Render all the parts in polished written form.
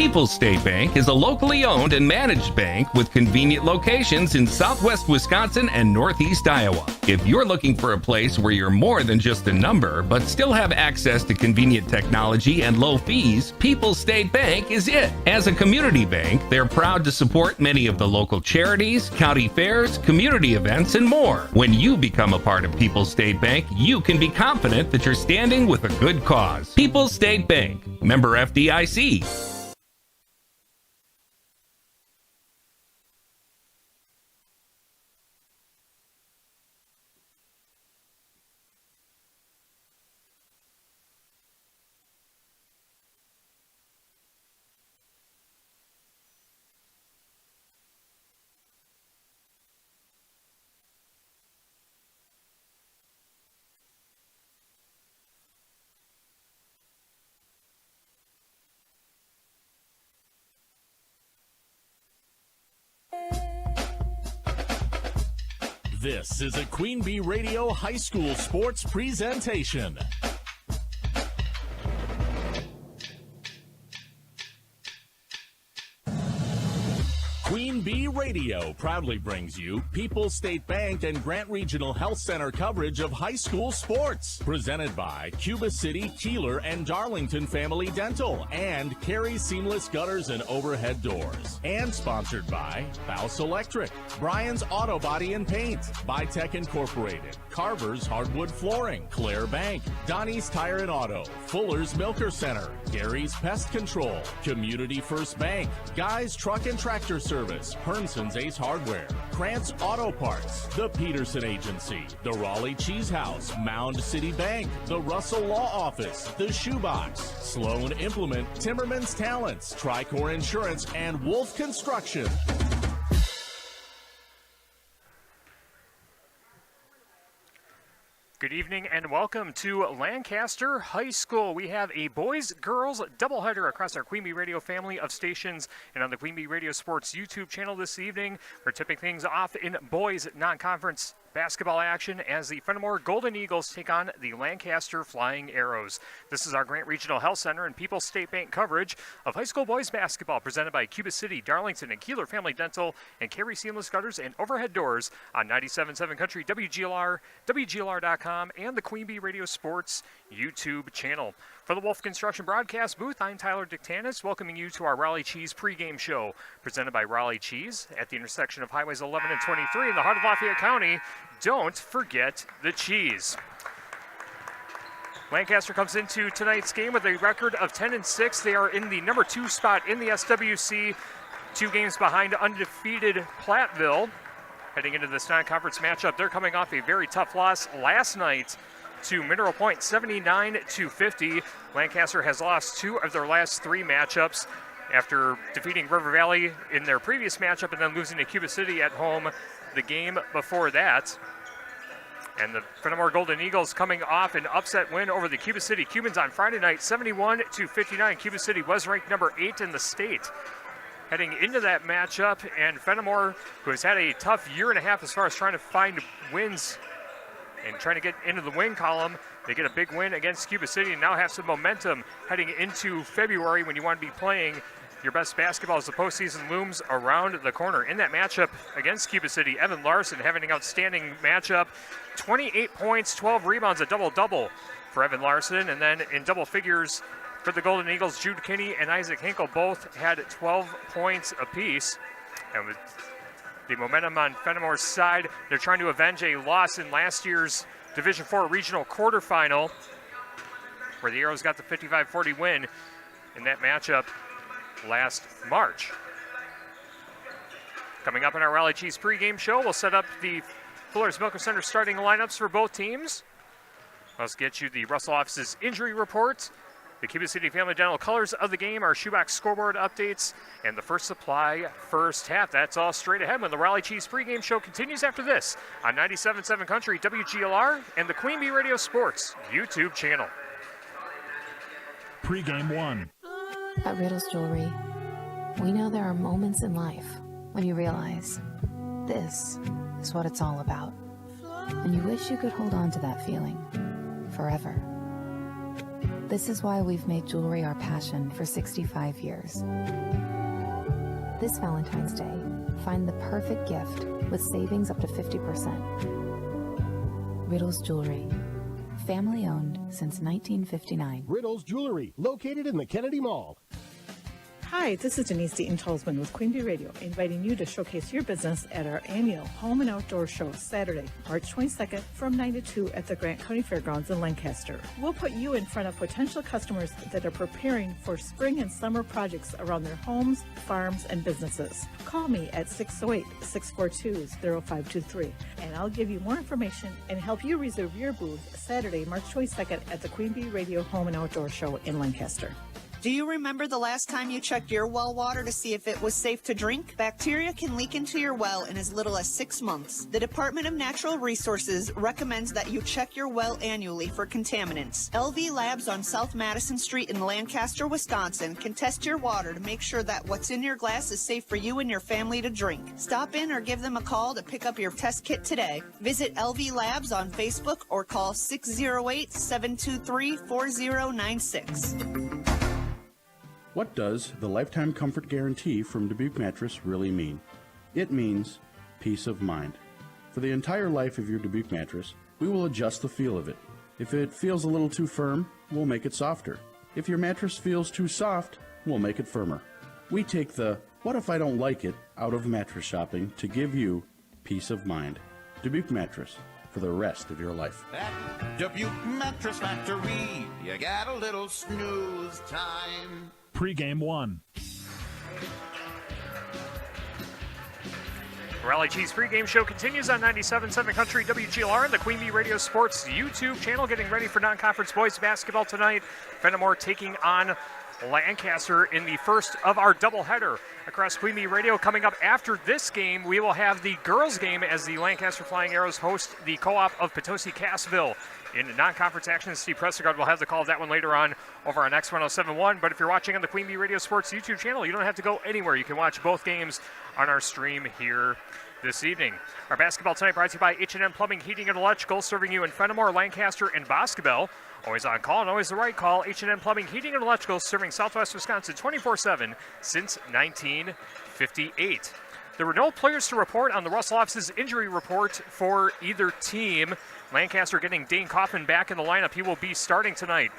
People's State Bank is a locally owned and managed bank with convenient locations in southwest Wisconsin and northeast Iowa. If you're looking for a place where you're more than just a number, but still have access to convenient technology and low fees, People's State Bank is it. As a community bank, they're proud to support many of the local charities, county fairs, community events, and more. When you become a part of People's State Bank, you can be confident that you're standing with a good cause. People's State Bank, member FDIC. This is a Queen Bee Radio High School Sports presentation. Queen Bee Radio proudly brings you People's State Bank and Grant Regional Health Center coverage of high school sports. Presented by Cuba City, Kieler, and Darlington Family Dental, and Carey Seamless Gutters and Overhead Doors. And sponsored by Faust Electric, Brian's Auto Body and Paint, Bytech Incorporated, Carver's Hardwood Flooring, Claire Bank, Donnie's Tire and Auto, Fuller's Milker Center, Gary's Pest Control, Community First Bank, Guy's Truck and Tractor Service, Hernson's Ace Hardware, Krantz Auto Parts, the Peterson Agency, the Raleigh Cheese House, Mound City Bank, the Russell Law Office, the Shoebox, Sloan Implement, Timmerman's Talents, Tricor Insurance, and Wolf Construction. Good evening and welcome to Lancaster High School. We have a boys-girls doubleheader across our Queen Bee Radio family of stations and on the Queen Bee Radio Sports YouTube channel this evening. We're tipping things off in boys non-conference basketball action as the Fennimore Golden Eagles take on the Lancaster Flying Arrows. This is our Grant Regional Health Center and People's State Bank coverage of high school boys basketball presented by Cuba City, Darlington, and Kieler Family Dental and Carey Seamless Gutters and Overhead Doors on 97.7 Country, WGLR, WGLR.com, and the Queen Bee Radio Sports YouTube channel. For the Wolf Construction broadcast booth, I'm Tyler Dictanis, welcoming you to our Raleigh Cheese pregame show, presented by Raleigh Cheese at the intersection of Highways 11 and 23 in the heart of Lafayette County. Don't forget the cheese. Lancaster comes into tonight's game with a record of 10-6. They are in the number 2 spot in the SWC, 2 games behind undefeated Platteville. Heading into this non-conference matchup, they're coming off a very tough loss last night to Mineral Point, 79-50. Lancaster has lost 2 of their last 3 matchups after defeating River Valley in their previous matchup and then losing to Cuba City at home the game before that. And the Fennimore Golden Eagles coming off an upset win over the Cuba City Cubans on Friday night, 71-59. Cuba City was ranked number 8 in the state. Heading into that matchup, and Fennimore, who has had a tough year and a half as far as trying to find wins and trying to get into the win column, they get a big win against Cuba City and now have some momentum heading into February when you want to be playing your best basketball as the postseason looms around the corner. In that matchup against Cuba City, Evan Larson having an outstanding matchup, 28 points, 12 rebounds, a double-double for Evan Larson. And then in double figures for the Golden Eagles, Jude Kinney and Isaac Hinkle both had 12 points apiece. And with the momentum on Fennimore's side, they're trying to avenge a loss in last year's Division IV regional quarterfinal, where the Arrows got the 55-40 win in that matchup last March. Coming up in our Raleigh Cheese pregame show, we'll set up the Fuller's Milker Center starting lineups for both teams. Let's get you the Russell office's injury report, the Cuba City Family Dental colors of the game, our shoebox scoreboard updates, and the First Supply first half. That's all straight ahead when the Raleigh Cheese pregame show continues after this on 97.7 Country, WGLR, and the Queen Bee Radio Sports YouTube channel. Pregame 1. At Riddle's Jewelry, we know there are moments in life when you realize this is what it's all about. And you wish you could hold on to that feeling forever. This is why we've made jewelry our passion for 65 years. This Valentine's Day, find the perfect gift with savings up to 50%. Riddle's Jewelry. Family owned since 1959. Riddle's Jewelry, located in the Kennedy Mall. Hi, this is Denise Deaton-Tolzman with Queen Bee Radio, inviting you to showcase your business at our annual Home and Outdoor Show, Saturday, March 22nd from 9 to 2 at the Grant County Fairgrounds in Lancaster. We'll put you in front of potential customers that are preparing for spring and summer projects around their homes, farms, and businesses. Call me at 608-642-0523, and I'll give you more information and help you reserve your booth Saturday, March 22nd at the Queen Bee Radio Home and Outdoor Show in Lancaster. Do you remember the last time you checked your well water to see if it was safe to drink? Bacteria can leak into your well in as little as 6 months. The Department of Natural Resources recommends that you check your well annually for contaminants. LV Labs on South Madison Street in Lancaster, Wisconsin can test your water to make sure that what's in your glass is safe for you and your family to drink. Stop in or give them a call to pick up your test kit today. Visit LV Labs on Facebook or call 608-723-4096. What does the Lifetime Comfort Guarantee from Dubuque Mattress really mean? It means peace of mind. For the entire life of your Dubuque mattress, we will adjust the feel of it. If it feels a little too firm, we'll make it softer. If your mattress feels too soft, we'll make it firmer. We take the "what if I don't like it" out of mattress shopping to give you peace of mind. Dubuque Mattress, for the rest of your life. At Dubuque Mattress Factory, you got a little snooze time. Pregame 1. Rally Cheese pregame show continues on 97.7 Country WGLR and the Queen Bee Radio Sports YouTube channel. Getting ready for non-conference boys basketball tonight. Fennimore taking on Lancaster in the first of our doubleheader across Queen Bee Radio. Coming up after this game, we will have the girls game as the Lancaster Flying Arrows host the co-op of Potosi Cassville. In non-conference action, Steve Prestegard will have the call of that one later on over on X1071. But if you're watching on the Queen Bee Radio Sports YouTube channel, you don't have to go anywhere. You can watch both games on our stream here this evening. Our basketball tonight brought to you by H&M Plumbing, Heating, and Electrical, serving you in Fennimore, Lancaster, and Boscobel. Always on call and always the right call. H&M Plumbing, Heating, and Electrical, serving Southwest Wisconsin 24/7 since 1958. There were no players to report on the Russell office's injury report for either team. Lancaster getting Dane Kaufman back in the lineup. He will be starting tonight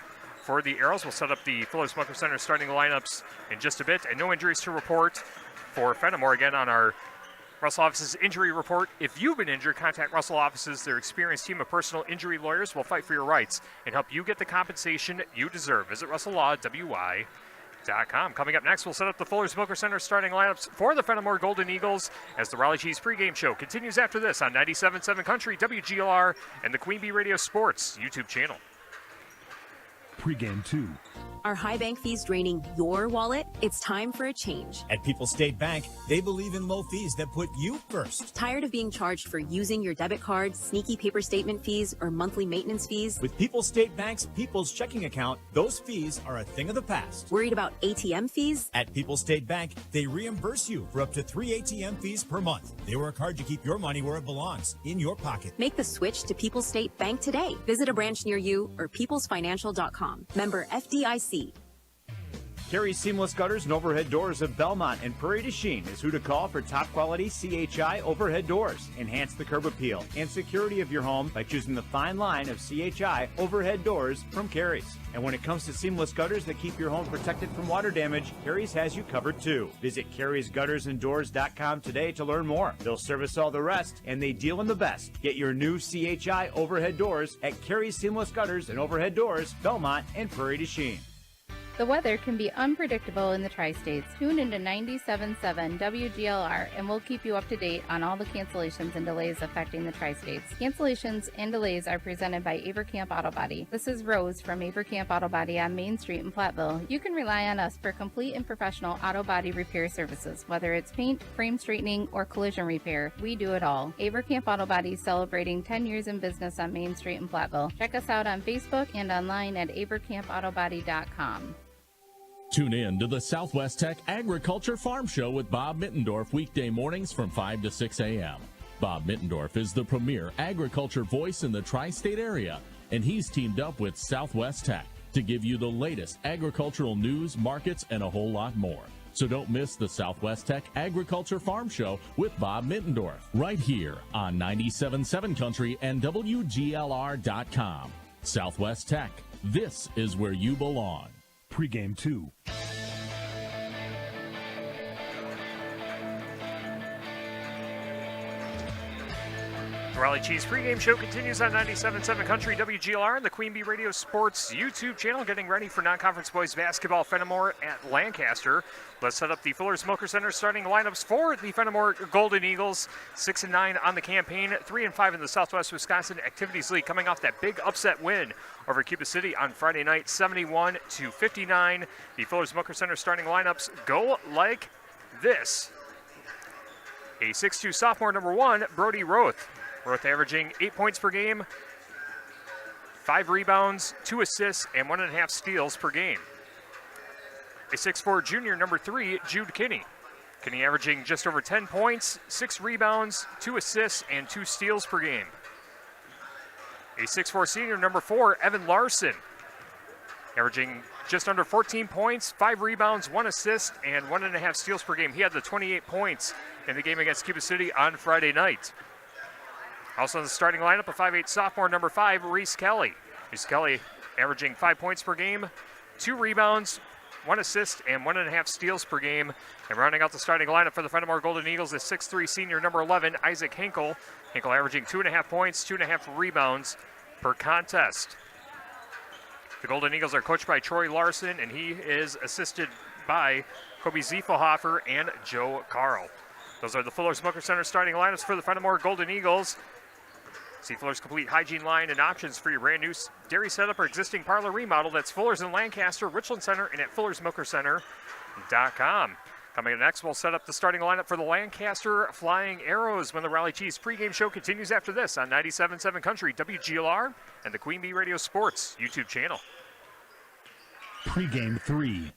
for the Arrows. We'll set up the Fuller Smoker Center starting lineups in just a bit. And no injuries to report for Fennimore. Again, on our Russell office's injury report, if you've been injured, contact Russell offices. Their experienced team of personal injury lawyers will fight for your rights and help you get the compensation you deserve. Visit RussellLaw.wy.com. Coming up next, we'll set up the Fuller Smoker Center starting lineups for the Fennimore Golden Eagles as the Raleigh Cheese pregame show continues after this on 97.7 Country, WGLR, and the Queen Bee Radio Sports YouTube channel. Pregame 2. Are high bank fees draining your wallet? It's time for a change. At People's State Bank, they believe in low fees that put you first. Tired of being charged for using your debit card, sneaky paper statement fees, or monthly maintenance fees? With People's State Bank's People's Checking Account, those fees are a thing of the past. Worried about ATM fees? At People's State Bank, they reimburse you for up to 3 ATM fees per month. They work hard to keep your money where it belongs, in your pocket. Make the switch to People's State Bank today. Visit a branch near you or peoplesfinancial.com. Member FDIC. Carey Seamless Gutters and Overhead Doors of Belmont and Prairie du Chien is who to call for top quality CHI overhead doors. Enhance the curb appeal and security of your home by choosing the fine line of CHI overhead doors from Carey's. And when it comes to seamless gutters that keep your home protected from water damage, Carey's has you covered too. Visit Carey'sGuttersandDoors.com today to learn more. They'll service all the rest, and they deal in the best. Get your new CHI overhead doors at Carey's Seamless Gutters and Overhead Doors, Belmont and Prairie du Chien. The weather can be unpredictable in the Tri-States. Tune into 97.7 WGLR and we'll keep you up to date on all the cancellations and delays affecting the Tri-States. Cancellations and delays are presented by Avercamp Auto Body. This is Rose from Avercamp Auto Body on Main Street in Platteville. You can rely on us for complete and professional auto body repair services. Whether it's paint, frame straightening, or collision repair, we do it all. Avercamp Auto Body celebrating 10 years in business on Main Street in Platteville. Check us out on Facebook and online at avercampautobody.com. Tune in to the Southwest Tech Agriculture Farm Show with Bob Mittendorf weekday mornings from 5 to 6 a.m. Bob Mittendorf is the premier agriculture voice in the tri-state area, and he's teamed up with Southwest Tech to give you the latest agricultural news, markets, and a whole lot more. So don't miss the Southwest Tech Agriculture Farm Show with Bob Mittendorf right here on 97.7 Country and WGLR.com. Southwest Tech, this is where you belong. Pregame 2. The Raleigh Cheese pregame show continues on 97.7 Country WGLR and the Queen Bee Radio Sports YouTube channel, getting ready for non-conference boys basketball Fennimore at Lancaster. Let's set up the Fuller Smoker Center starting lineups for the Fennimore Golden Eagles. 6-9 on the campaign, 3-5 in the Southwest Wisconsin Activities League, coming off that big upset win over Cuba City on Friday night, 71-59. The Fuller Smoker Center starting lineups go like this. A 6'2 sophomore, number 1, Brody Roth. Roth averaging 8 points per game, 5 rebounds, 2 assists, and 1.5 steals per game. A 6'4 junior, number 3, Jude Kinney. Kinney averaging just over 10 points, 6 rebounds, 2 assists, and 2 steals per game. A 6'4 senior, number 4, Evan Larson. Averaging just under 14 points, 5 rebounds, 1 assist, and 1.5 steals per game. He had the 28 points in the game against Cuba City on Friday night. Also in the starting lineup, a 5'8 sophomore, number 5, Reese Kelly. Reese Kelly averaging 5 points per game, 2 rebounds, 1 assist, and 1.5 steals per game. And rounding out the starting lineup for the Fennimore Golden Eagles is 6'3 senior, number 11, Isaac Hinkle. Hinkle averaging 2.5 points, 2.5 rebounds per contest. The Golden Eagles are coached by Troy Larson, and he is assisted by Kobe Ziefelhofer and Joe Carl. Those are the Fuller Smoker Center starting lineups for the Fennimore Golden Eagles. See Fuller's complete hygiene line and options for your brand new dairy setup or existing parlor remodel. That's Fuller's in Lancaster, Richland Center, and at FullerSmokerCenter.com. Coming up next, we'll set up the starting lineup for the Lancaster Flying Arrows when the Raleigh Cheese pregame show continues after this on 97.7 Country, WGLR, and the Queen Bee Radio Sports YouTube channel. Pregame 3.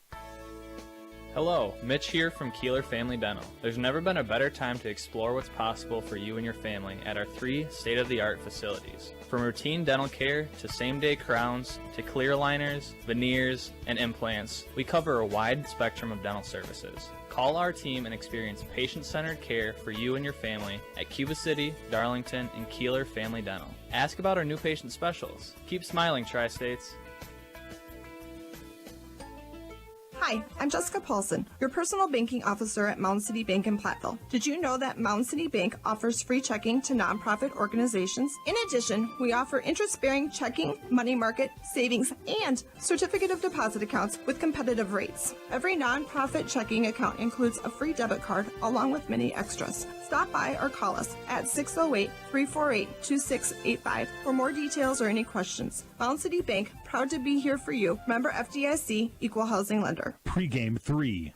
Hello, Mitch here from Kieler Family Dental. There's never been a better time to explore what's possible for you and your family at our 3 state-of-the-art facilities. From routine dental care to same-day crowns to clear aligners, veneers, and implants, we cover a wide spectrum of dental services. Call our team and experience patient-centered care for you and your family at Cuba City, Darlington, and Kieler Family Dental. Ask about our new patient specials. Keep smiling, Tri-States. Hi, I'm Jessica Paulson, your personal banking officer at Mound City Bank in Platteville. Did you know that Mound City Bank offers free checking to nonprofit organizations? In addition, we offer interest-bearing checking, money market, savings, and certificate of deposit accounts with competitive rates. Every nonprofit checking account includes a free debit card along with many extras. Stop by or call us at 608-348-2685 for more details or any questions. Mound City Bank, proud to be here for you. Member FDIC, Equal Housing Lender. Pregame 3.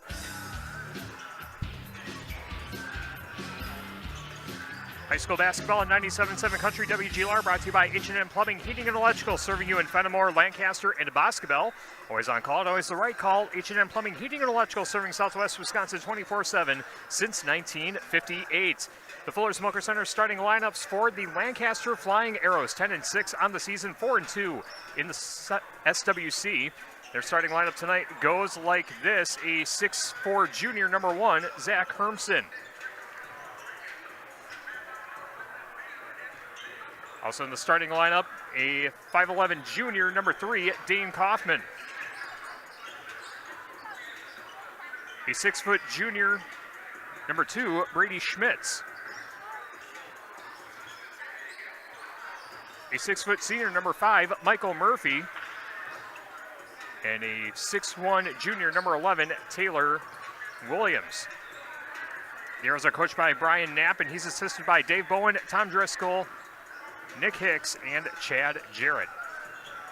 High school basketball on 97.7 Country WGLR, brought to you by H&M Plumbing, Heating, and Electrical, serving you in Fennimore, Lancaster, and Boscobel. Always on call, always the right call. H&M Plumbing, Heating, and Electrical, serving Southwest Wisconsin 24/7 since 1958. The Fuller Smoker Center starting lineups for the Lancaster Flying Arrows, 10-6 on the season, 4-2 in the SWC. Their starting lineup tonight goes like this: a 6'4 junior, number 1, Zach Hermson. Also in the starting lineup, a 5'11 junior, number 3, Dane Kaufman. A 6' junior, number 2, Brady Schmitz. A 6' senior, number 5, Michael Murphy. And a 6'1 junior, number 11, Taylor Williams. The Arrows are coached by Brian Knapp, and he's assisted by Dave Bowen, Tom Driscoll, Nick Hicks, and Chad Jarrett.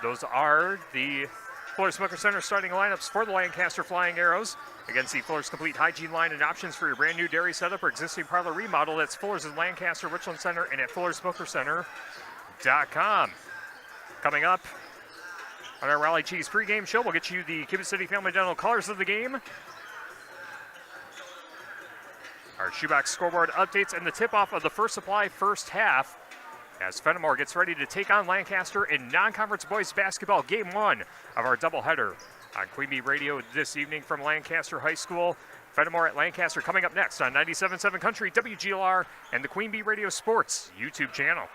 Those are the Fuller Smoker Center starting lineups for the Lancaster Flying Arrows. Again, see Fuller's complete hygiene line and options for your brand new dairy setup or existing parlor remodel. That's Fuller's in Lancaster, Richland Center, and at FullerSmokerCenter.com. Coming up on our Raleigh Cheese pregame show, we'll get you the Cuba City Family Dental colors of the game, our shoebox scoreboard updates, and the tip-off of the First Supply first half as Fennimore gets ready to take on Lancaster in non-conference boys basketball game 1 of our doubleheader on Queen Bee Radio this evening from Lancaster High School. Fennimore at Lancaster coming up next on 97.7 Country, WGLR, and the Queen Bee Radio Sports YouTube channel.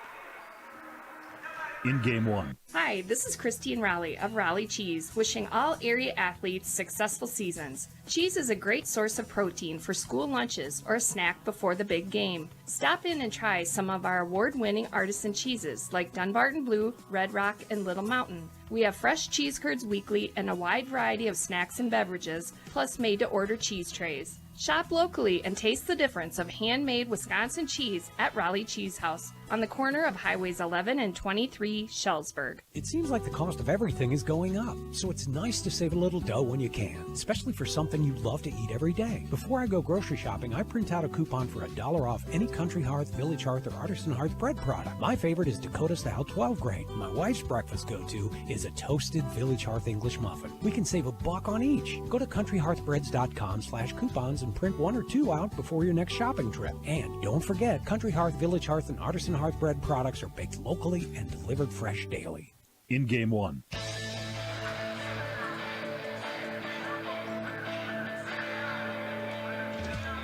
In game 1. Hi, this is Christine Raleigh of Raleigh Cheese, wishing all area athletes successful seasons. Cheese is a great source of protein for school lunches or a snack before the big game. Stop in and try some of our award-winning artisan cheeses like Dunbarton Blue, Red Rock, and Little Mountain. We have fresh cheese curds weekly and a wide variety of snacks and beverages, plus made-to-order cheese trays. Shop locally and taste the difference of handmade Wisconsin cheese at Raleigh Cheese House on the corner of Highways 11 and 23, Shellsburg. It seems like the cost of everything is going up, so it's nice to save a little dough when you can, especially for something you love to eat every day. Before I go grocery shopping, I print out a coupon for $1 off any Country Hearth, Village Hearth, or Artisan Hearth bread product. My favorite is Dakota Style 12 grain. My wife's breakfast go-to is a toasted Village Hearth English muffin. We can save $1 on each. Go to countryhearthbreads.com/coupons and print 1 or 2 out before your next shopping trip. And don't forget, Country Hearth, Village Hearth, and Artisan Hearth bread products are baked locally and delivered fresh daily. In game 1.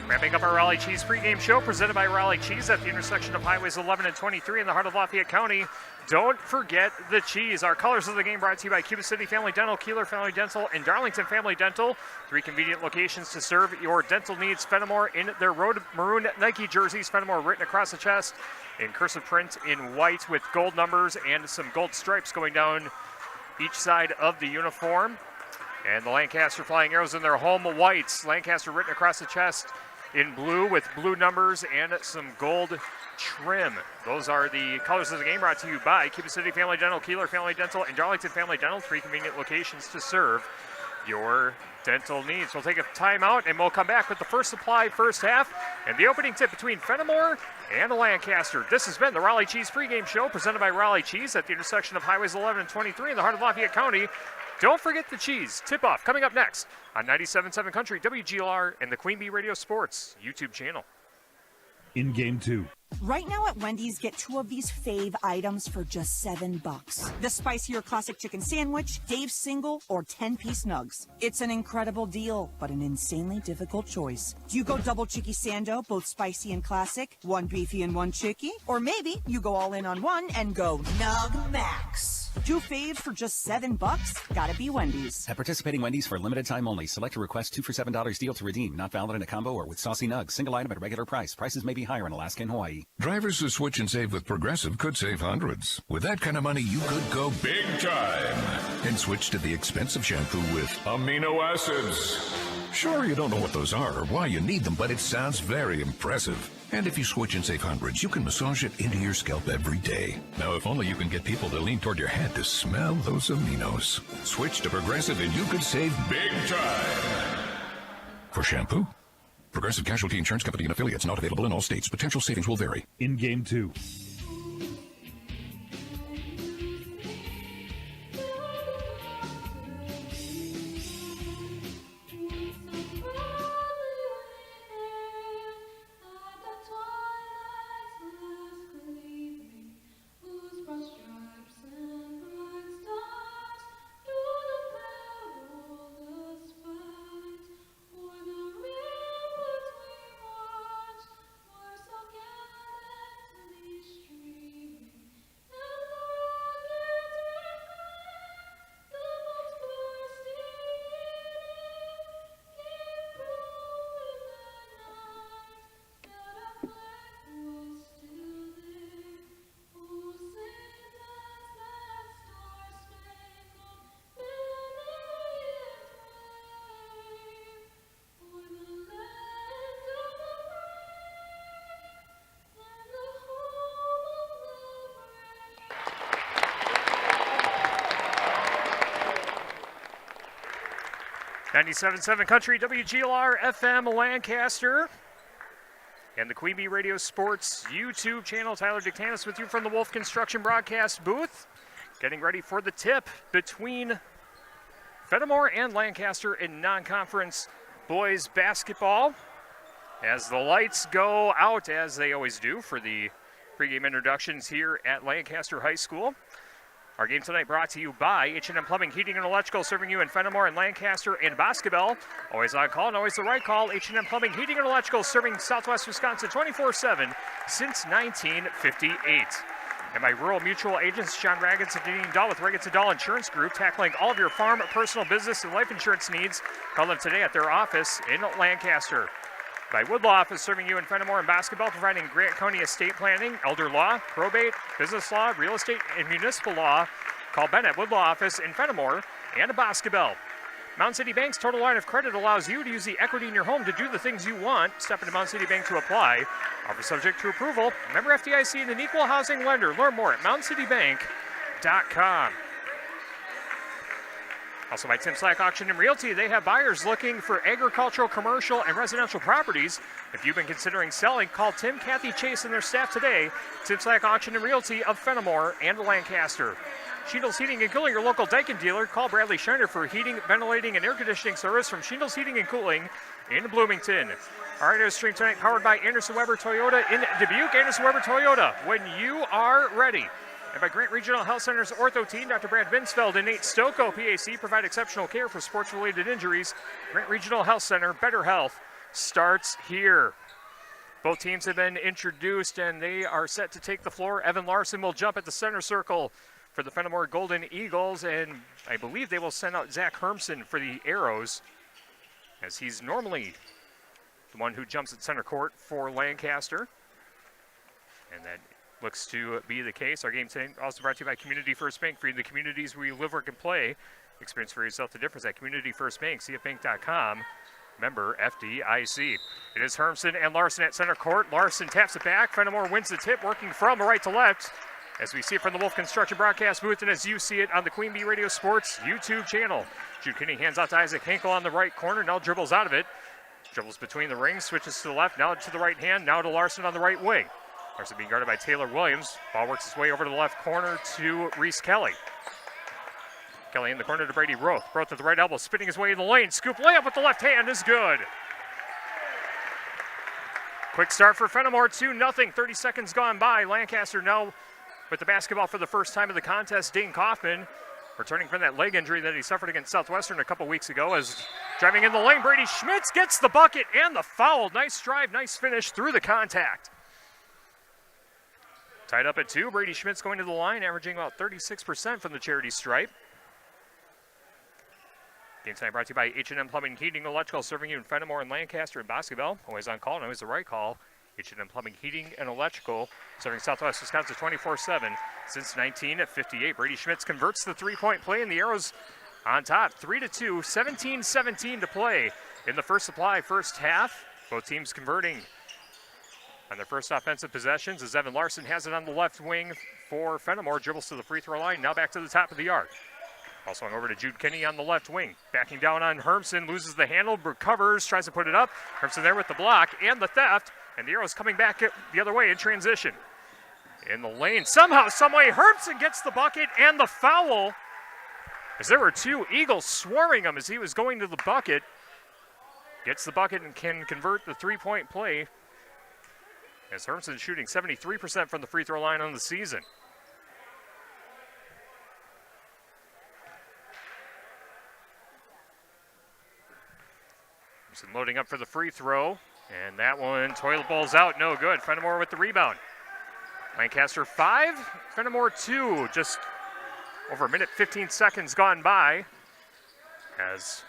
Wrapping up our Raleigh Cheese pregame show presented by Raleigh Cheese at the intersection of Highways 11 and 23 in the heart of Lafayette County. Don't forget the cheese. Our colors of the game brought to you by Cuba City Family Dental, Kieler Family Dental, and Darlington Family Dental. 3 convenient locations to serve your dental needs. Fennimore in their road maroon Nike jerseys. Fennimore written across the chest in cursive print in white with gold numbers and some gold stripes going down each side of the uniform. And the Lancaster Flying Arrows in their home whites. Lancaster written across the chest in blue with blue numbers and some gold trim. Those are the colors of the game brought to you by Cuba City Family Dental, Kieler Family Dental, and Darlington Family Dental. 3 convenient locations to serve your dental needs. We'll take a timeout and we'll come back with the first supply first half and the opening tip between Fennimore and Lancaster. This has been the Raleigh Cheese pregame show presented by Raleigh Cheese at the intersection of Highways 11 and 23 in the heart of Lafayette County. Don't forget the cheese. Tip-off coming up next on 97.7 Country, WGLR, and the Queen Bee Radio Sports YouTube channel. In game 2. Right now at Wendy's, get 2 of these fave items for just $7. The spicier classic chicken sandwich, Dave's single, or 10-piece nugs. It's an incredible deal, but an insanely difficult choice. Do you go double chicky sando, both spicy and classic, 1 beefy and 1 chicky? Or maybe you go all in on 1 and go Nug Max. 2 faves for just $7? Gotta be Wendy's. At participating Wendy's for a limited time only. Select a request 2 for $7 deal to redeem. Not valid in a combo or with saucy nugs. Single item at regular price. Prices may be higher in Alaska and Hawaii. Drivers who switch and save with Progressive could save hundreds. With that kind of money, you could go big time and switch to the expensive shampoo with amino acids. Sure, you don't know what those are or why you need them, but it sounds very impressive. And if you switch and save hundreds, you can massage it into your scalp every day. Now, if only you can get people to lean toward your head to smell those aminos. Switch to Progressive and you could save big time. For shampoo? Progressive Casualty Insurance Company and affiliates, not available in all states. Potential savings will vary. In game 2. .97.7 Country, WGLR, FM, Lancaster, and the Queen Bee Radio Sports YouTube channel. Tyler Dictanis with you from the Wolf Construction broadcast booth. Getting ready for the tip between Fennimore and Lancaster in non-conference boys basketball. As the lights go out, as they always do, for the Pregame introductions here at Lancaster High School. Our game tonight brought to you by H&M Plumbing, Heating, and Electrical, serving you in Fennimore and Lancaster and Boscobel. Always on call and always the right call. H&M Plumbing, Heating, and Electrical, serving Southwest Wisconsin 24/7 since 1958. And my rural mutual agents, John Raggins and Deneen Dahl with Raggins & Dahl Insurance Group, tackling all of your farm, personal, business, and life insurance needs. Call them today at their office in Lancaster. By Woodlaw Office, serving you in Fennimore and Boscobel, providing Grant County estate planning, elder law, probate, business law, real estate, and municipal law. Call Ben at Woodlaw Office in Fennimore and Boscobel. Mountain City Bank's total line of credit allows you to use the equity in your home to do the things you want. Step into Mountain City Bank to apply. Offer subject to approval. Member FDIC and an equal housing lender. Learn more at mountaincitybank.com. Also by Tim Slack Auction and Realty, they have buyers looking for agricultural, commercial, and residential properties. If you've been considering selling, call Tim, Kathy, Chase, and their staff today. Tim Slack Auction and Realty of Fennimore and Lancaster. Shingles Heating and Cooling, your local Daikin dealer. Call Bradley Schneider for heating, ventilating, and air conditioning service from Shingles Heating and Cooling in Bloomington. Our radio stream tonight powered by Anderson Weber Toyota in Dubuque. Anderson Weber Toyota, when you are ready. And by Grant Regional Health Center's ortho team, Dr. Brad Binsfeld and Nate Stocco, PAC, provide exceptional care for sports-related injuries. Grant Regional Health Center, better health starts here. Both teams have been introduced, and they are set to take the floor. Evan Larson will jump at the center circle for the Fennimore Golden Eagles, and I believe they will send out Zach Hermson for the Arrows, as he's normally the one who jumps at center court for Lancaster. And that looks to be the case. Our game today also brought to you by Community First Bank, for the communities where you live, work, and play. Experience for yourself the difference at Community First Bank, cfbank.com. Member FDIC. It is Hermson and Larson at center court. Larson taps it back. Fennimore wins the tip, working from right to left, as we see it from the Wolf Construction broadcast booth, and as you see it on the Queen Bee Radio Sports YouTube channel. Jude Kinney hands out to Isaac Hinkle on the right corner, now dribbles out of it. Dribbles between the rings, switches to the left, now to the right hand, now to Larson on the right wing. Larson being guarded by Taylor Williams. Ball works its way over to the left corner to Reese Kelly. Kelly in the corner to Brady Roth. Roth at the right elbow, spinning his way in the lane. Scoop layup with the left hand is good. Quick start for Fennimore, 2-0. 30 seconds gone by. Lancaster now with the basketball for the first time of the contest. Dane Kaufman, returning from that leg injury that he suffered against Southwestern a couple weeks ago, as driving in the lane, Brady Schmitz gets the bucket and the foul. Nice drive, nice finish through the contact. Tied up at 2. Brady Schmitz going to the line, averaging about 36% from the charity stripe. Game tonight brought to you by H&M Plumbing, Heating, Electrical, serving you in Fennimore and Lancaster and Boscobel. Always on call and always the right call. H&M Plumbing, Heating, and Electrical, serving Southwest Wisconsin 24/7 since 1958. Brady Schmitz converts the three-point play, and the Arrows on top, 3-2, 17-17 to play in the first supply, first half. Both teams converting on their first offensive possessions, as Evan Larson has it on the left wing for Fennimore, dribbles to the free throw line, now back to the top of the arc. Ball swung over to Jude Kinney on the left wing. Backing down on Hermson, loses the handle, recovers, tries to put it up. Hermson there with the block and the theft, and the Arrows coming back the other way in transition. In the lane, somehow, someway, Hermson gets the bucket and the foul, as there were two Eagles swarming him as he was going to the bucket. Gets the bucket and can convert the three-point play, as Hermson shooting 73% from the free throw line on the season. Hermson loading up for the free throw, and that one toilet bowls out, no good. Fennimore with the rebound. Lancaster 5, Fennimore 2, just over a minute, 15 seconds gone by, as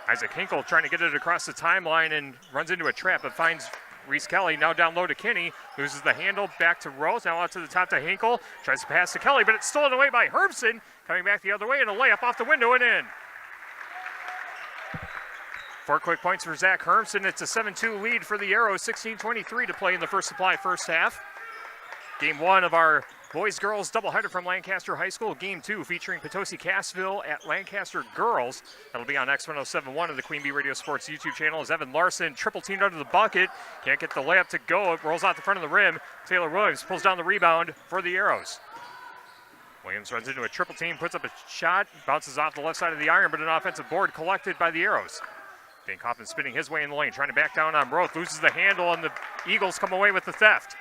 Isaac Hinkle trying to get it across the timeline and runs into a trap, but finds Reese Kelly, now down low to Kinney, loses the handle, back to Rose, now out to the top to Hinkle, tries to pass to Kelly, but it's stolen away by Hermson, coming back the other way, and a layup off the window and in. 4 quick points for Zach Hermson. It's a 7-2 lead for the Arrows, 16:23 to play in the first supply, first half. Game 1 of our boys-girls doubleheader from Lancaster High School. Game 2 featuring Potosi Cassville at Lancaster Girls. That'll be on X1071 of the Queen Bee Radio Sports YouTube channel, as Evan Larson triple teamed under the bucket. Can't get the layup to go. It rolls out the front of the rim. Taylor Williams pulls down the rebound for the Arrows. Williams runs into a triple team, puts up a shot, bounces off the left side of the iron, but an offensive board collected by the Arrows. Dane Kaufman spinning his way in the lane, trying to back down on Roth, loses the handle, and the Eagles come away with the theft.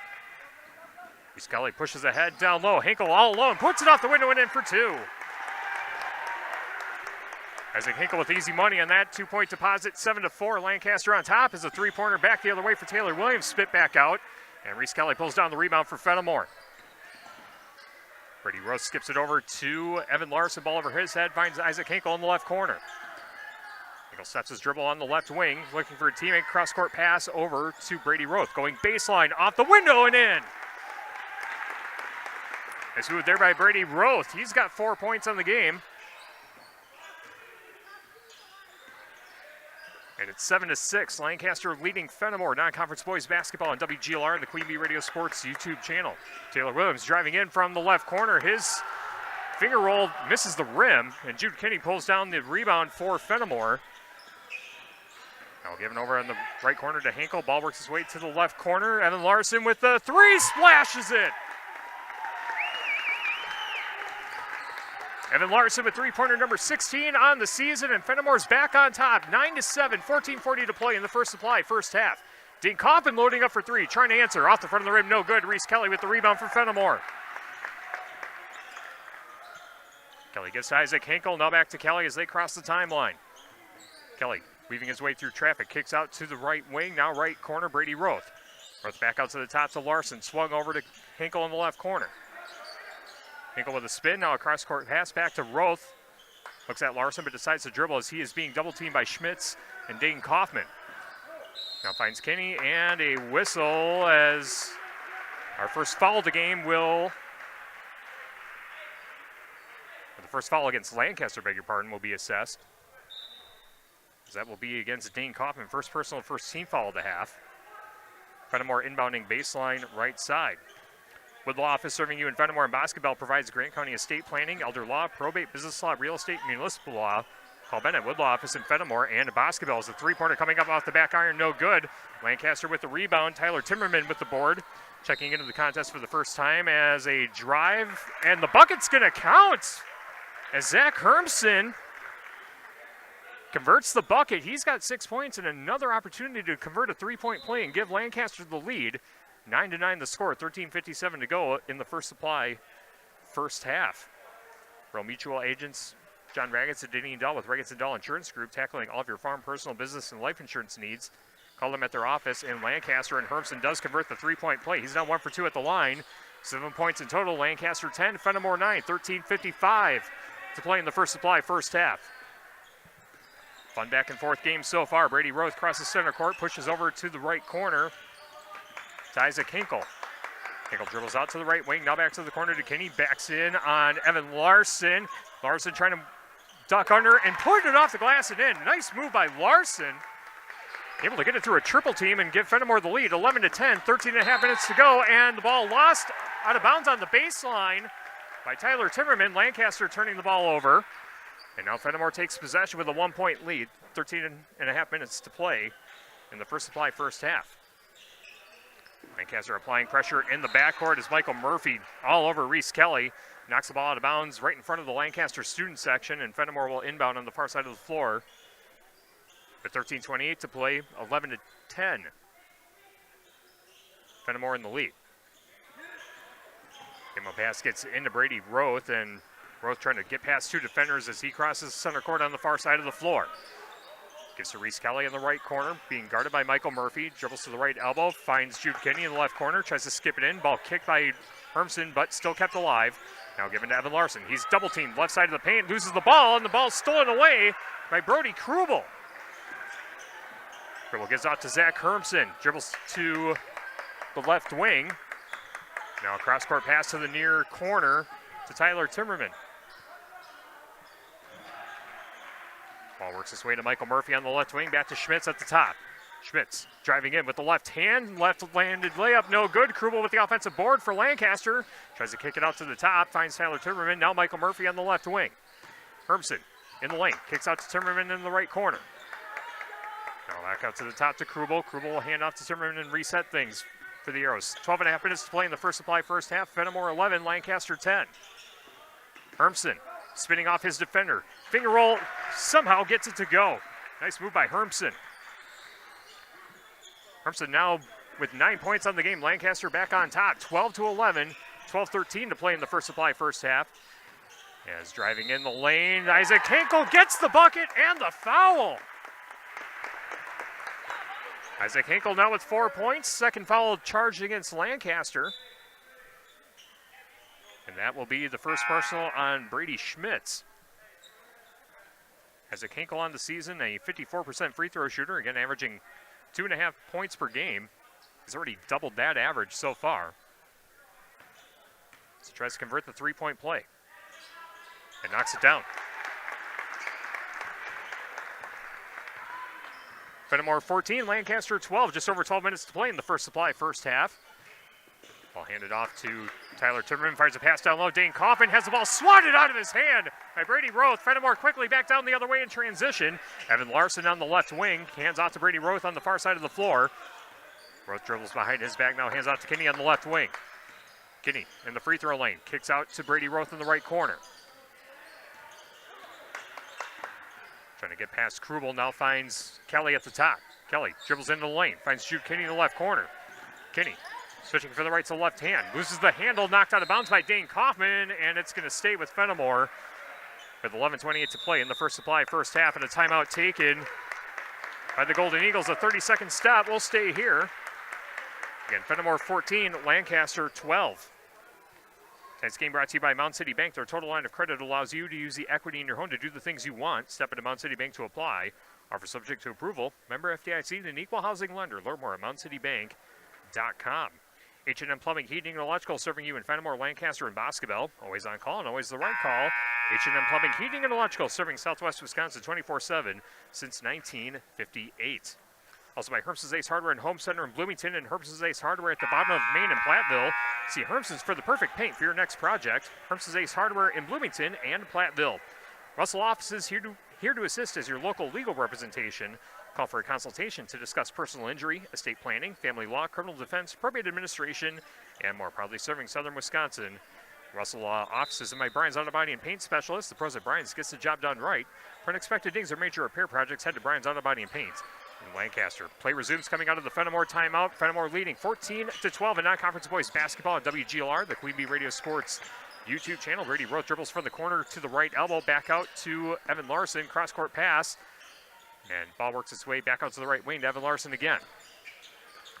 Scully pushes ahead, down low. Hinkle all alone, puts it off the window and in for two. Isaac Hinkle with easy money on that 2-point deposit, 7-4. Lancaster on top as a three-pointer back the other way for Taylor Williams. Spit back out, and Reese Kelly pulls down the rebound for Fennimore. Brady Rose skips it over to Evan Larson. Ball over his head, finds Isaac Hinkle in the left corner. Hinkle steps his dribble on the left wing, looking for a teammate. Cross-court pass over to Brady Roth, going baseline, off the window and in. Nice move there by Brady Roth. He's got 4 points on the game. And it's 7-6. Lancaster leading Fennimore non-conference boys basketball on WGLR and the Queen Bee Radio Sports YouTube channel. Taylor Williams driving in from the left corner. His finger roll misses the rim, and Jude Kinney pulls down the rebound for Fennimore. Now given over on the right corner to Hinkle. Ball works its way to the left corner. Evan Larson with the three, splashes it. Evan Larson with three-pointer number 16 on the season, and Fennimore's back on top. 9-7, 14:40 to play in the first supply, first half. Dean Coffin loading up for three, trying to answer. Off the front of the rim, no good. Reese Kelly with the rebound for Fennimore. Kelly gets to Isaac Hinkle, now back to Kelly as they cross the timeline. Kelly weaving his way through traffic, kicks out to the right wing, now right corner, Brady Roth. Roth back out to the top to Larson, swung over to Hinkle in the left corner. Hinkle with a spin, now a cross-court pass back to Roth. Looks at Larson, but decides to dribble as he is being double-teamed by Schmitz and Dayton Kaufman. Now finds Kinney, and a whistle as our first foul of the game will... The first foul against Lancaster, beg your pardon, will be assessed. That will be against Dayton Kaufman. First personal, first team foul of the half. Fennimore inbounding baseline right side. Woodlaw Office serving you in Fennimore and basketball provides Grant County estate planning, elder law, probate, business law, real estate, municipal law. Paul Bennett, Woodlaw Office in Fennimore, and basketball is a three-pointer coming up off the back iron, no good. Lancaster with the rebound, Tyler Timmerman with the board. Checking into the contest for the first time as a drive, and the bucket's gonna count as Zach Hermson converts the bucket. He's got 6 points and another opportunity to convert a three-point play and give Lancaster the lead. 9-9 the score, 13:57 to go in the first supply, first half. Rural Mutual agents John Raggets and Denny Dahl with Raggets & Dahl Insurance Group, tackling all of your farm, personal, business, and life insurance needs. Call them at their office in Lancaster, and Hermson does convert the three-point play. He's now 1 for 2 at the line. 7 points in total. Lancaster 10, Fennimore 9, 13:55 to play in the first supply, first half. Fun back and forth game so far. Brady Roth crosses center court, pushes over to the right corner to Isaac Hinkle. Hinkle dribbles out to the right wing, now back to the corner to Kinney, backs in on Evan Larson. Larson trying to duck under and put it off the glass and in. Nice move by Larson. Able to get it through a triple team and give Fennimore the lead. 11-10, 13.5 minutes to go, and the ball lost out of bounds on the baseline by Tyler Timmerman. Lancaster turning the ball over. And now Fennimore takes possession with a 1-point lead. 13.5 minutes to play in the first supply, first half. Lancaster applying pressure in the backcourt as Michael Murphy all over Reese Kelly. Knocks the ball out of bounds right in front of the Lancaster student section, and Fennimore will inbound on the far side of the floor. With 13:28 to play, 11-10. Fennimore in the lead. Demo pass gets into Brady Roth, and Roth trying to get past two defenders as he crosses center court on the far side of the floor. Gives to Reese Kelly in the right corner, being guarded by Michael Murphy. Dribbles to the right elbow, finds Jude Kinney in the left corner, tries to skip it in. Ball kicked by Hermson, but still kept alive. Now given to Evan Larson. He's double teamed left side of the paint, loses the ball, and the ball's stolen away by Brody Krubel. Krubel gives out to Zach Hermson. Dribbles to the left wing. Now a cross-court pass to the near corner to Tyler Timmerman. Ball works its way to Michael Murphy on the left wing, back to Schmitz at the top. Schmitz driving in with the left hand, left-landed layup, no good. Krubel with the offensive board for Lancaster. Tries to kick it out to the top, finds Tyler Timmerman. Now Michael Murphy on the left wing. Hermson in the lane, kicks out to Timmerman in the right corner. Now back out to the top to Krubel. Krubel will hand off to Timmerman and reset things for the Arrows. 12.5 minutes to play in the first supply, first half. Fennimore 11, Lancaster 10. Hermson spinning off his defender. Finger roll, somehow gets it to go. Nice move by Hermson. Hermson now with 9 points on the game. Lancaster back on top, 12-11, 12-13 to play in the First Supply first half. As driving in the lane, Isaac Hinkle gets the bucket and the foul. Isaac Hinkle now with 4 points. Second foul charged against Lancaster. And that will be the first personal on Brady Schmitz. Isaac Hinkle on the season, a 54% free throw shooter, again averaging 2.5 points per game. He's already doubled that average so far. So tries to convert the three-point play. And knocks it down. Fennimore 14, Lancaster 12. Just over 12 minutes to play in the First Supply first half. Ball handed off to Tyler Timmerman. Fires a pass down low. Dane Coffin has the ball swatted out of his hand by Brady Roth. Fennimore quickly back down the other way in transition. Evan Larson on the left wing. Hands off to Brady Roth on the far side of the floor. Roth dribbles behind his back now. Hands off to Kinney on the left wing. Kinney in the free throw lane. Kicks out to Brady Roth in the right corner. Trying to get past Krubel, now finds Kelly at the top. Kelly dribbles into the lane, finds Jude Kinney in the left corner. Kinney switching from the right to the left hand. Loses the handle, knocked out of bounds by Dane Kaufman, and it's going to stay with Fennimore with 11:28 to play in the First Supply first half, and a timeout taken by the Golden Eagles. A 30-second stop will stay here. Again, Fennimore 14, Lancaster 12. Tonight's game brought to you by Mound City Bank. Their total line of credit allows you to use the equity in your home to do the things you want. Step into Mound City Bank to apply. Offer subject to approval. Member FDIC, an equal housing lender. Learn more at MoundCityBank.com. H&M Plumbing, Heating, and Electrical serving you in Fennimore, Lancaster, and Boscobel. Always on call and always the right call. H&M Plumbing, Heating, and Electrical serving Southwest Wisconsin 24/7 since 1958. Also by Hermson's Ace Hardware and Home Center in Bloomington and Hermson's Ace Hardware at the bottom of Main and Platteville. See Hermson's for the perfect paint for your next project. Hermson's Ace Hardware in Bloomington and Platteville. Russell Office is here to assist as your local legal representation. Call for a consultation to discuss personal injury, estate planning, family law, criminal defense, probate administration, and more. Proudly serving Southern Wisconsin. Russell Law Office is by Brian's Auto Body and Paint Specialist. The pros at Brian's gets the job done right. For unexpected dings or major repair projects, head to Brian's Auto Body and Paint in Lancaster. Play resumes coming out of the Fennimore timeout. Fennimore leading 14-12 in non-conference boys basketball at WGLR, the Queen Bee Radio Sports YouTube channel. Brady Roth dribbles from the corner to the right elbow, back out to Evan Larson, cross-court pass. And ball works its way back out to the right wing to Evan Larson again.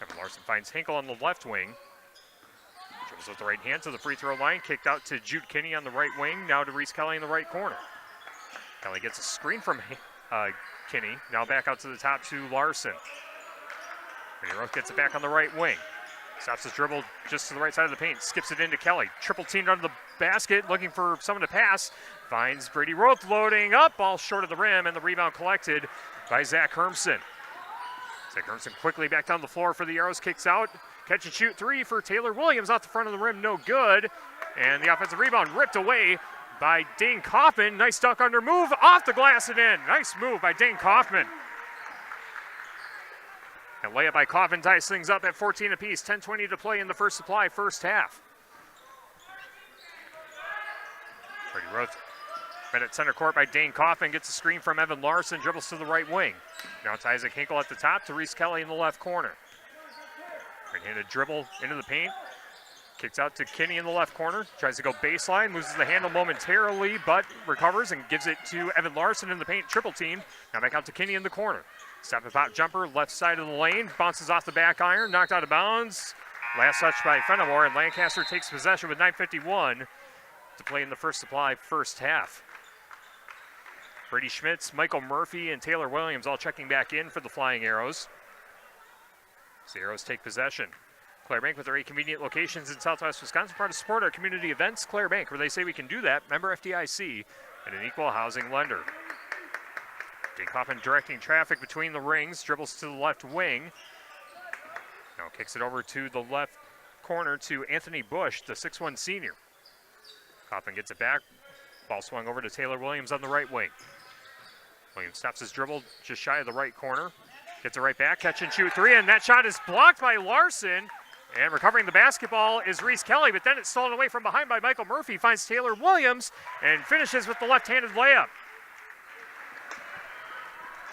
Evan Larson finds Hinkle on the left wing. Dribbles with the right hand to the free throw line. Kicked out to Jude Kinney on the right wing. Now to Reese Kelly in the right corner. Kelly gets a screen from Kinney. Now back out to the top to Larson. Brady Roth gets it back on the right wing. Stops his dribble just to the right side of the paint. Skips it into Kelly. Triple teamed under the basket, looking for someone to pass. Finds Brady Roth loading up. Ball short of the rim, and the rebound collected by Zach Hermson. Zach Hermson quickly back down the floor for the Arrows. Kicks out. Catch and shoot three for Taylor Williams off the front of the rim. No good. And the offensive rebound ripped away by Dane Kaufman. Nice duck under move. Off the glass and in. Nice move by Dane Kaufman. And layup by Kaufman ties things up at 14 apiece. 10:20 to play in the First Supply first half. Brady Roth met at center court by Dane Kaufman. Gets a screen from Evan Larson. Dribbles to the right wing. Now to Isaac Hinkle at the top to Reese Kelly in the left corner. Right-handed dribble into the paint. Kicks out to Kinney in the left corner. Tries to go baseline. Loses the handle momentarily, but recovers and gives it to Evan Larson in the paint. Triple team. Now back out to Kinney in the corner. Step and pop jumper, left side of the lane. Bounces off the back iron. Knocked out of bounds. Last touch by Fennimore, and Lancaster takes possession with 9:51 to play in the First Supply first half. Brady Schmitz, Michael Murphy, and Taylor Williams all checking back in for the Flying Arrows. The Arrows take possession. Clare Bank with their 8 convenient locations in Southwest Wisconsin. Proud to support our community events. Clare Bank, where they say we can do that. Member FDIC and an equal housing lender. Dane Kaufman directing traffic between the rings. Dribbles to the left wing. Now kicks it over to the left corner to Anthony Bush, the 6'1 senior. Kaufman gets it back. Ball swung over to Taylor Williams on the right wing. Williams stops his dribble just shy of the right corner. Gets it right back, catch and shoot three, and that shot is blocked by Larson. And recovering the basketball is Reese Kelly, but then it's stolen away from behind by Michael Murphy. Finds Taylor Williams and finishes with the left-handed layup.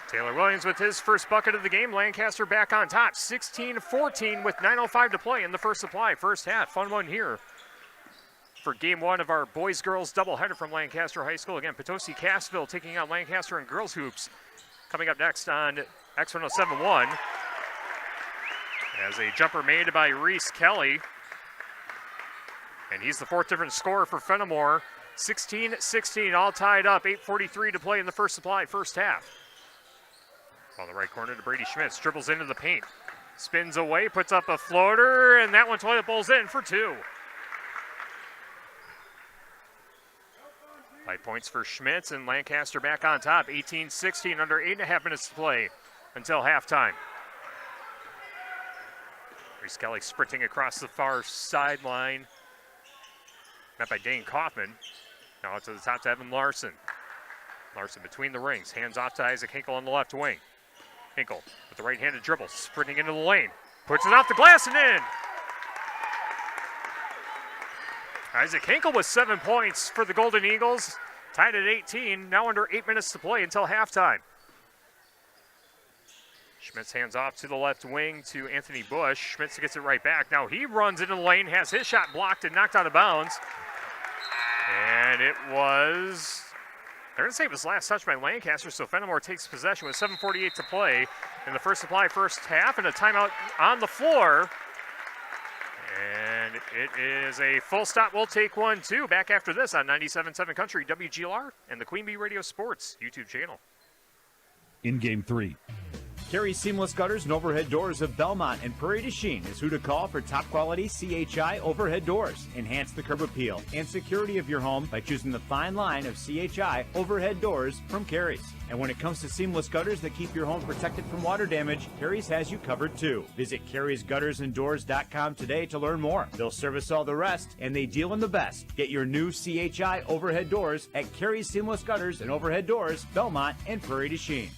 Taylor Williams with his first bucket of the game. Lancaster back on top, 16-14 with 9:05 to play in the first supply, first half. Fun one here for game one of our boys-girls doubleheader from Lancaster High School. Again, Potosi Cassville taking on Lancaster in girls hoops. Coming up next on X1071. As a jumper made by Reese Kelly. And he's the fourth different scorer for Fennimore. 16-16, all tied up. 8:43 to play in the first supply, first half. On the right corner to Brady Schmitz, dribbles into the paint. Spins away, puts up a floater, and that one toilet bowls in for two. 5 points for Schmitz, and Lancaster back on top. 18-16, under 8.5 minutes to play until halftime. Reese Kelly sprinting across the far sideline. Met by Dane Kaufman. Now out to the top to Evan Larson. Larson between the rings, hands off to Isaac Hinkle on the left wing. Hinkle with the right-handed dribble, sprinting into the lane. Puts it off the glass and in. Isaac Hinkle with 7 points for the Golden Eagles. Tied at 18, now under 8 minutes to play until halftime. Schmitz hands off to the left wing to Anthony Bush. Schmitz gets it right back. Now he runs into the lane, has his shot blocked and knocked out of bounds. And it was... They're going to say it was last touch by Lancaster, so Fennimore takes possession with 7:48 to play in the first supply, first half, and a timeout on the floor. And it is a full stop. We'll take one, too. Back after this on 97.7 Country, WGLR, and the Queen Bee Radio Sports YouTube channel. In Game 3. Carey Seamless Gutters and Overhead Doors of Belmont and Prairie du Chien is who to call for top quality CHI overhead doors. Enhance the curb appeal and security of your home by choosing the fine line of CHI overhead doors from Carey's. And when it comes to seamless gutters that keep your home protected from water damage, Carey's has you covered too. Visit Carey'sGuttersandDoors.com today to learn more. They'll service all the rest, and they deal in the best. Get your new CHI overhead doors at Carey's Seamless Gutters and Overhead Doors, Belmont and Prairie du Chien.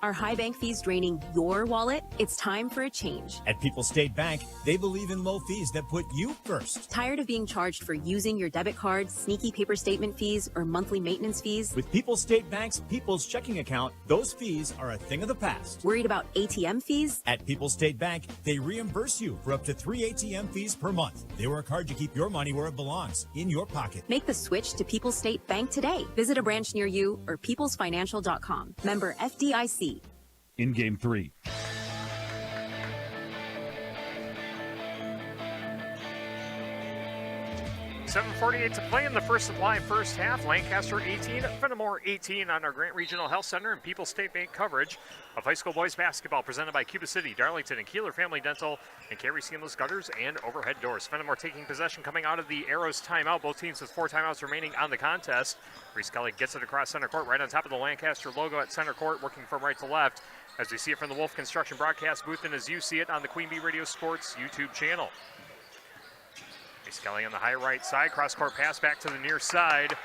Are high bank fees draining your wallet? It's time for a change. At People's State Bank, they believe in low fees that put you first. Tired of being charged for using your debit card, sneaky paper statement fees, or monthly maintenance fees? With People's State Bank's People's Checking Account, those fees are a thing of the past. Worried about ATM fees? At People's State Bank, they reimburse you for up to 3 ATM fees per month. They work hard to keep your money where it belongs, in your pocket. Make the switch to People's State Bank today. Visit a branch near you or peoplesfinancial.com. Member FDIC. In Game 3. 7:48 to play in the first supply, first half. Lancaster 18, Fennimore 18 on our Grant Regional Health Center and People's State Bank coverage of high school boys basketball presented by Cuba City, Darlington, and Kieler Family Dental, and Carey Seamless Gutters and Overhead Doors. Fennimore taking possession coming out of the Arrows timeout. Both teams with 4 timeouts remaining on the contest. Reese Kelly gets it across center court right on top of the Lancaster logo at center court, working from right to left as we see it from the Wolf Construction broadcast booth and as you see it on the Queen Bee Radio Sports YouTube channel. Reese Kelly on the high right side, cross-court pass back to the near side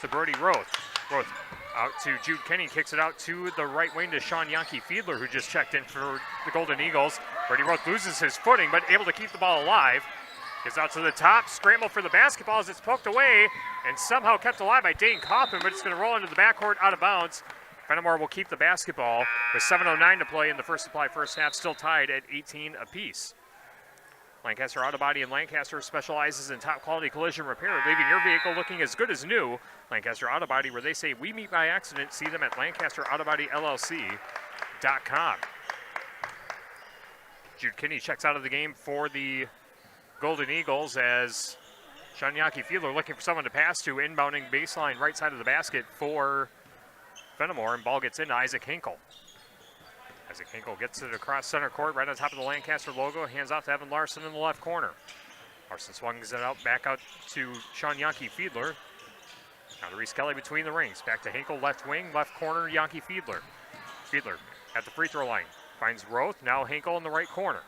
to Brody Roth. Roth out to Jude Kenny, kicks it out to the right wing to Sean Yankee Fiedler, who just checked in for the Golden Eagles. Brody Roth loses his footing, but able to keep the ball alive. Gets out to the top, scramble for the basketball as it's poked away and somehow kept alive by Dane Kaufman, but it's going to roll into the backcourt out of bounds. Fennimore will keep the basketball with 7:09 to play in the first supply, first half, still tied at 18 apiece. Lancaster Auto Body in Lancaster specializes in top quality collision repair, leaving your vehicle looking as good as new. Lancaster Auto Body, where they say we meet by accident. See them at LancasterAutoBodyLLC.com. Jude Kinney checks out of the game for the Golden Eagles as Sean Yankee Fiedler looking for someone to pass to, inbounding baseline right side of the basket for Fennimore, and ball gets into Isaac Hinkle. Isaac Hinkle gets it across center court, right on top of the Lancaster logo, hands off to Evan Larson in the left corner. Larson swings it out, back out to Sean Yankee Fiedler. Now to Reese Kelly between the rings, back to Hinkle, left wing, left corner, Yankee Fiedler. Fiedler at the free throw line, finds Roth, now Hinkle in the right corner.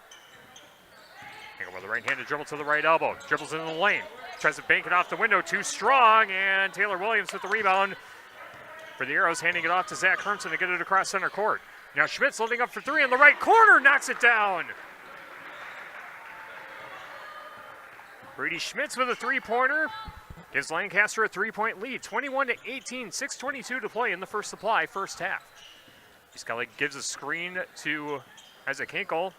Hinkle with a right-handed dribble to the right elbow, dribbles into the lane, tries to bank it off the window, too strong, and Taylor Williams with the rebound for the Arrows, handing it off to Zach Hermson to get it across center court. Now Schmitz loading up for three in the right corner, knocks it down. Brady Schmitz with a three-pointer gives Lancaster a 3-point lead, 21-18, 6:22 to play in the first supply, first half. Scully gives a screen to Isaac Hinkle.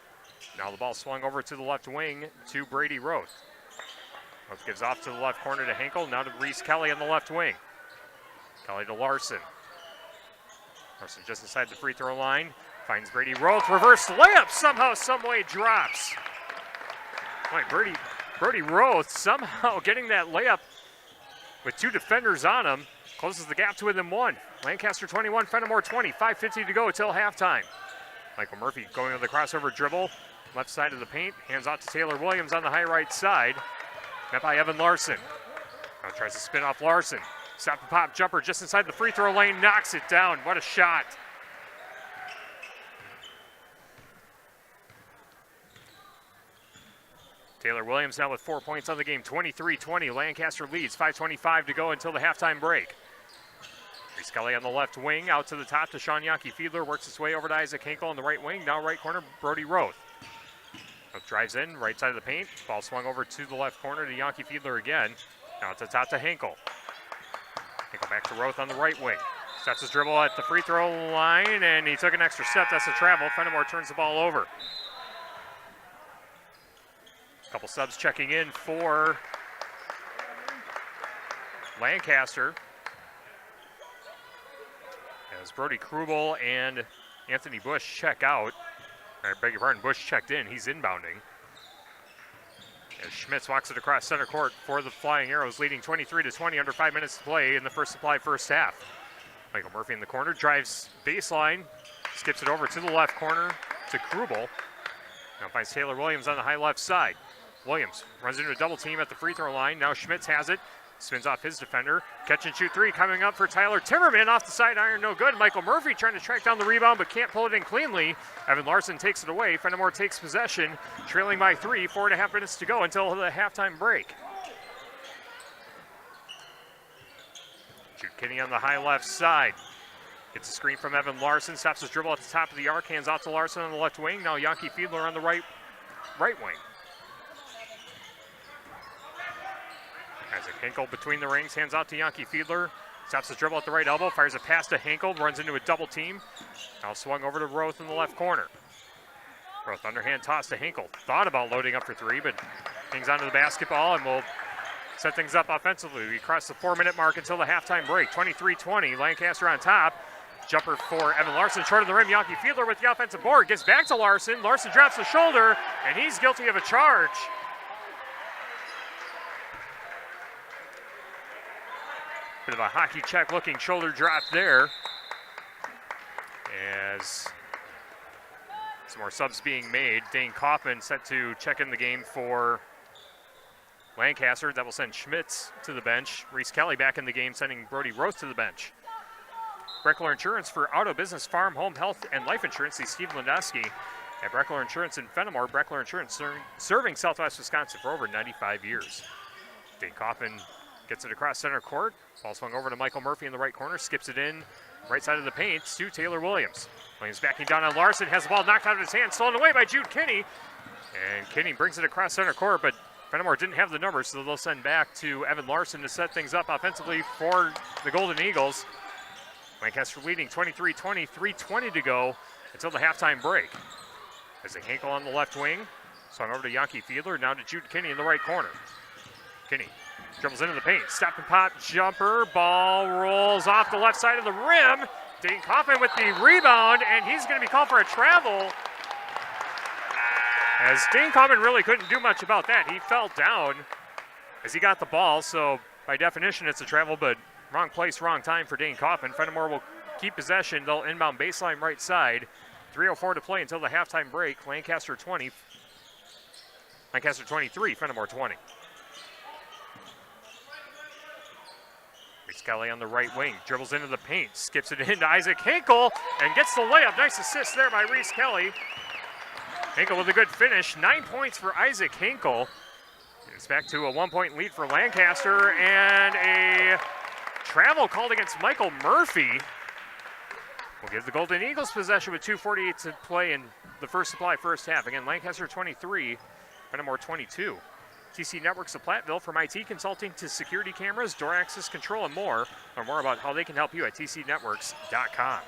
Now the ball swung over to the left wing to Brady Roth. Roth gives off to the left corner to Hinkle. Now to Reese Kelly on the left wing. Kelly to Larson. Larson just inside the free throw line. Finds Brady Roth. Reverse layup. Somehow, someway drops. Boy, Brody Roth somehow getting that layup with 2 defenders on him. Closes the gap to within 1. Lancaster 21, Fennimore 20. 5:50 to go till halftime. Michael Murphy going to the crossover dribble. Left side of the paint. Hands out to Taylor Williams on the high right side. Met by Evan Larson. Now tries to spin off Larson. Stop and pop jumper just inside the free throw lane. Knocks it down. What a shot. Taylor Williams now with 4 points on the game. 23-20. Lancaster leads. 5:25 to go until the halftime break. Reese Kelly on the left wing. Out to the top to Sean Yankee Fiedler. Works his way over to Isaac Hinkle on the right wing. Now right corner, Brody Roth. Roth drives in, right side of the paint. Ball swung over to the left corner to Yankee Fiedler again. Now to the top to Hinkle. Hinkle back to Roth on the right wing. Steps his dribble at the free throw line, and he took an extra step. That's a travel. Fennimore turns the ball over. Couple subs checking in for Lancaster. As Brody Krubel and Anthony Bush check out. I beg your pardon, Bush checked in. He's inbounding. As Schmitz walks it across center court for the Flying Arrows, leading 23-20 under 5 minutes to play in the first supply first half. Michael Murphy in the corner, drives baseline, skips it over to the left corner to Krubel. Now finds Taylor Williams on the high left side. Williams runs into a double team at the free throw line. Now Schmitz has it. Spins off his defender. Catch and shoot 3 coming up for Tyler Timmerman off the side iron, no good. Michael Murphy trying to track down the rebound but can't pull it in cleanly. Evan Larson takes it away. Fennimore takes possession, trailing by 3. 4.5 minutes to go until the halftime break. Jude Kinney on the high left side. Gets a screen from Evan Larson. Stops his dribble at the top of the arc. Hands out to Larson on the left wing. Now Yankee Fiedler on the right wing. Isaac Hinkle between the rings, hands out to Yankee Fiedler. Stops his dribble at the right elbow, fires a pass to Hinkle, runs into a double team. Now swung over to Roth in the left corner. Roth underhand toss to Hinkle. Thought about loading up for 3, but hangs onto the basketball and will set things up offensively. We cross the 4-minute mark until the halftime break. 23-20, Lancaster on top. Jumper for Evan Larson, short of the rim. Yankee Fiedler with the offensive board. Gets back to Larson. Larson drops the shoulder, and he's guilty of a charge. Bit of a hockey check looking shoulder drop there. As some more subs being made. Dane Kaufman set to check in the game for Lancaster. That will send Schmitz to the bench. Reese Kelly back in the game, sending Brody Roth to the bench. Breckler Insurance for auto, business, farm, home, health, and life insurance. See Steve Landowski at Breckler Insurance in Fennimore. Breckler Insurance serving Southwest Wisconsin for over 95 years. Dane Kaufman gets it across center court. Ball swung over to Michael Murphy in the right corner. Skips it in right side of the paint to Taylor Williams. Williams backing down on Larson. Has the ball knocked out of his hand. Stolen away by Jude Kinney. And Kinney brings it across center court, but Fennimore didn't have the numbers, so they'll send back to Evan Larson to set things up offensively for the Golden Eagles. Lancaster leading 23-20, 3:20 to go until the halftime break. As a Hinkle on the left wing. Swung over to Yankee Fiedler. Now to Jude Kinney in the right corner. Kinney dribbles into the paint. Stop and pop jumper. Ball rolls off the left side of the rim. Dane Kaufman with the rebound, and he's going to be called for a travel. As Dane Kaufman really couldn't do much about that. He fell down as he got the ball, so by definition it's a travel, but wrong place, wrong time for Dane Kaufman. Fennimore will keep possession. They'll inbound baseline right side. 3:04 to play until the halftime break. Lancaster 20. Lancaster 23, Fennimore 20. Reese Kelly on the right wing, dribbles into the paint, skips it into Isaac Hinkle, and gets the layup. Nice assist there by Reese Kelly. Hinkle with a good finish. 9 points for Isaac Hinkle. It's back to a 1-point lead for Lancaster, and a travel called against Michael Murphy. We'll give the Golden Eagles possession with 2:48 to play in the first supply first half. Again, Lancaster 23, Fennimore 22. TC Networks of Platteville, from IT consulting to security cameras, door access control, and more. Learn more about how they can help you at tcnetworks.com.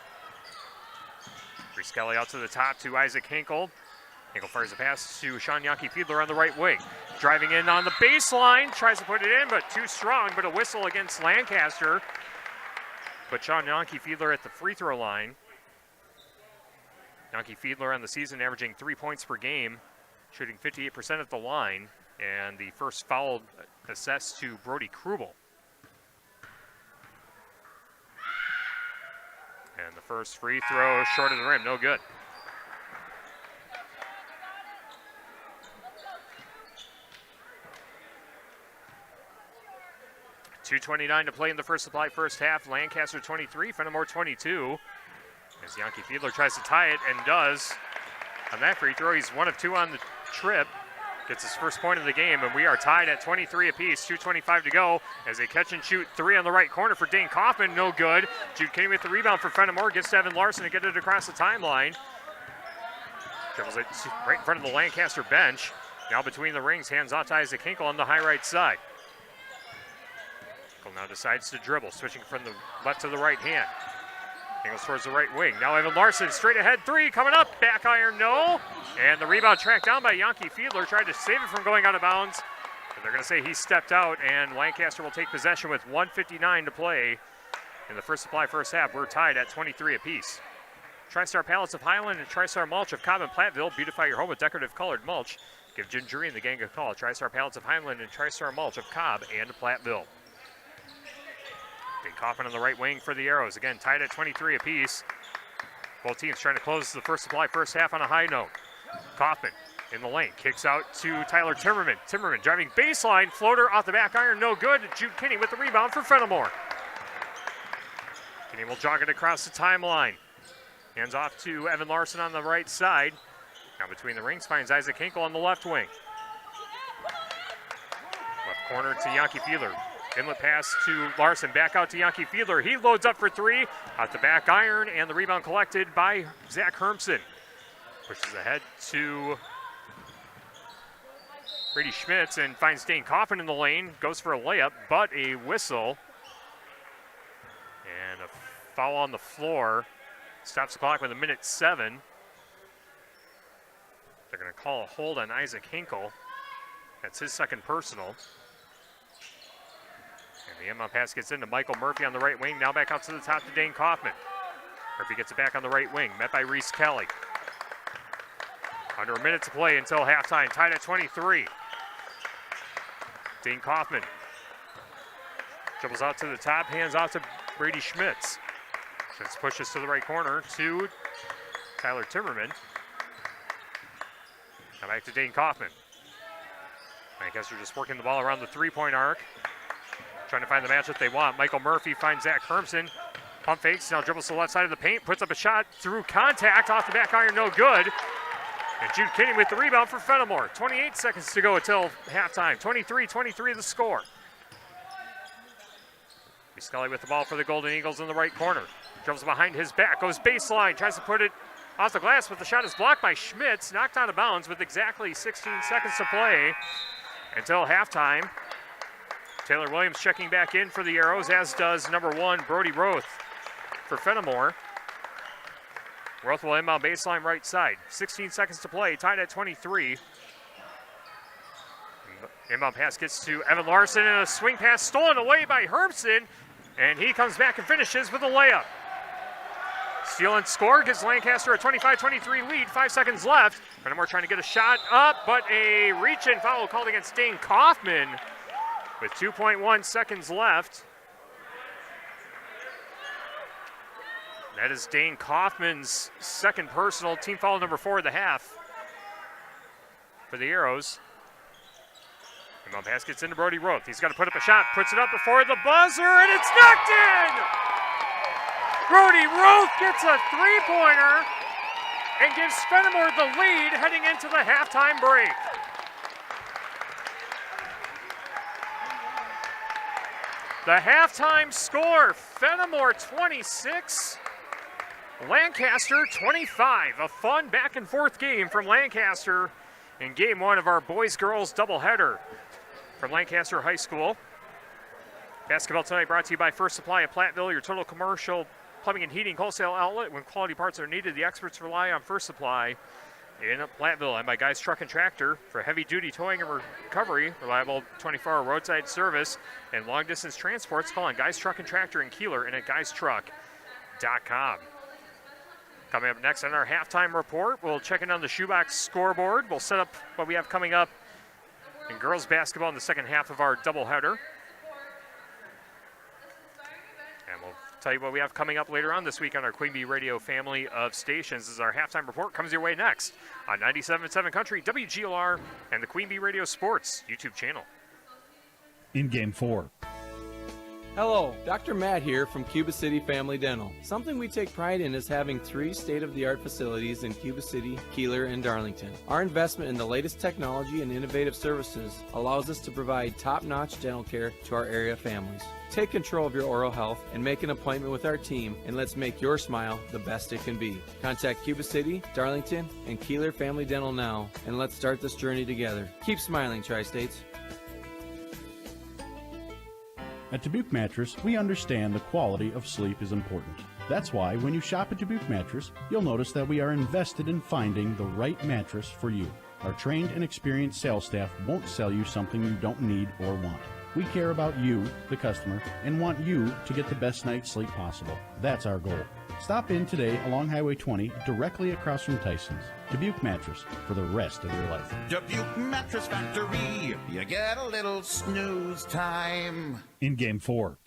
Reese Kelly out to the top to Isaac Hinkle. Hinkle fires a pass to Sean Yankee Fiedler on the right wing. Driving in on the baseline, tries to put it in, but too strong, but a whistle against Lancaster. But Sean Yankee Fiedler at the free throw line. Yankee Fiedler on the season averaging 3 points per game, shooting 58% at the line, and the first foul assessed to Brody Krubel. And the first free throw short of the rim, no good. .229 to play in the First Supply first half. Lancaster 23, Fennimore 22. As Yankee Fiedler tries to tie it and does. On that free throw, he's 1 of 2 on the trip. Gets his first point of the game, and we are tied at 23 apiece. 2:25 to go as they catch and shoot 3 on the right corner for Dane Kaufman. No good. Jude Kinney with the rebound for Fennimore. Gets to Evan Larson to get it across the timeline. Dribbles it right in front of the Lancaster bench. Now between the rings, hands off to Isaac Hinkle on the high right side. Hinkle now decides to dribble, switching from the left to the right hand. Hinkle towards the right wing. Now Evan Larson, straight ahead 3, coming up. Back iron, no. And the rebound tracked down by Yankee Fiedler. Tried to save it from going out of bounds. But they're going to say he stepped out, and Lancaster will take possession with 1:59 to play in the First Supply first half. We're tied at 23 apiece. TriStar Pallets of Highland and TriStar Mulch of Cobb and Platteville. Beautify your home with decorative colored mulch. Give Ginger and the gang a call. TriStar Pallets of Highland and TriStar Mulch of Cobb and Platteville. Dane Kaufman on the right wing for the Arrows. Again, tied at 23 apiece. Both teams trying to close the First Supply first half on a high note. Kaufman in the lane, kicks out to Tyler Timmerman. Timmerman driving baseline, floater off the back iron, no good. Jude Kinney with the rebound for Fennimore. Kinney will jog it across the timeline. Hands off to Evan Larson on the right side. Now between the rings, finds Isaac Hinkle on the left wing. Left corner to Yankee Fiedler. Inlet pass to Larson, back out to Yankee Fiedler. He loads up for 3, out the back iron, and the rebound collected by Zach Hermson. Pushes ahead to Brady Schmitz and finds Dane Kaufman in the lane. Goes for a layup, but a whistle. And a foul on the floor. Stops the clock with 1:07. They're going to call a hold on Isaac Hinkle. That's his second personal. And the inbound pass gets into Michael Murphy on the right wing. Now back out to the top to Dane Kaufman. Murphy gets it back on the right wing. Met by Reese Kelly. Under a minute to play until halftime. Tied at 23. Dane Kaufman dribbles out to the top. Hands off to Brady Schmitz. Schmitz pushes to the right corner to Tyler Timmerman. Now back to Dane Kaufman. Lancaster just working the ball around the three-point arc. Trying to find the matchup they want. Michael Murphy finds Zach Hermson. Pump fakes, now dribbles to the left side of the paint. Puts up a shot through contact. Off the back iron, no good. And Jude Kinney with the rebound for Fennimore. 28 seconds to go until halftime. 23-23 the score. Scully with the ball for the Golden Eagles in the right corner. Dribbles behind his back, goes baseline, tries to put it off the glass, but the shot is blocked by Schmitz. Knocked out of bounds with exactly 16 seconds to play until halftime. Taylor Williams checking back in for the Arrows, as does number 1, Brody Roth for Fennimore. Roth will inbound baseline right side. 16 seconds to play, tied at 23. Inbound pass gets to Evan Larson, and a swing pass stolen away by Hermson, and he comes back and finishes with a layup. Steal and score gives Lancaster a 25-23 lead, 5 seconds left. Fennimore trying to get a shot up, but a reach-in foul called against Dane Kaufman with 2.1 seconds left. That is Dane Kaufman's second personal, team foul number 4 of the half for the Arrows. Inbound pass gets into Brody Roth. He's got to put up a shot, puts it up before the buzzer, and it's knocked in! Brody Roth gets a three-pointer and gives Fennimore the lead heading into the halftime break. The halftime score, Fennimore 26, Lancaster 25. A fun back and forth game from Lancaster in game 1 of our boys-girls doubleheader from Lancaster High School. Basketball tonight brought to you by First Supply of Platteville, your total commercial plumbing and heating wholesale outlet. When quality parts are needed, the experts rely on First Supply in Platteville, and by Guys Truck and Tractor for heavy-duty towing and recovery, reliable 24-hour roadside service, and long-distance transports. Call on Guys Truck and Tractor in Kieler and at guystruck.com. Coming up next on our halftime report, we'll check in on the shoebox scoreboard. We'll set up what we have coming up in girls basketball in the second half of our doubleheader. And we'll tell you what we have coming up later on this week on our Queen Bee Radio family of stations. This is our halftime report. Comes your way next on 97.7 Country, WGLR, and the Queen Bee Radio Sports YouTube channel. In Game 4. Hello, Dr. Matt here from Cuba City Family Dental. Something we take pride in is having 3 state-of-the-art facilities in Cuba City, Kieler, and Darlington. Our investment in the latest technology and innovative services allows us to provide top-notch dental care to our area families. Take control of your oral health and make an appointment with our team, and let's make your smile the best it can be. Contact Cuba City, Darlington, and Kieler Family Dental now, and let's start this journey together. Keep smiling, Tri-States. At Dubuque Mattress, we understand the quality of sleep is important. That's why when you shop at Dubuque Mattress, you'll notice that we are invested in finding the right mattress for you. Our trained and experienced sales staff won't sell you something you don't need or want. We care about you, the customer, and want you to get the best night's sleep possible. That's our goal. Stop in today along Highway 20, directly across from Tyson's. Dubuque Mattress, for the rest of your life. Dubuque Mattress Factory, you get a little snooze time. In Game 4.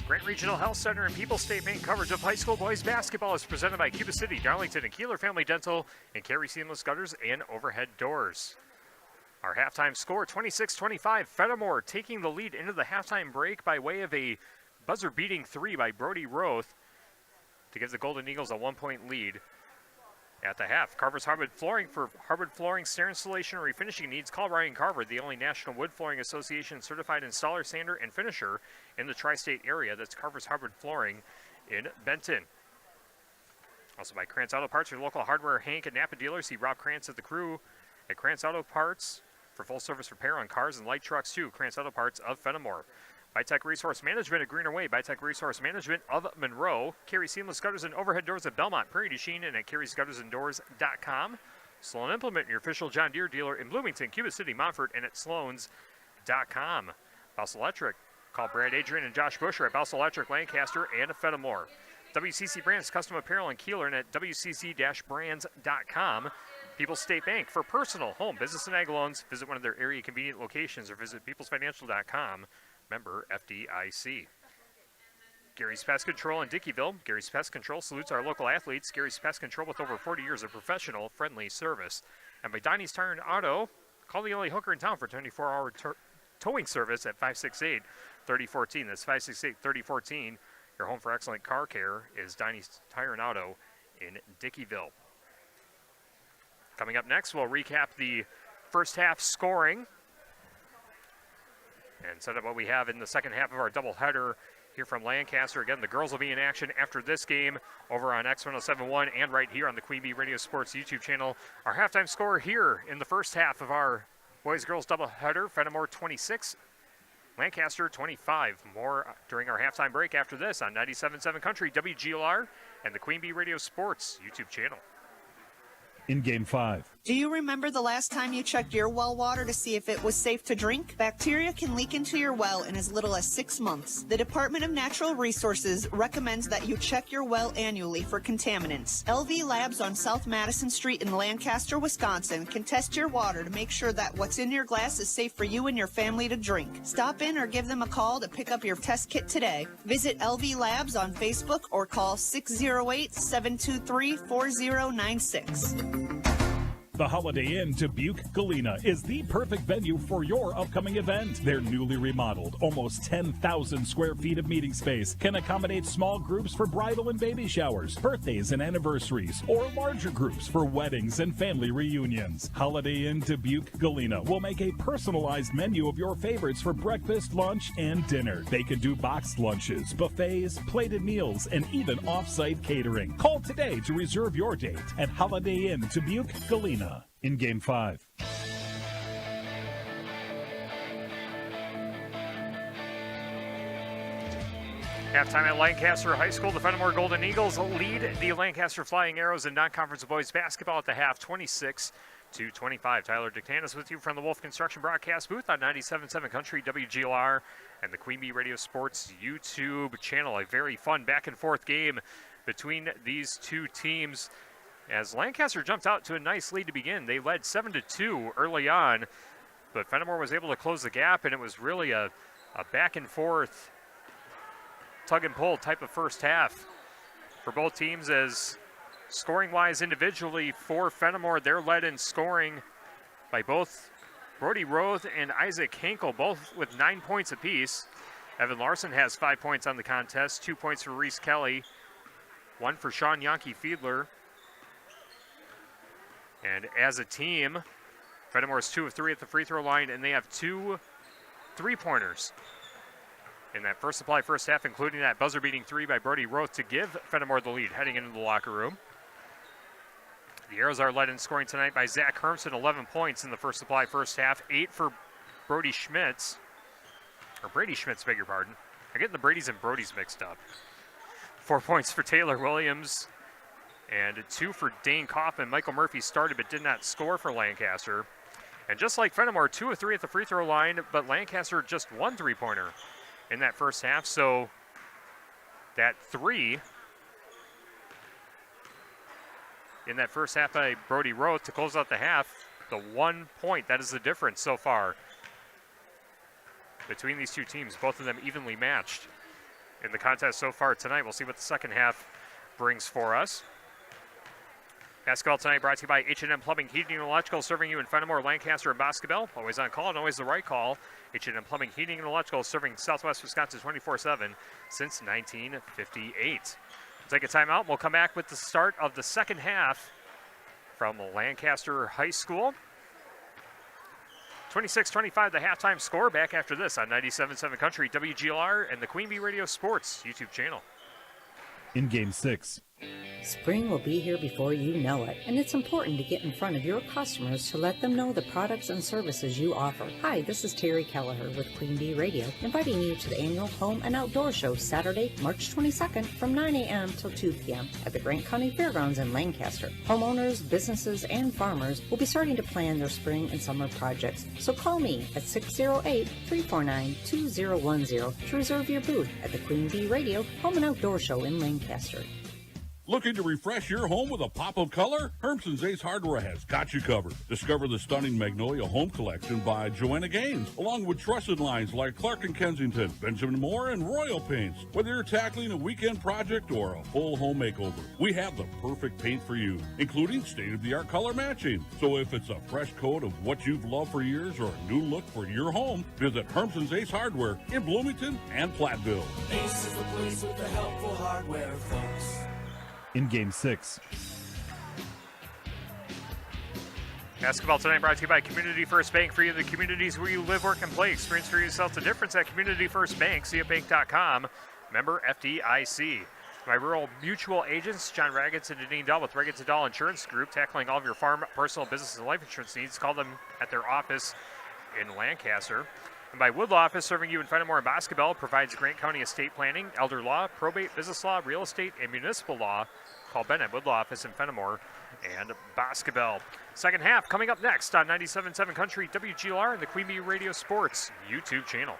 Grant Regional Health Center and People's State Bank coverage of high school boys basketball is presented by Cuba City, Darlington, and Kieler Family Dental, and Carey Seamless Gutters and Overhead Doors. Our halftime score, 26-25. Fennimore taking the lead into the halftime break by way of a buzzer-beating 3 by Brody Roth to give the Golden Eagles a 1-point lead at the half. Carver's Hardwood Flooring. For hardwood flooring, stair installation, or refinishing needs, call Ryan Carver, the only National Wood Flooring Association certified installer, sander, and finisher in the tri-state area. That's Carver's Hardwood Flooring in Benton. Also by Krantz Auto Parts, your local hardware, Hank and Napa dealers. See Rob Krantz at the crew at Krantz Auto Parts for full service repair on cars and light trucks too. Krantz Auto Parts of Fennimore. Bytech Resource Management at Greener Way. Bytech Resource Management of Monroe. Carey Seamless Gutters and Overhead Doors at Belmont, Prairie du Chien, and at carriesguttersanddoors.com. Sloan Implement, your official John Deere dealer in Bloomington, Cuba City, Montfort, and at sloans.com. Bouse Electric. Call Brad Adrian and Josh Busher at Bouse Electric, Lancaster, and Fennimore. WCC Brands Custom Apparel in Kieler and at wcc-brands.com. People's State Bank. For personal, home, business, and ag loans, visit one of their area convenient locations or visit peoplesfinancial.com. Member FDIC. Gary's Pest Control in Dickeyville. Gary's Pest Control salutes our local athletes. Gary's Pest Control with over 40 years of professional, friendly service. And by Donnie's Tire and Auto, call the only hooker in town for 24-hour towing service at 568-3014. That's 568-3014. Your home for excellent car care is Donnie's Tire and Auto in Dickeyville. Coming up next, we'll recap the first half scoring and set up what we have in the second half of our doubleheader here from Lancaster. Again, the girls will be in action after this game over on X1071 and right here on the Queen Bee Radio Sports YouTube channel. Our halftime score here in the first half of our boys-girls doubleheader, Fennimore 26, Lancaster 25. More during our halftime break after this on 97.7 Country, WGLR, and the Queen Bee Radio Sports YouTube channel. In Game 5. Do you remember the last time you checked your well water to see if it was safe to drink? Bacteria can leak into your well in as little as 6 months. The Department of Natural Resources recommends that you check your well annually for contaminants. LV Labs on South Madison Street in Lancaster, Wisconsin can test your water to make sure that what's in your glass is safe for you and your family to drink. Stop in or give them a call to pick up your test kit today. Visit LV Labs on Facebook or call 608-723-4096. The Holiday Inn Dubuque Galena is the perfect venue for your upcoming event. Their newly remodeled, almost 10,000 square feet of meeting space can accommodate small groups for bridal and baby showers, birthdays and anniversaries, or larger groups for weddings and family reunions. Holiday Inn Dubuque Galena will make a personalized menu of your favorites for breakfast, lunch, and dinner. They can do boxed lunches, buffets, plated meals, and even off-site catering. Call today to reserve your date at Holiday Inn Dubuque Galena. In Game 5. Halftime at Lancaster High School, the Fennimore Golden Eagles lead the Lancaster Flying Arrows in non-conference boys basketball at the half, 26-25. Tyler Dictanis with you from the Wolf Construction broadcast booth on 97.7 Country WGLR and the Queen Bee Radio Sports YouTube channel. A very fun back-and-forth game between these two teams as Lancaster jumped out to a nice lead to begin. They led 7-2 early on, but Fennimore was able to close the gap, and it was really a back-and-forth tug-and-pull type of first half for both teams, as scoring-wise individually for Fennimore, they're led in scoring by both Brody Roth and Isaac Hinkle, both with 9 points apiece. Evan Larson has 5 points on the contest, 2 points for Reese Kelly, 1 for Sean Yankee Fiedler. And as a team, Fennimore is 2 of 3 at the free throw line, and they have 2 3-pointers in that first supply first half, including that buzzer-beating 3 by Brody Roth to give Fennimore the lead heading into the locker room. The Arrows are led in scoring tonight by Zach Hermson, 11 points in the first supply first half, 8 for Brady Schmitz, beg your pardon. I'm getting the Bradys and Brodys mixed up. 4 points for Taylor Williams, and 2 for Dane Kaufman. Michael Murphy started but did not score for Lancaster. And just like Fennimore, 2 of 3 at the free throw line, but Lancaster just 1 3-pointer in that first half. So that 3 in that first half by Brody Roth to close out the half, the 1 point, that is the difference so far between these two teams, both of them evenly matched in the contest so far tonight. We'll see what the second half brings for us. Basketball tonight brought to you by H&M Plumbing, Heating, and Electrical, serving you in Fennimore, Lancaster, and Boscobel. Always on call and always the right call. H&M Plumbing, Heating, and Electrical, serving Southwest Wisconsin 24/7 since 1958. We'll take a timeout. We'll come back with the start of the second half from Lancaster High School. 26-25, the halftime score. Back after this on 97.7 Country, WGLR, and the Queen Bee Radio Sports YouTube channel. In Game 6. Spring will be here before you know it, and it's important to get in front of your customers to let them know the products and services you offer. Hi, this is Terry Kelleher with Queen Bee Radio, inviting you to the annual Home and Outdoor Show Saturday, March 22nd from 9 a.m. till 2 p.m. at the Grant County Fairgrounds in Lancaster. Homeowners, businesses, and farmers will be starting to plan their spring and summer projects, so call me at 608-349-2010 to reserve your booth at the Queen Bee Radio Home and Outdoor Show in Lancaster. Looking to refresh your home with a pop of color? Hermson's Ace Hardware has got you covered. Discover the stunning Magnolia Home Collection by Joanna Gaines, along with trusted lines like Clark & Kensington, Benjamin Moore, and Royal Paints. Whether you're tackling a weekend project or a full home makeover, we have the perfect paint for you, including state-of-the-art color matching. So if it's a fresh coat of what you've loved for years or a new look for your home, visit Hermson's Ace Hardware in Bloomington and Platteville. Ace is the place with the helpful hardware, folks. In Game 6. Basketball tonight brought to you by Community First Bank. For you in the communities where you live, work, and play. Experience for yourself the difference at Community First Bank. CFBank.com. Member FDIC. My rural mutual agents, John Raggets and Deneen Dahl with Raggets & Dahl Insurance Group, tackling all of your farm, personal, business, and life insurance needs. Call them at their office in Lancaster. And by Wood Law Office, serving you in Fennimore and Boscobel, provides Grant County estate planning, elder law, probate, business law, real estate, and municipal law. Call Ben at Wood Law Office in Fennimore and Boscobel. Second half coming up next on 97.7 Country, WGLR, and the Queen Bee Radio Sports YouTube channel.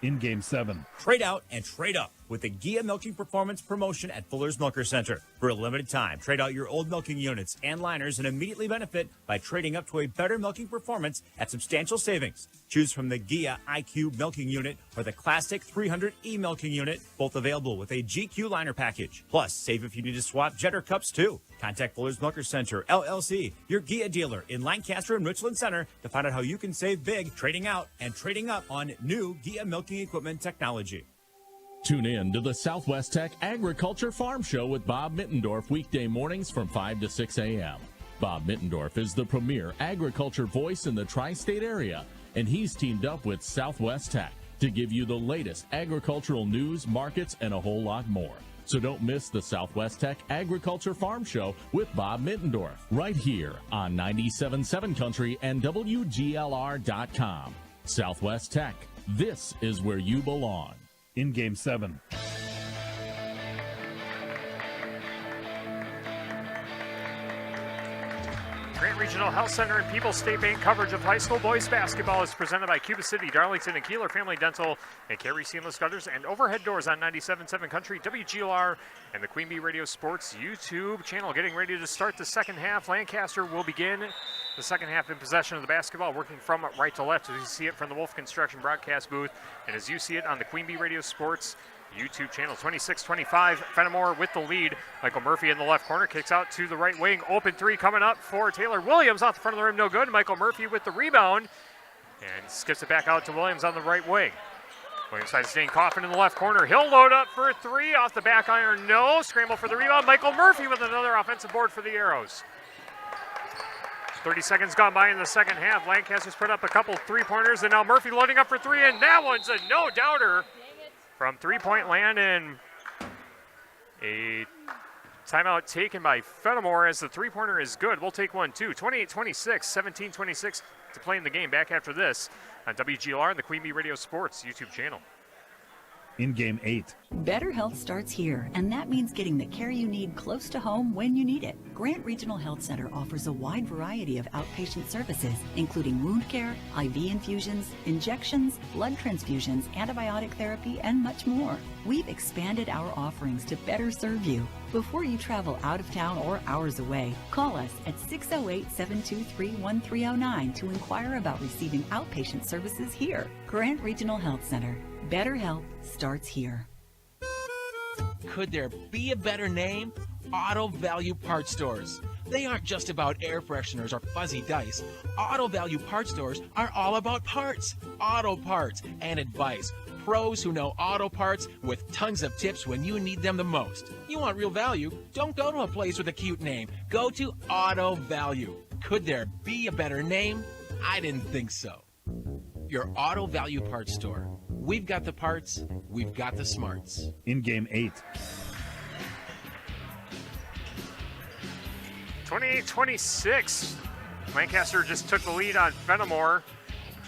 In Game 7. Trade out and trade up with the Gia Milking Performance promotion at Fuller's Milker Center. For a limited time, trade out your old milking units and liners and immediately benefit by trading up to a better milking performance at substantial savings. Choose from the Gia IQ milking unit or the classic 300E milking unit, both available with a GQ liner package. Plus, save if you need to swap Jetter cups too. Contact Fuller's Milker Center, LLC, your Gia dealer in Lancaster and Richland Center to find out how you can save big trading out and trading up on new Gia milking equipment technology. Tune in to the Southwest Tech Agriculture Farm Show with Bob Mittendorf weekday mornings from 5 to 6 a.m. Bob Mittendorf is the premier agriculture voice in the tri-state area, and he's teamed up with Southwest Tech to give you the latest agricultural news, markets, and a whole lot more. So don't miss the Southwest Tech Agriculture Farm Show with Bob Mittendorf right here on 97.7 Country and WGLR.com. Southwest Tech, this is where you belong. in Game 7. Grant Regional Health Center and People's State Bank coverage of high school boys basketball is presented by Cuba City, Darlington, and Kieler Family Dental, and Carey Seamless Gutters and Overhead Doors on 97.7 Country, WGLR, and the Queen Bee Radio Sports YouTube channel. Getting ready to start the second half. Lancaster will begin the second half in possession of the basketball, working from right to left as you see it from the Wolf Construction broadcast booth, and as you see it on the Queen Bee Radio Sports YouTube channel. 26-25, Fennimore with the lead. Michael Murphy in the left corner, kicks out to the right wing. Open three coming up for Taylor Williams off the front of the rim, no good. Michael Murphy with the rebound and skips it back out to Williams on the right wing. Williams finds Dane Coffin in the left corner. He'll load up for three off the back iron, no. Scramble for the rebound. Michael Murphy with another offensive board for the Arrows. 30 seconds gone by in the second half. Lancaster's put up a couple three-pointers, and now Murphy loading up for three, and that one's a no-doubter from three-point land, and a timeout taken by Fennimore as the three-pointer is good. We'll take one, too. 28-26, 17-26 to play in the game. Back after this on WGLR and the Queen Bee Radio Sports YouTube channel. In Game 8. Better health starts here, and that means getting the care you need close to home when you need it. Grant Regional Health Center offers a wide variety of outpatient services, including wound care, IV infusions, injections, blood transfusions, antibiotic therapy, and much more. We've expanded our offerings to better serve you. Before you travel out of town or hours away, call us at 608-723-1309 to inquire about receiving outpatient services here. Grant Regional Health Center. Better health starts here. Could there be a better name? Auto Value Parts Stores. They aren't just about air fresheners or fuzzy dice. Auto Value Parts Stores are all about parts, auto parts, and advice. Pros who know auto parts with tons of tips when you need them the most. You want real value? Don't go to a place with a cute name. Go to Auto Value. Could there be a better name? I didn't think so. Your Auto Value Parts Store. We've got the parts, we've got the smarts. In Game 8. 28-26. Lancaster just took the lead on Fennimore.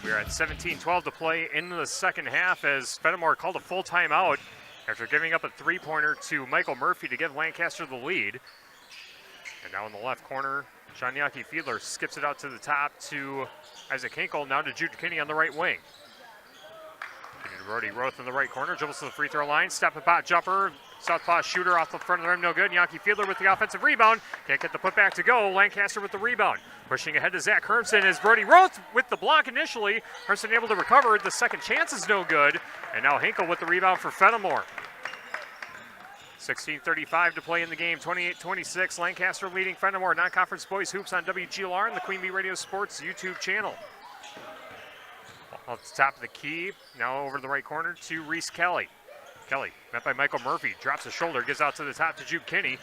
We are at 17-12 to play in the second half as Fennimore called a full timeout after giving up a three-pointer to Michael Murphy to give Lancaster the lead. And now in the left corner, Shanyaki Fiedler skips it out to the top to Isaac Hinkle, now to Jude Kinney on the right wing. Brody Roth in the right corner, dribbles to the free throw line, step and pot jumper, southpaw shooter off the front of the rim, no good. Yankee Fiedler with the offensive rebound, can't get the putback to go. Lancaster with the rebound, pushing ahead to Zach Hermson as Brody Roth with the block initially. Hermson able to recover, the second chance is no good, and now Hinkle with the rebound for Fennimore. 16:35 to play in the game, 28-26, Lancaster leading Fennimore. Non-conference boys hoops on WGLR and the Queen Bee Radio Sports YouTube channel. Off the top of the key, now over to the right corner to Reese Kelly. Kelly, met by Michael Murphy, drops his shoulder, gives out to the top to Jude Kinney.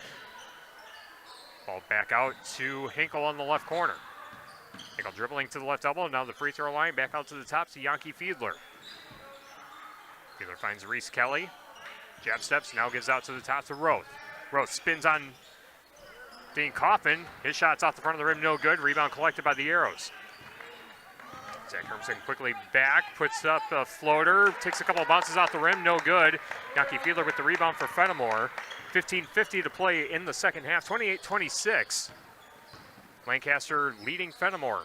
Ball back out to Hinkle on the left corner. Hinkle dribbling to the left elbow, now the free throw line, back out to the top to Yankee Fiedler. Fiedler finds Reese Kelly. Jab steps, now gives out to the top to Roth. Roth spins on Dane Coffin. His shot's off the front of the rim, no good. Rebound collected by the Arrows. Zach Hermson quickly back, puts up a floater, takes a couple of bounces off the rim, no good. Yankee Fiedler with the rebound for Fennimore. 15:50 to play in the second half, 28-26. Lancaster leading Fennimore.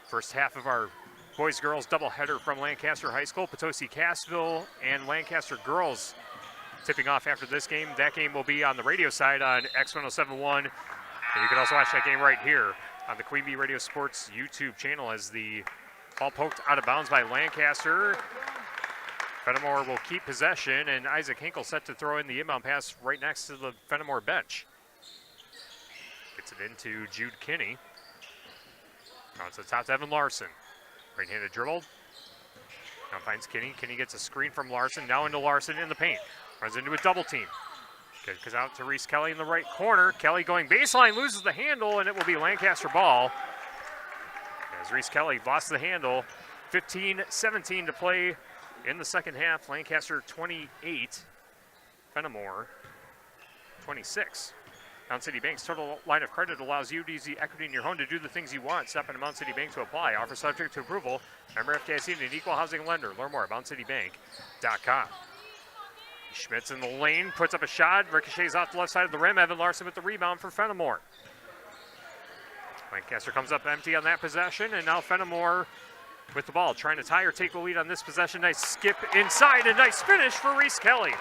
First half of our boys-girls doubleheader from Lancaster High School. Potosi Cassville and Lancaster girls tipping off after this game. That game will be on the radio side on X1071. And you can also watch that game right here on the Queen Bee Radio Sports YouTube channel as the ball poked out of bounds by Lancaster. Fennimore will keep possession, and Isaac Hinkle set to throw in the inbound pass right next to the Fennimore bench. Gets it into Jude Kinney. Now it's the top to Evan Larson. Right-handed dribble. Now finds Kinney. Kinney gets a screen from Larson. Now into Larson in the paint. Runs into a double team. Goes out to Reese Kelly in the right corner. Kelly going baseline, loses the handle, and it will be Lancaster ball. As Reese Kelly lost the handle. 15-17 to play in the second half. Lancaster 28, Fennimore 26. Mound City Bank's total line of credit allows you to use the equity in your home to do the things you want. Stop into Mound City Bank to apply. Offer subject to approval. Member FDIC and an equal housing lender. Learn more at MoundCityBank.com. Schmitz in the lane, puts up a shot. Ricochets off the left side of the rim. Evan Larson with the rebound for Fennimore. Lancaster comes up empty on that possession, and now Fennimore with the ball, trying to tie or take the lead on this possession. Nice skip inside, and nice finish for Reese Kelly.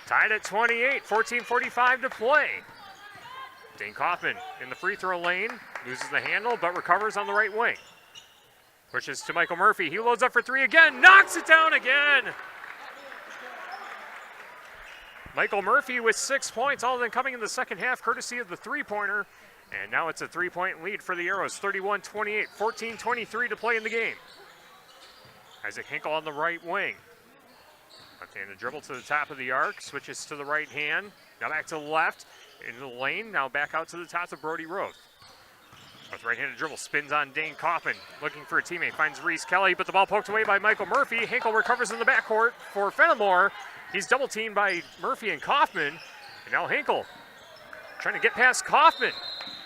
Tied at 28, 14:45 to play. Dane Kaufman in the free throw lane, loses the handle, but recovers on the right wing. Pushes to Michael Murphy. He loads up for three again, knocks it down again. Michael Murphy with 6 points, all of them coming in the second half, courtesy of the three-pointer. And now it's a three-point lead for the Arrows, 31-28, 14:23 to play in the game. Isaac Hinkle on the right wing. Left-handed dribble to the top of the arc, switches to the right hand. Now back to the left, into the lane, now back out to the top of Brody Roth. With right-handed dribble, spins on Dane Kaufman, looking for a teammate, finds Reese Kelly, but the ball poked away by Michael Murphy. Hinkle recovers in the backcourt for Fennimore. He's double-teamed by Murphy and Kaufman, and now Hinkle trying to get past Kaufman.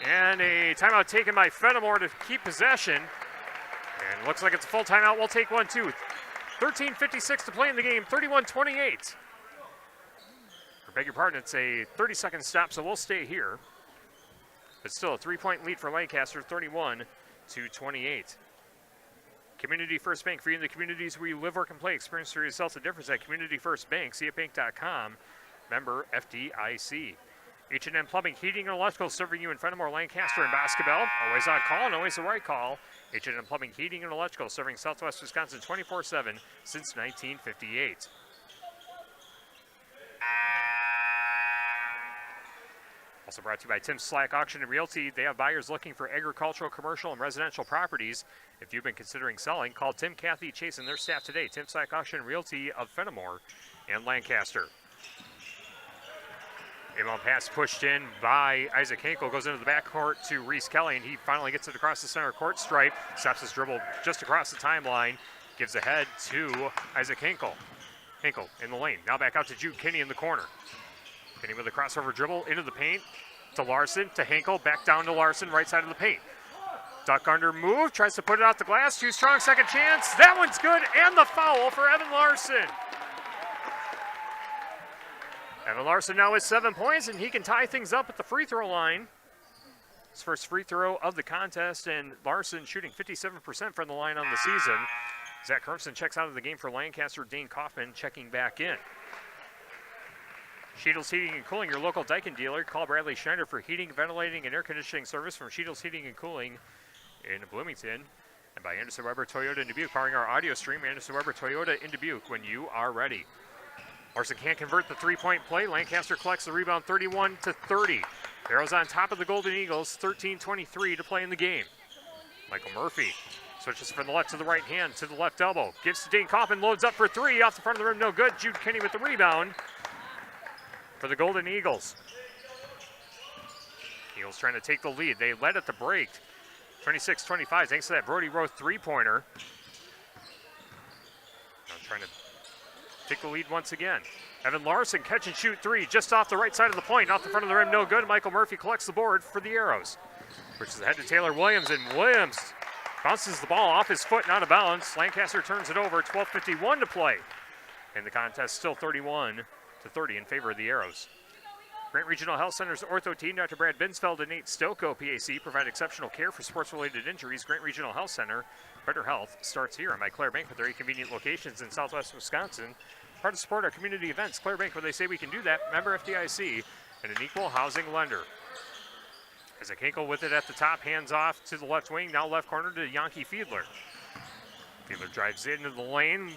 And a timeout taken by Fennimore to keep possession. And looks like it's a full timeout. We'll take one, too. 13:56 to play in the game, 31-28. I beg your pardon, it's a 30-second stop, so we'll stay here. But still a three-point lead for Lancaster, 31-28. Community First Bank, for you in the communities where you live, work, and play. Experience for yourself the difference at Community First Bank. See at bank.com. Member FDIC. H&M Plumbing, Heating, and Electrical, serving you in Fennimore, Lancaster, and Boscobel. Always on call and always the right call. H&M Plumbing, Heating, and Electrical, serving Southwest Wisconsin 24/7 since 1958. Also brought to you by Tim Slack Auction and Realty. They have buyers looking for agricultural, commercial, and residential properties. If you've been considering selling, call Tim, Kathy, Chase, and their staff today. Tim Slack Auction and Realty of Fennimore and Lancaster. Inbound pass pushed in by Isaac Hinkle, goes into the backcourt to Reese Kelly, and he finally gets it across the center court stripe, stops his dribble just across the timeline, gives ahead to Isaac Hinkle. Hinkle in the lane, now back out to Jude Kinney in the corner. Kinney with a crossover dribble into the paint to Larson, to Hinkle, back down to Larson, right side of the paint. Duck under move, tries to put it off the glass, too strong, second chance, that one's good, and the foul for Evan Larson. Evan Larson now with 7 points, and he can tie things up at the free throw line. His first free throw of the contest, and Larson shooting 57% from the line on the season. Zach Hermson checks out of the game for Lancaster. Dane Kaufman checking back in. Sheetles Heating and Cooling, your local Daikin dealer. Call Bradley Schneider for heating, ventilating, and air conditioning service from Sheetles Heating and Cooling in Bloomington. And by Anderson Weber Toyota in Dubuque, powering our audio stream. Anderson Weber Toyota in Dubuque when you are ready. Larson can't convert the three-point play. Lancaster collects the rebound, 31-30. Arrows on top of the Golden Eagles, 13:23 to play in the game. Michael Murphy switches from the left to the right hand to the left elbow. Gives to Dane Kaufman, loads up for three. Off the front of the rim, no good. Jude Kinney with the rebound for the Golden Eagles. Eagles trying to take the lead. They led at the break, 26-25, thanks to that Brody Roth three-pointer. Now trying to take the lead once again. Evan Larson catch and shoot three just off the right side of the point. Off the front of the rim, no good. Michael Murphy collects the board for the Arrows. Pushes ahead to Taylor Williams, and Williams bounces the ball off his foot and out of bounds. Lancaster turns it over, 12:51 to play. And the contest still 31-30 in favor of the Arrows. Grant Regional Health Center's ortho team, Dr. Brad Binsfeld and Nate Stoko, PAC, provide exceptional care for sports-related injuries. Grant Regional Health Center, better health starts here. And by Claire Bank with their 8 convenient locations in Southwest Wisconsin. Proud to support our community events. Claire Bank, where they say we can do that. Member FDIC and an equal housing lender. Isaac Hinkle with it at the top, hands off to the left wing, now left corner to Yankee Fiedler. Fiedler drives into the lane,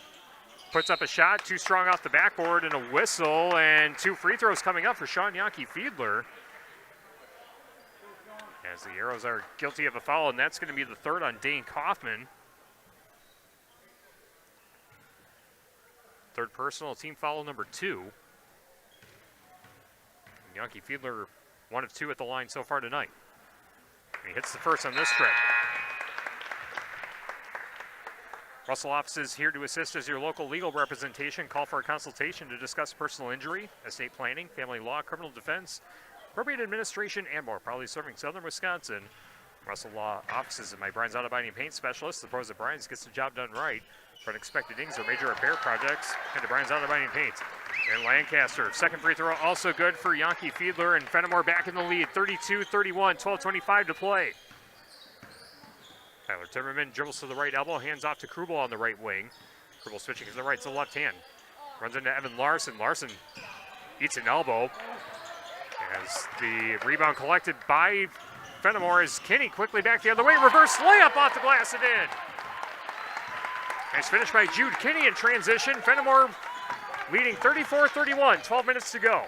puts up a shot, too strong off the backboard, and a whistle, and 2 free throws coming up for Sean Yankee Fiedler. As the Arrows are guilty of a foul, and that's going to be the third on Dane Kaufman. Third personal, team foul number 2. And Yankee Fiedler, 1 of 2 at the line so far tonight. And he hits the first on this trip. Russell Offices here to assist as your local legal representation. Call for a consultation to discuss personal injury, estate planning, family law, criminal defense, appropriate administration, and more. Proudly serving Southern Wisconsin. Russell Law Offices is my Brian's Auto Binding Paint Specialist. The pros at Brian's gets the job done right. For unexpected dings or major repair projects, head to Brian's Auto Binding Paint. And Lancaster, second free throw also good for Yankee Fiedler, and Fennimore back in the lead, 32-31, 12:25 to play. Tyler Timmerman dribbles to the right elbow, hands off to Krubel on the right wing. Krubel switching to the right to the left hand. Runs into Evan Larson. Larson eats an elbow. As the rebound collected by Fennimore as Kinney quickly back the other way. Reverse layup off the glass and in. Nice finish by Jude Kinney in transition. Fennimore leading 34-31, 12 minutes to go.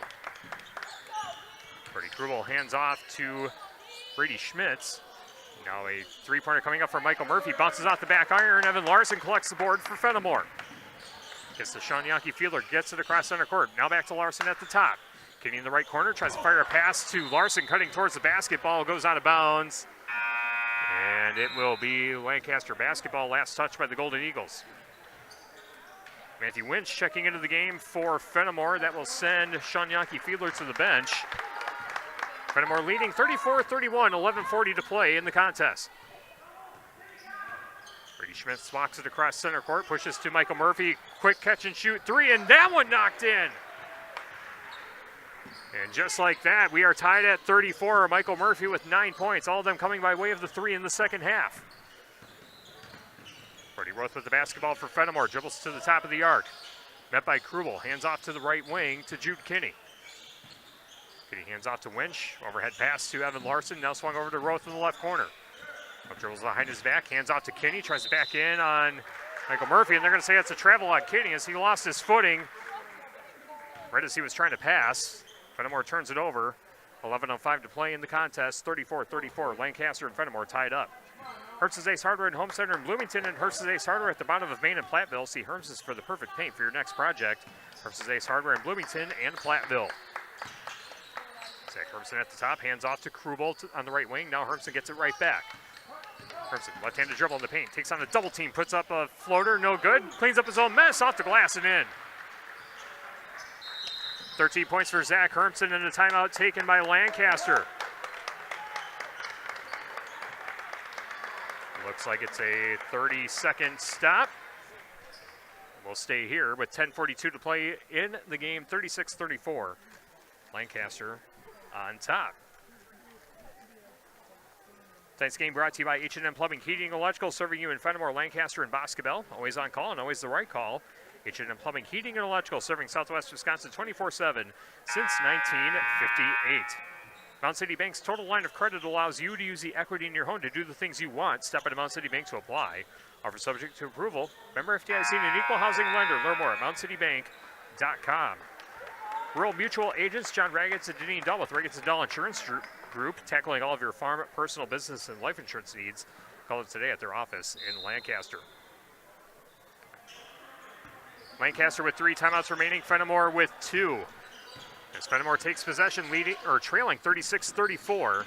Brady Krubel hands off to Brady Schmitz. Now a three-pointer coming up from Michael Murphy. Bounces off the back iron. Evan Larson collects the board for Fennimore. Gets to Sean Yankee Fiedler. Gets it across center court. Now back to Larson at the top. Kinney in the right corner. Tries to fire a pass to Larson. Cutting towards the basketball. Goes out of bounds. And it will be Lancaster basketball. Last touch by the Golden Eagles. Matthew Winch checking into the game for Fennimore. That will send Sean Yankee Fiedler to the bench. Fennimore leading 34-31, 11:40 to play in the contest. Brady Schmitz walks it across center court, pushes to Michael Murphy. Quick catch and shoot three, and that one knocked in. And just like that, we are tied at 34. Michael Murphy with 9 points, all of them coming by way of the three in the second half. Brody Roth with the basketball for Fennimore, dribbles to the top of the arc. Met by Krubel, hands off to the right wing to Jude Kinney. Kinney hands off to Winch, overhead pass to Evan Larson, now swung over to Roth in the left corner. Dribbles behind his back, hands off to Kinney, tries to back in on Michael Murphy, and they're going to say it's a travel on Kinney as he lost his footing right as he was trying to pass. Fennimore turns it over. 11:05 to play in the contest. 34-34. Lancaster and Fennimore tied up. Hertz's Ace Hardware and Home Center in Bloomington and Hertz's Ace Hardware at the bottom of Main and Platteville. See Hertz's for the perfect paint for your next project. Hertz's Ace Hardware in Bloomington and Platteville. Zach Hermson at the top, hands off to Krubel on the right wing. Now Hermson gets it right back. Hermson, left-handed dribble in the paint, takes on a double team, puts up a floater, no good. Cleans up his own mess, off the glass and in. 13 points for Zach Hermson and a timeout taken by Lancaster. Looks like it's a 30-second stop. We'll stay here with 10:42 to play in the game, 36-34. Lancaster on top. Tonight's game brought to you by H&M Plumbing, Heating, and Electrical, serving you in Fennimore, Lancaster, and Boscobel. Always on call and always the right call. H&M Plumbing, Heating, and Electrical, serving Southwest Wisconsin 24/7 since 1958. Mound City Bank's total line of credit allows you to use the equity in your home to do the things you want. Step into Mound City Bank to apply. Offer subject to approval. Member FDIC and an equal housing lender. Learn more at mountcitybank.com. Rural Mutual Agents, John Raggets and Deneen Dull with Raggets & Dull Insurance Group, tackling all of your farm, personal, business, and life insurance needs. Call them today at their office in Lancaster. Lancaster with 3 timeouts remaining, Fennimore with 2. As Fennimore takes possession, trailing 36-34.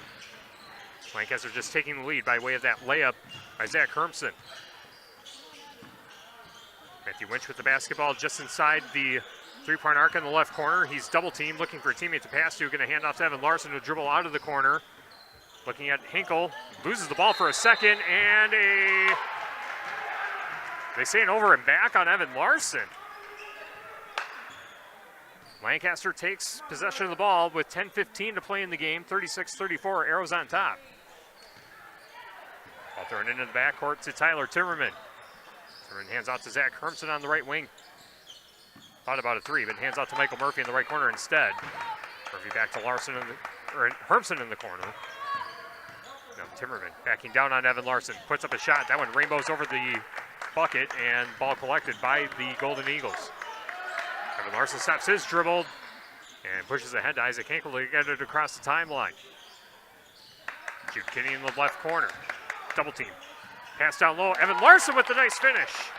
Lancaster just taking the lead by way of that layup by Zach Hermson. Matthew Winch with the basketball just inside the three-point arc in the left corner. He's double-teamed, looking for a teammate to pass to. Going to hand off to Evan Larson to dribble out of the corner. Looking at Hinkle, loses the ball for a second, and they say an over and back on Evan Larson. Lancaster takes possession of the ball with 10:15 to play in the game, 36-34, Arrows on top. Ball thrown into the backcourt to Tyler Timmerman. Timmerman hands out to Zach Hermson on the right wing. Thought about a three, but hands out to Michael Murphy in the right corner instead. Murphy back to Hermson in the corner. Now Timmerman backing down on Evan Larson, puts up a shot. That one rainbows over the bucket, and ball collected by the Golden Eagles. Evan Larson stops his dribble and pushes ahead to Isaac Hinkle to get it across the timeline. Jude Kinney in the left corner. Double team. Pass down low. Evan Larson with the nice finish.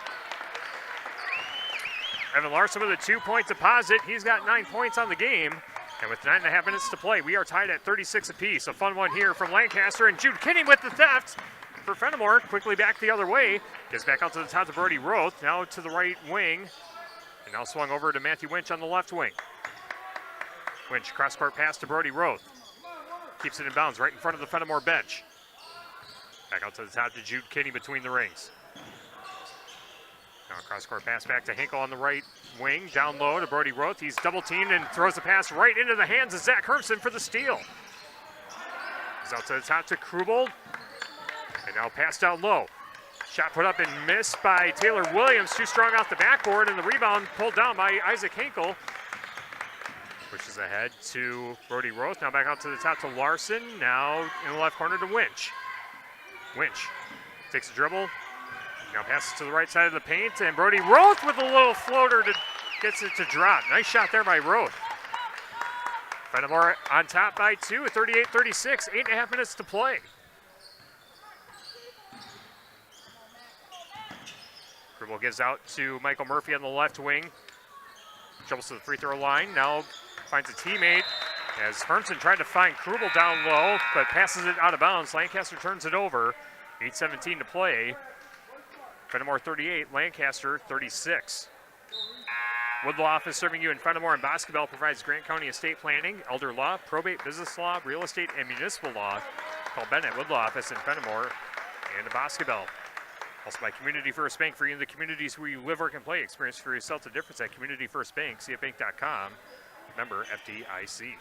Evan Larson with a 2-point deposit. He's got 9 points on the game. And with 9.5 minutes to play, we are tied at 36 apiece. A fun one here from Lancaster. And Jude Kinney with the theft. for Fennimore. Quickly back the other way. Gets back out to the top to Brody Roth. Now to the right wing. And now swung over to Matthew Winch on the left wing. Winch, cross-court pass to Brody Roth. Keeps it in bounds right in front of the Fennimore bench. Back out to the top to Jude Kinney between the rings. Now a cross-court pass back to Hinkle on the right wing. Down low to Brody Roth. He's double-teamed and throws the pass right into the hands of Zach Hermson for the steal. He's out to the top to Krubel. And now pass down low. Shot put up and missed by Taylor Williams. Too strong off the backboard, and the rebound pulled down by Isaac Hinkle. Pushes ahead to Brody Roth. Now back out to the top to Larson. Now in the left corner to Winch. Winch takes a dribble. Now passes to the right side of the paint, and Brody Roth with a little floater gets it to drop. Nice shot there by Roth. Fennimore on top by 2 at 38-36. 8.5 minutes to play. Krubel gives out to Michael Murphy on the left wing. Dribbles to the free throw line. Now finds a teammate as Hermson tried to find Krubel down low, but passes it out of bounds. Lancaster turns it over. 8:17 to play. Fennimore 38, Lancaster 36. Woodlaw is serving you in Fennimore, and Basketball provides Grant County estate planning, elder law, probate, business law, real estate, and municipal law. Call Ben at Woodlaw Office in Fennimore and Basketball. Also by Community First Bank, for you in the communities where you live, work, and play. Experience for yourself the difference at Community First Bank, cfbank.com. Member FDIC.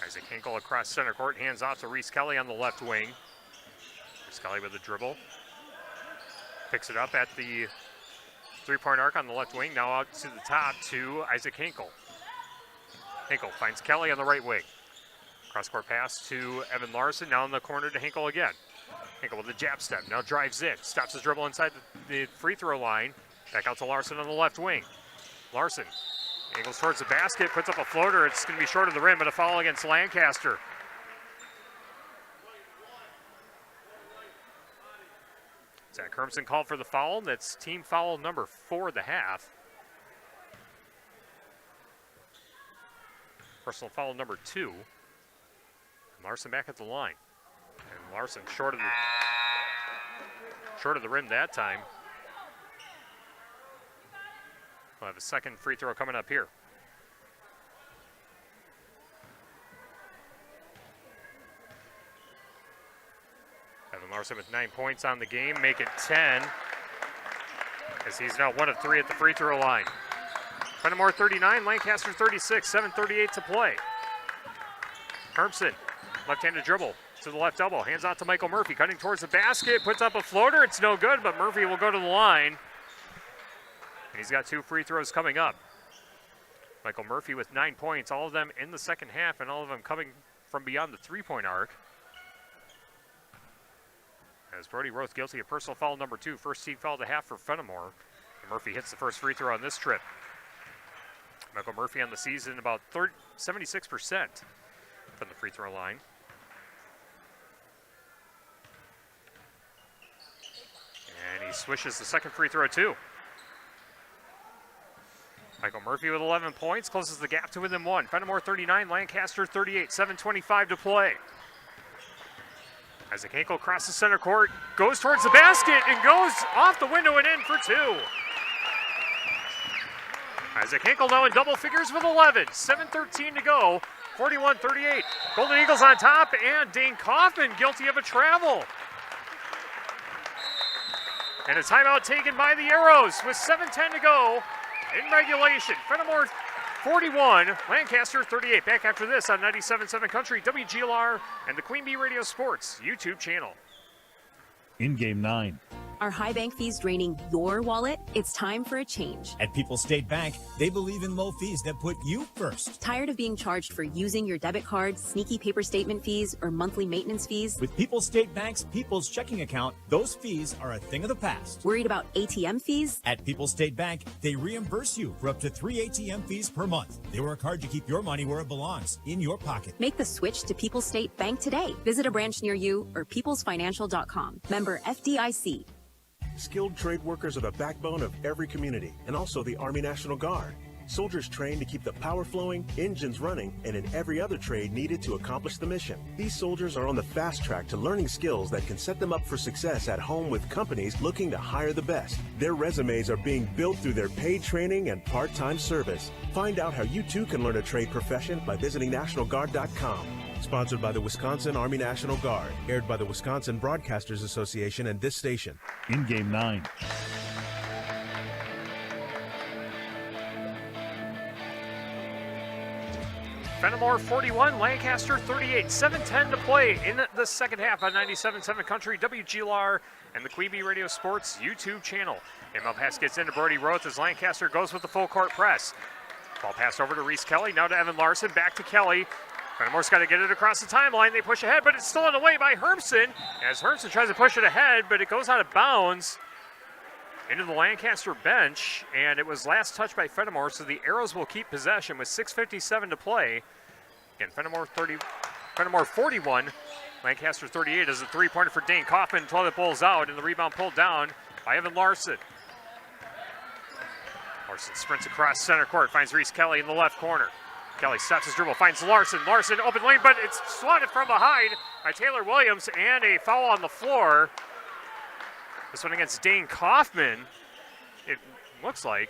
Isaac Hinkle across center court, hands off to Reese Kelly on the left wing. Reese Kelly with a dribble. Picks it up at the three-point arc on the left wing. Now out to the top to Isaac Hinkle. Hinkle finds Kelly on the right wing. Cross-court pass to Evan Larson. Now in the corner to Hinkle again. Hinkle with a jab step. Now drives in. Stops his dribble inside the free throw line. Back out to Larson on the left wing. Larson angles towards the basket. Puts up a floater. It's going to be short of the rim, but a foul against Lancaster. Zach Hermson called for the foul. That's team foul number 4 of the half. Personal foul number 2. And Larson back at the line. And Larson short of the rim that time. We'll have a second free throw coming up here. Evan Larson with 9 points on the game, make it 10, as he's now 1 of 3 at the free throw line. Fennimore 39, Lancaster 36, 7:38 to play. Hermson, left-handed dribble to the left elbow, hands out to Michael Murphy, cutting towards the basket, puts up a floater, it's no good, but Murphy will go to the line. And he's got 2 free throws coming up. Michael Murphy with 9 points, all of them in the second half, and all of them coming from beyond the three-point arc. As Brody Roth guilty of personal foul number 2, first team foul of the half for Fennimore. And Murphy hits the first free throw on this trip. Michael Murphy on the season about 76% from the free throw line. And he swishes the second free throw too. Michael Murphy with 11 points, closes the gap to within 1. Fennimore 39, Lancaster 38, 7:25 to play. Isaac Hinkle crosses center court, goes towards the basket, and goes off the window and in for 2. Isaac Hinkle now in double figures with 11. 7:13 to go, 41-38. Golden Eagles on top, and Dane Kaufman guilty of a travel. And a timeout taken by the Arrows with 7:10 to go in regulation. Fennimore 41, Lancaster 38. Back after this on 97.7 Country, WGLR, and the Queen Bee Radio Sports YouTube channel. In Game 9. Are high bank fees draining your wallet? It's time for a change. At People's State Bank, they believe in low fees that put you first. Tired of being charged for using your debit card, sneaky paper statement fees, or monthly maintenance fees? With People's State Bank's People's Checking Account, those fees are a thing of the past. Worried about ATM fees? At People's State Bank, they reimburse you for up to 3 ATM fees per month. They work hard to keep your money where it belongs, in your pocket. Make the switch to People's State Bank today. Visit a branch near you or peoplesfinancial.com. Member FDIC. Skilled trade workers are the backbone of every community, and also the Army National Guard. Soldiers train to keep the power flowing, engines running, and in every other trade needed to accomplish the mission. These soldiers are on the fast track to learning skills that can set them up for success at home with companies looking to hire the best. Their resumes are being built through their paid training and part-time service. Find out how you too can learn a trade profession by visiting NationalGuard.com. Sponsored by the Wisconsin Army National Guard. Aired by the Wisconsin Broadcasters Association and this station. In Game 9. Fennimore 41, Lancaster 38. 7:10 to play in the second half on 97.7 Country, WGLR, and the Queen Bee Radio Sports YouTube channel. Inbound pass gets into Brody Roth as Lancaster goes with the full court press. Ball passed over to Reese Kelly, now to Evan Larson, back to Kelly. Fennimore's got to get it across the timeline. They push ahead, but it's stolen away by Hermson as Hermson tries to push it ahead, but it goes out of bounds into the Lancaster bench, and it was last touched by Fennimore, so the Arrows will keep possession with 6:57 to play. Again, Fennimore 41, Lancaster 38 as a three-pointer for Dane Kaufman. Toilet bowls out, and the rebound pulled down by Evan Larson. Larson sprints across center court, finds Reese Kelly in the left corner. Kelly stops his dribble, finds Larson. Larson open lane, but it's swatted from behind by Taylor Williams, and a foul on the floor. This one against Dane Kaufman, it looks like.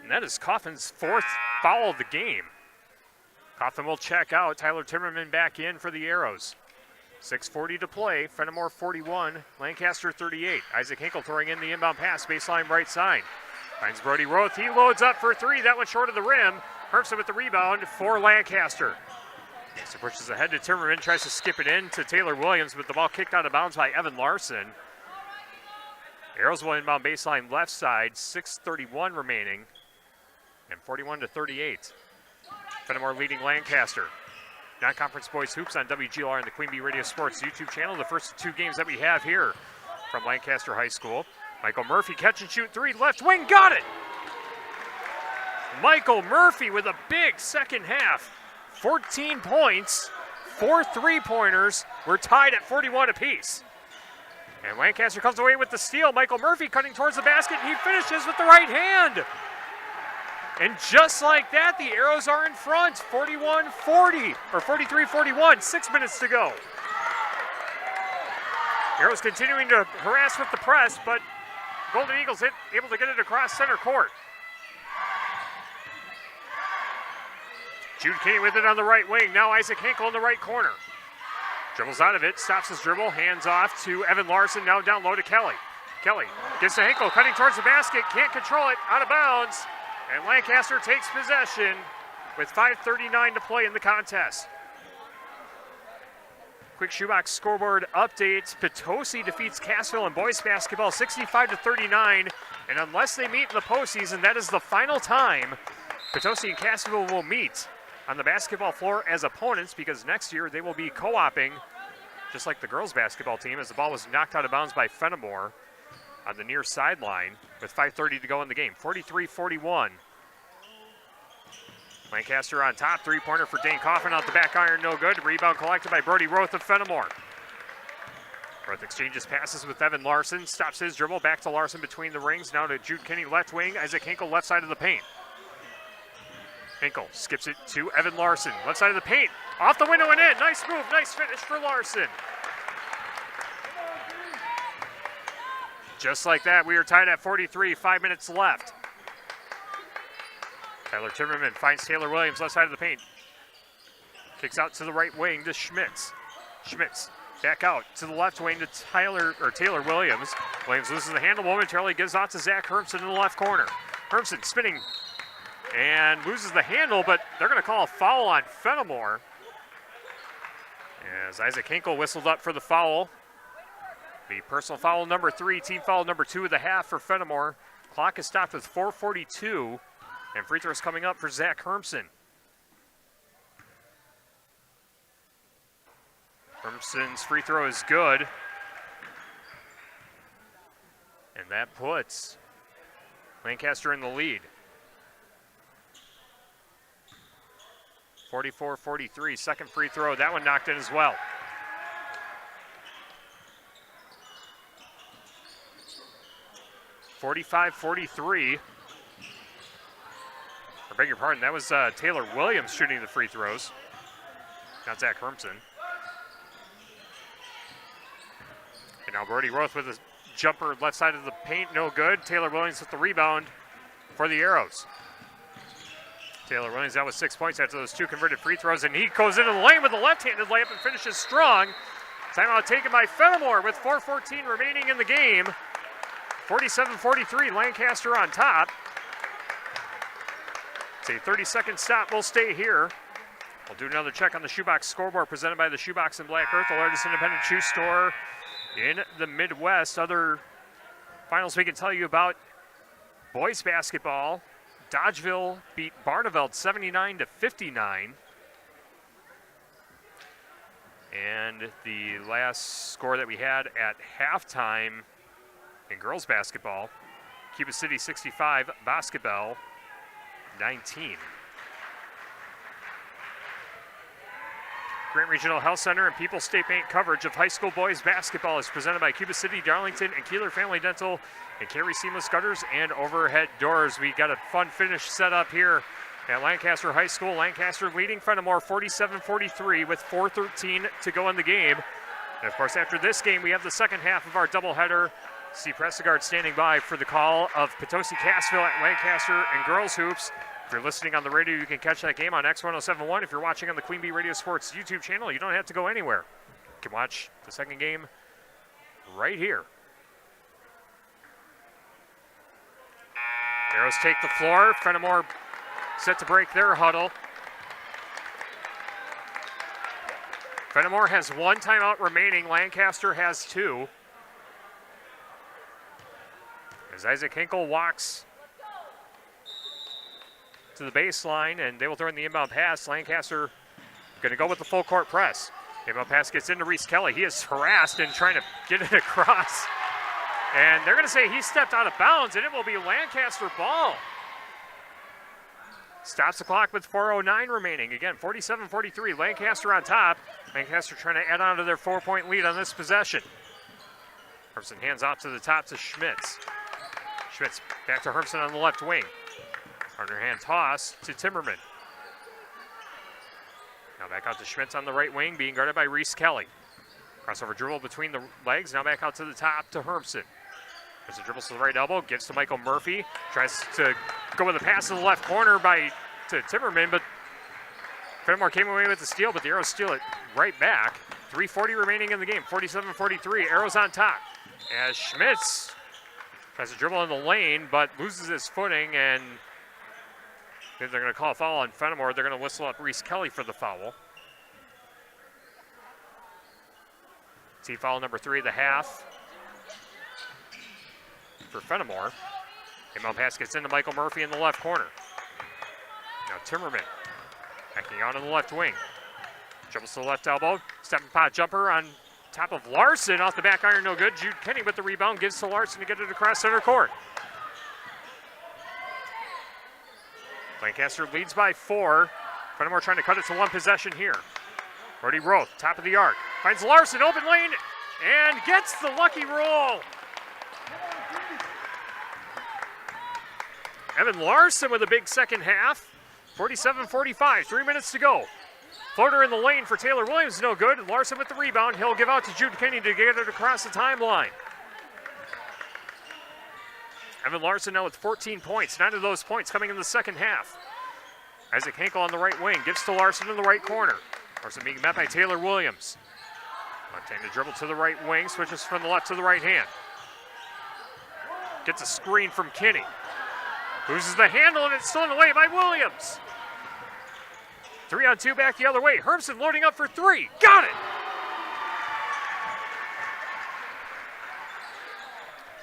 And that is Kaufman's fourth foul of the game. Kaufman will check out. Tyler Timmerman back in for the Arrows. 6:40 to play. Fennimore 41, Lancaster 38. Isaac Hinkle throwing in the inbound pass, baseline right side. Finds Brody Roth. He loads up for three. That one short of the rim. Hermson with the rebound for Lancaster. So pushes ahead to Timmerman, tries to skip it in to Taylor Williams, but the ball kicked out of bounds by Evan Larson. Arrows will inbound baseline left side, 6:31 remaining, and 41-38. Fennimore leading Lancaster. Non-conference boys hoops on WGLR and the Queen Bee Radio Sports YouTube channel. The first two games that we have here from Lancaster High School. Michael Murphy catch and shoot three, left wing, got it! Michael Murphy with a big second half. 14 points, 4 three-pointers. We're tied at 41 apiece. And Lancaster comes away with the steal. Michael Murphy cutting towards the basket. He finishes with the right hand. And just like that, the Arrows are in front, 41-40, or 43-41, 6 minutes to go. Arrows continuing to harass with the press, but Golden Eagles able to get it across center court. Jude Kinney with it on the right wing. Now Isaac Hinkle in the right corner. Dribbles out of it, stops his dribble, hands off to Evan Larson, now down low to Kelly. Kelly gets to Hinkle, cutting towards the basket, can't control it, out of bounds. And Lancaster takes possession with 5:39 to play in the contest. Quick shoebox scoreboard update. Potosi defeats Cassville in boys basketball 65-39. And unless they meet in the postseason, that is the final time Potosi and Cassville will meet on the basketball floor as opponents, because next year they will be co-oping, just like the girls basketball team, as the ball was knocked out of bounds by Fennimore on the near sideline with 5:30 to go in the game. 43-41. Lancaster on top. Three-pointer for Dane Kaufman out the back iron, no good. Rebound collected by Brody Roth of Fennimore. Roth exchanges passes with Evan Larson. Stops his dribble. Back to Larson between the rings. Now to Jude Kinney, left wing. Isaac Hinkle, left side of the paint. Hinkle skips it to Evan Larson. Left side of the paint. Off the window and in. Nice move. Nice finish for Larson. Just like that, we are tied at 43. 5 minutes left. Tyler Timmerman finds Taylor Williams, left side of the paint. Kicks out to the right wing to Schmitz. Schmitz back out to the left wing to Taylor Williams. Williams loses the handle momentarily, gives out to Zach Hermson in the left corner. Hermson spinning and loses the handle, but they're going to call a foul on Fennimore as Isaac Hinkle whistled up for the foul. The personal foul number 3, team foul number 2 of the half for Fennimore. Clock is stopped with 4:42, and free throws coming up for Zach Hermson. Hermson's free throw is good. And that puts Lancaster in the lead. 44-43, second free throw. That one knocked in as well. .45-43. I beg your pardon, that was Taylor Williams shooting the free throws, not Zach Hermson. And now Brody Roth with a jumper left side of the paint, no good. Taylor Williams with the rebound for the Arrows. Taylor Williams out with 6 points after those 2 converted free throws, and he goes into the lane with a left-handed layup and finishes strong. Timeout taken by Fennimore with 4:14 remaining in the game. 47-43, Lancaster on top. It's a 30-second stop. We'll stay here. We'll do another check on the Shoebox scoreboard presented by the Shoebox in Black Earth, the largest independent shoe store in the Midwest. Other finals we can tell you about: boys basketball. Dodgeville beat Barneveld 79-59. And the last score that we had at halftime in girls basketball, Cuba City 65, Basketball 19. Grant Regional Health Center and People's State Bank coverage of high school boys basketball is presented by Cuba City, Darlington, and Kieler Family Dental, and Carey Seamless Gutters and Overhead Doors. We got a fun finish set up here at Lancaster High School. Lancaster leading Fennimore 47-43 with 4:13 to go in the game. And of course, after this game, we have the second half of our doubleheader. Steve Prestegard standing by for the call of Potosi Cassville at Lancaster and girls hoops. If you're listening on the radio, you can catch that game on X1071. If you're watching on the Queen Bee Radio Sports YouTube channel, you don't have to go anywhere. You can watch the second game right here. Arrows take the floor. Fennimore set to break their huddle. Fennimore has 1 timeout remaining. Lancaster has 2. As Isaac Hinkle walks to the baseline, and they will throw in the inbound pass. Lancaster going to go with the full court press. Inbound pass gets into Reese Kelly. He is harassed and trying to get it across. And they're going to say he stepped out of bounds, and it will be Lancaster ball. Stops the clock with 4:09 remaining. Again, 47-43, Lancaster on top. Lancaster trying to add on to their 4-point lead on this possession. Hermson hands off to the top to Schmitz. Schmitz back to Hermson on the left wing. Underhand toss to Timmerman. Now back out to Schmitz on the right wing, being guarded by Reese Kelly. Crossover dribble between the legs, now back out to the top to Hermson. There's a dribble to the right elbow, gives to Michael Murphy. Tries to go with a pass to the left corner to Timmerman, but Fennimore came away with the steal, but the Arrows steal it right back. 3:40 remaining in the game, 47-43, Arrows on top. As Schmitz tries to dribble in the lane, but loses his footing, and they're going to call a foul on Fennimore. They're going to whistle up Reese Kelly for the foul. Team foul number 3 of the half for Fennimore. Inbound pass gets into Michael Murphy in the left corner. Now Timmerman backing out on the left wing. Dribbles to the left elbow. Step and pot jumper on top of Larson. Off the back iron, no good. Jude Kenny with the rebound. Gives to Larson to get it across center court. Lancaster leads by 4. Fennimore trying to cut it to 1 possession here. Brody Roth, top of the arc. Finds Larson, open lane, and gets the lucky roll. Evan Larson with a big second half. 47-45, 3 minutes to go. Floater in the lane for Taylor Williams, no good. Larson with the rebound. He'll give out to Jude Kenny to get it across the timeline. Evan Larson now with 14 points, 9 of those points coming in the second half. Isaac Hinkle on the right wing, gives to Larson in the right corner. Larson being met by Taylor Williams. Left-handed dribble to the right wing, switches from the left to the right hand. Gets a screen from Kinney. Loses the handle, and it's stolen away by Williams. 3-on-2 back the other way. Hermson loading up for 3. Got it!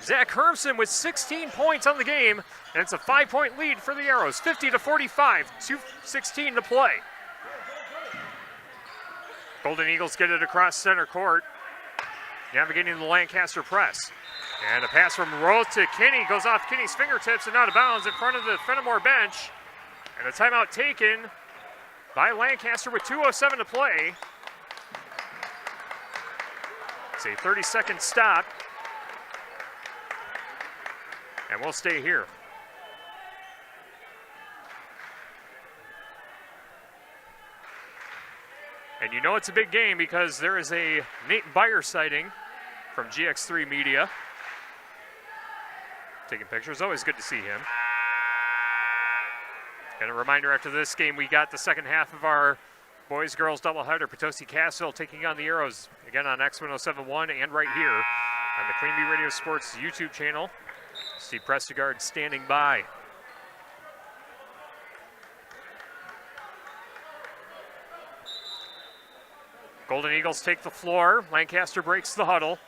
Zach Hermson with 16 points on the game, and it's a 5-point lead for the Arrows. 50-45, 2:16 to play. Golden Eagles get it across center court, navigating the Lancaster press. And a pass from Roth to Kinney goes off Kinney's fingertips and out of bounds in front of the Fennimore bench. And a timeout taken by Lancaster with 2:07 to play. It's a 30-second stop. And we'll stay here. And you know it's a big game because there is a Nate Beyer sighting from GX3 Media. Taking pictures, always good to see him. And a reminder, after this game, we got the second half of our boys-girls doubleheader. Potosi Cassville taking on the Arrows, again on X1071 and right here on the Queen Bee Radio Sports YouTube channel. Steve Prestegard standing by. Golden Eagles take the floor. Lancaster breaks the huddle.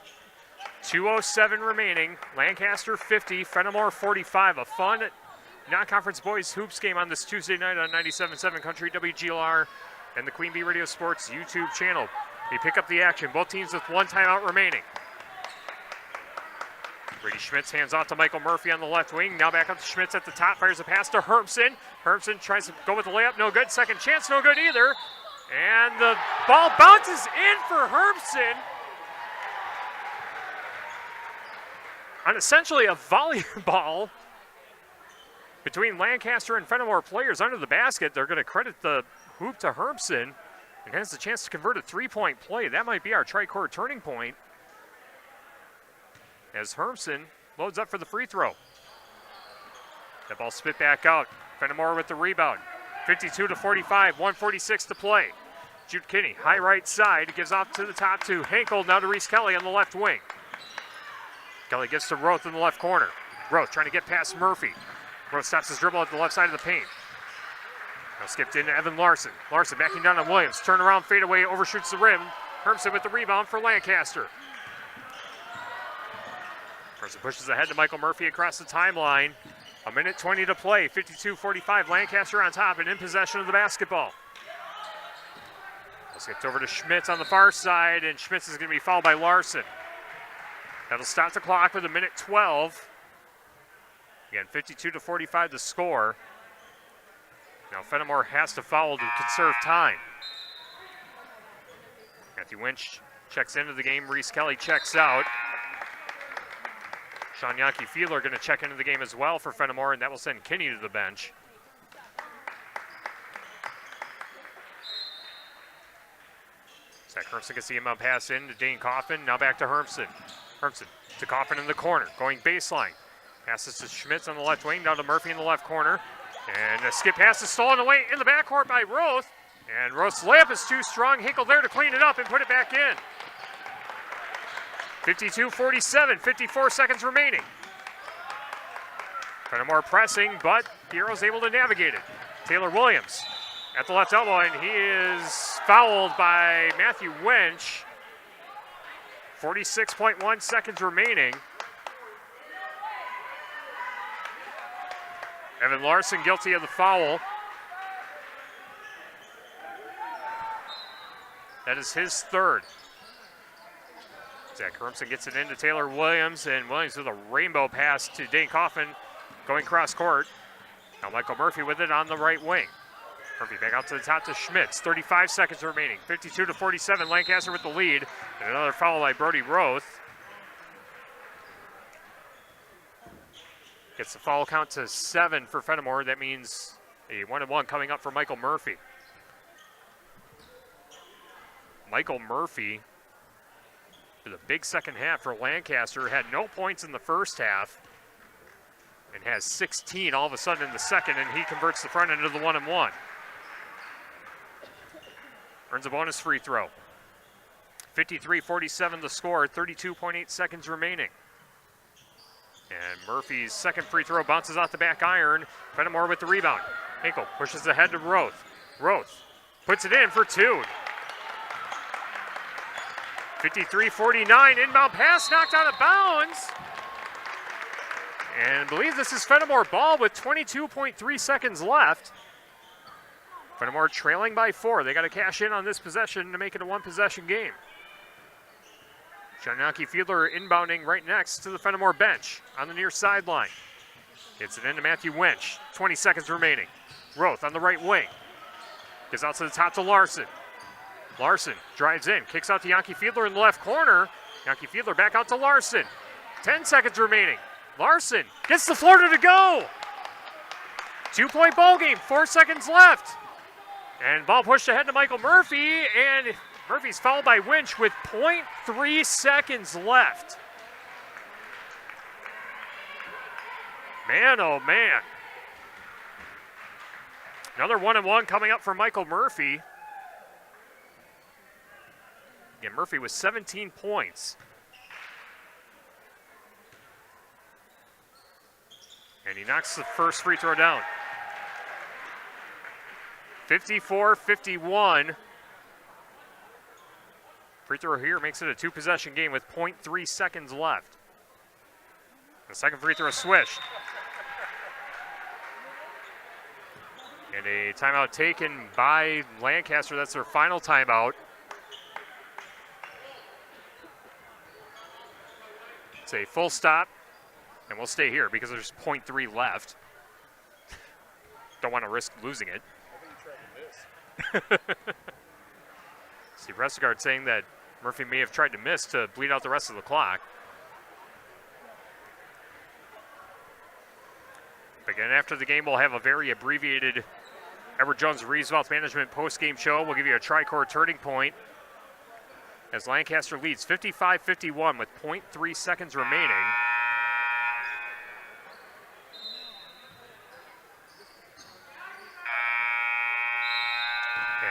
2:07 remaining. Lancaster 50, Fennimore 45. A fun non-conference boys hoops game on this Tuesday night on 97.7 Country WGLR and the Queen Bee Radio Sports YouTube channel. We pick up the action. Both teams with one timeout remaining. Brady Schmitz hands off to Michael Murphy on the left wing. Now back up to Schmitz at the top. Fires a pass to Hermsen. Hermsen tries to go with the layup. No good. Second chance. No good either. And the ball bounces in for Hermsen on essentially a volleyball between Lancaster and Fennimore players under the basket. They're going to credit the hoop to Hermsen and has the chance to convert a three-point play. That might be our tri-court turning point as Hermsen loads up for the free throw. That ball spit back out. Fennimore with the rebound. 52-45, 1:46 to play. Jude Kinney, high right side, gives off to the top to Henkel, now to Reese Kelly on the left wing. Kelly gets to Roth in the left corner. Roth trying to get past Murphy. Roth stops his dribble at the left side of the paint. Now skipped into Evan Larson. Larson backing down on Williams. Turn around, fade away, overshoots the rim. Hermsen with the rebound for Lancaster. Hermsen pushes ahead to Michael Murphy across the timeline. 1:20 to play, 52-45. Lancaster on top and in possession of the basketball. Skipped over to Schmitz on the far side, and Schmitz is going to be fouled by Larson. That'll stop the clock with 1:12. Again, 52-45 the score. Now Fennimore has to foul to conserve time. Matthew Winch checks into the game. Reese Kelly checks out. Sean Yankee Fieler going to check into the game as well for Fennimore, and that will send Kinney to the bench. Zach Hermsen can see him up pass in to Dane Coffin. Now back to Hermsen. Hermsen to Coffin in the corner, going baseline. Passes to Schmitz on the left wing, down to Murphy in the left corner. And a skip pass is stolen away in the backcourt by Roth. And Roth's layup is too strong. Hinkle there to clean it up and put it back in. 52-47, 54 seconds remaining. Fennimore pressing, but the Arrow's able to navigate it. Taylor Williams at the left elbow, and he is fouled by Matthew Winch. 46.1 seconds remaining. Evan Larson guilty of the foul. That is his third. Zach Hermsen gets it into Taylor Williams, and Williams with a rainbow pass to Dane Coffin going cross court. Now Michael Murphy with it on the right wing. Murphy back out to the top to Schmitz. 35 seconds remaining. 52-47, Lancaster with the lead. And another foul by Brody Roth. Gets the foul count to 7 for Fennimore. That means a 1-1 coming up for Michael Murphy. Michael Murphy, with a big second half for Lancaster, had no points in the first half and has 16 all of a sudden in the second, and he converts the front end of the 1-1. Earns a bonus free throw. 53-47 the score, 32.8 seconds remaining. And Murphy's second free throw bounces off the back iron. Fennimore with the rebound. Hinkle pushes ahead to Roth. Roth puts it in for 2. 53-49, inbound pass knocked out of bounds. And I believe this is Fennimore ball with 22.3 seconds left. Fennimore trailing by 4. They got to cash in on this possession to make it a one-possession game. Shanaki Fiedler inbounding right next to the Fennimore bench on the near sideline. Gets it into Matthew Winch. 20 seconds remaining. Roth on the right wing. Gets out to the top to Larson. Larson drives in, kicks out to Yankee Fiedler in the left corner. Yankee Fiedler back out to Larson. 10 seconds remaining. Larson gets the floater to go. 2-point ball game, 4 seconds left. And ball pushed ahead to Michael Murphy, and Murphy's fouled by Winch with 0.3 seconds left. Man, oh man. Another 1-and-1 coming up for Michael Murphy. Yeah, Murphy with 17 points. And he knocks the first free throw down. 54-51. Free throw here makes it a two-possession game with 0.3 seconds left. The second free throw swished. And a timeout taken by Lancaster. That's their final timeout. It's a full stop, and we'll stay here because there's 0.3 left. Don't want to risk losing it. Steve Restegard saying that Murphy may have tried to miss to bleed out the rest of the clock. Again, after the game, we'll have a very abbreviated Edward Jones Reeves Wealth Management post-game show. We'll give you a tri-core turning point as Lancaster leads 55-51 with 0.3 seconds remaining.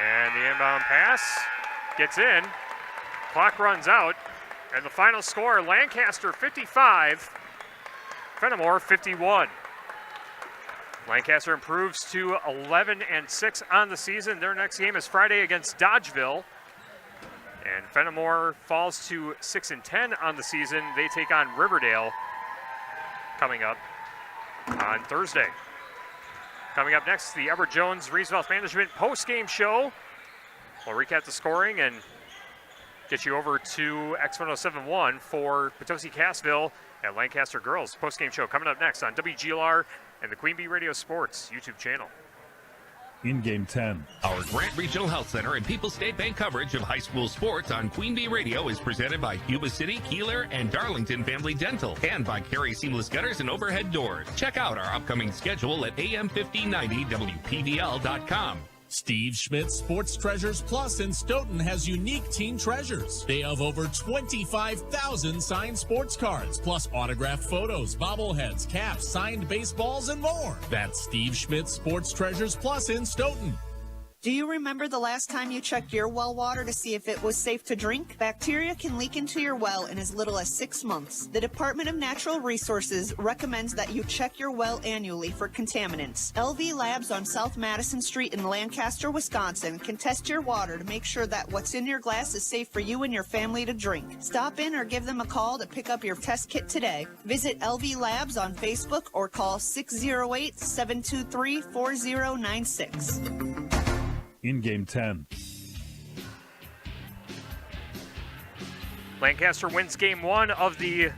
And the inbound pass gets in. Clock runs out. And the final score, Lancaster 55, Fennimore 51. Lancaster improves to 11-6 on the season. Their next game is Friday against Dodgeville. And Fennimore falls to 6-10 on the season. They take on Riverdale coming up on Thursday. Coming up next, the Edward Jones Reeves Wealth Management post-game show. We'll recap the scoring and get you over to X1071 for Potosi Cassville and Lancaster Girls. Post-game show coming up next on WGLR and the Queen Bee Radio Sports YouTube channel. In Game 10. Our Grant Regional Health Center and People's State Bank coverage of high school sports on Queen Bee Radio is presented by Cuba City, Kieler, and Darlington Family Dental, and by Carey Seamless Gutters and Overhead Doors. Check out our upcoming schedule at am1590wpvl.com. Steve Schmidt's Sports Treasures Plus in Stoughton has unique team treasures. They have over 25,000 signed sports cards, plus autographed photos, bobbleheads, caps, signed baseballs, and more. That's Steve Schmidt's Sports Treasures Plus in Stoughton. Do you remember the last time you checked your well water to see if it was safe to drink? Bacteria can leak into your well in as little as 6 months. The Department of Natural Resources recommends that you check your well annually for contaminants. LV Labs on South Madison Street in Lancaster, Wisconsin can test your water to make sure that what's in your glass is safe for you and your family to drink. Stop in or give them a call to pick up your test kit today. Visit LV Labs on Facebook or call 608-723-4096. In Game 10. Lancaster wins Game 1 of the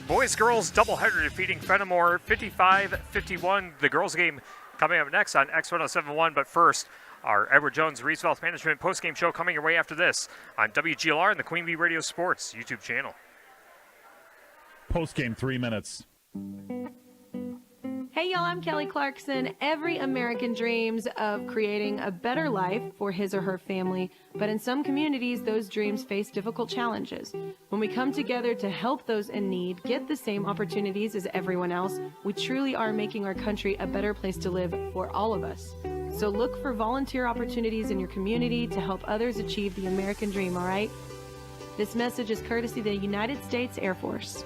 boys-girls doubleheader, defeating Fennimore 55-51. The girls game coming up next on X1071. But first, our Edward Jones Reeves Wealth Management postgame show coming your way after this on WGLR and the Queen Bee Radio Sports YouTube channel. Postgame 3 minutes. Hey y'all, I'm Kelly Clarkson. Every American dreams of creating a better life for his or her family, but in some communities, those dreams face difficult challenges. When we come together to help those in need get the same opportunities as everyone else, we truly are making our country a better place to live for all of us. So look for volunteer opportunities in your community to help others achieve the American dream, all right? This message is courtesy of the United States Air Force.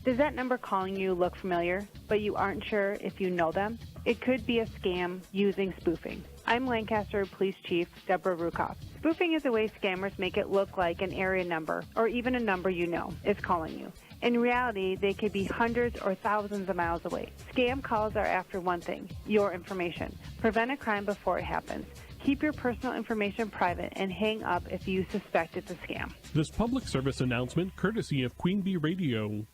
Does that number calling you look familiar, but you aren't sure if you know them? It could be a scam using spoofing. I'm Lancaster Police Chief Deborah Rukoff. Spoofing is a way scammers make it look like an area number, or even a number you know, is calling you. In reality, they could be hundreds or thousands of miles away. Scam calls are after one thing, your information. Prevent a crime before it happens. Keep your personal information private and hang up if you suspect it's a scam. This public service announcement courtesy of Queen Bee Radio.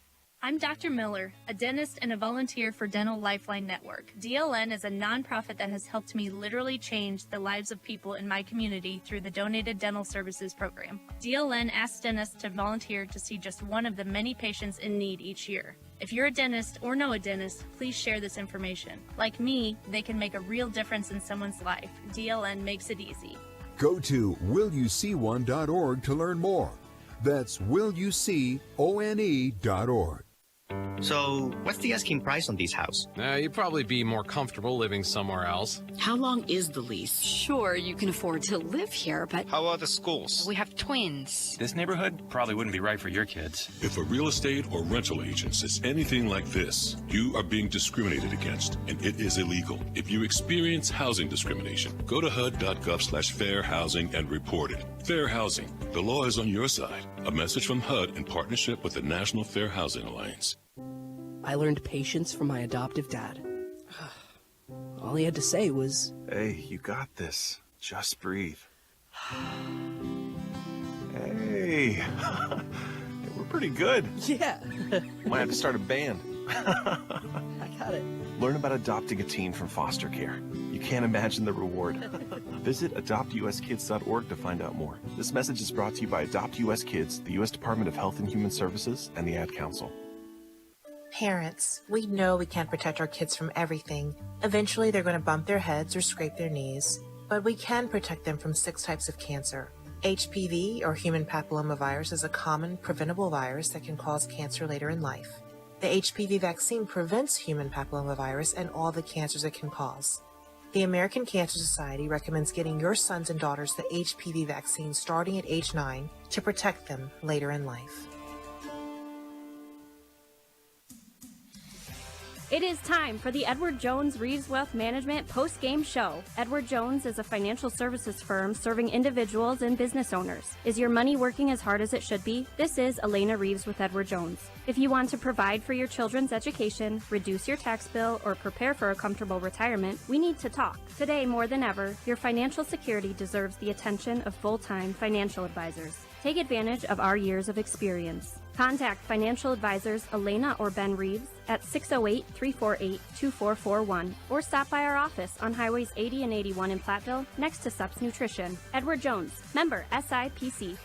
I'm Dr. Miller, a dentist and a volunteer for Dental Lifeline Network. DLN is a nonprofit that has helped me literally change the lives of people in my community through the Donated Dental Services program. DLN asks dentists to volunteer to see just one of the many patients in need each year. If you're a dentist or know a dentist, please share this information. Like me, they can make a real difference in someone's life. DLN makes it easy. Go to willyouseeone.org to learn more. That's willyouseeone.org. So, what's the asking price on this house? You'd probably be more comfortable living somewhere else. How long is the lease? Sure, you can afford to live here, but... How about the schools? We have twins. This neighborhood probably wouldn't be right for your kids. If a real estate or rental agent says anything like this, you are being discriminated against, and it is illegal. If you experience housing discrimination, go to HUD.gov/fair housing and report it. Fair housing. The law is on your side. A message from HUD in partnership with the National Fair Housing Alliance. I learned patience from my adoptive dad. All he had to say was, "Hey, you got this. Just breathe." Hey, we're pretty good. Yeah. Might have to start a band. I got it. Learn about adopting a teen from foster care. You can't imagine the reward. Visit adoptuskids.org to find out more. This message is brought to you by Adopt US Kids, the U.S. Department of Health and Human Services, and the Ad Council. Parents, we know we can't protect our kids from everything. Eventually, they're going to bump their heads or scrape their knees. But we can protect them from 6 types of cancer. HPV, or human papillomavirus, is a common preventable virus that can cause cancer later in life. The HPV vaccine prevents human papillomavirus and all the cancers it can cause. The American Cancer Society recommends getting your sons and daughters the HPV vaccine starting at age 9 to protect them later in life. It is time for the Edward Jones Reeves Wealth Management post-game show. Edward Jones is a financial services firm serving individuals and business owners. Is your money working as hard as it should be? This is Elena Reeves with Edward Jones. If you want to provide for your children's education, reduce your tax bill, or prepare for a comfortable retirement, we need to talk. Today, more than ever, your financial security deserves the attention of full-time financial advisors. Take advantage of our years of experience. Contact financial advisors Elena or Ben Reeves at 608-348-2441 or stop by our office on Highways 80 and 81 in Platteville next to Sups Nutrition. Edward Jones, member SIPC.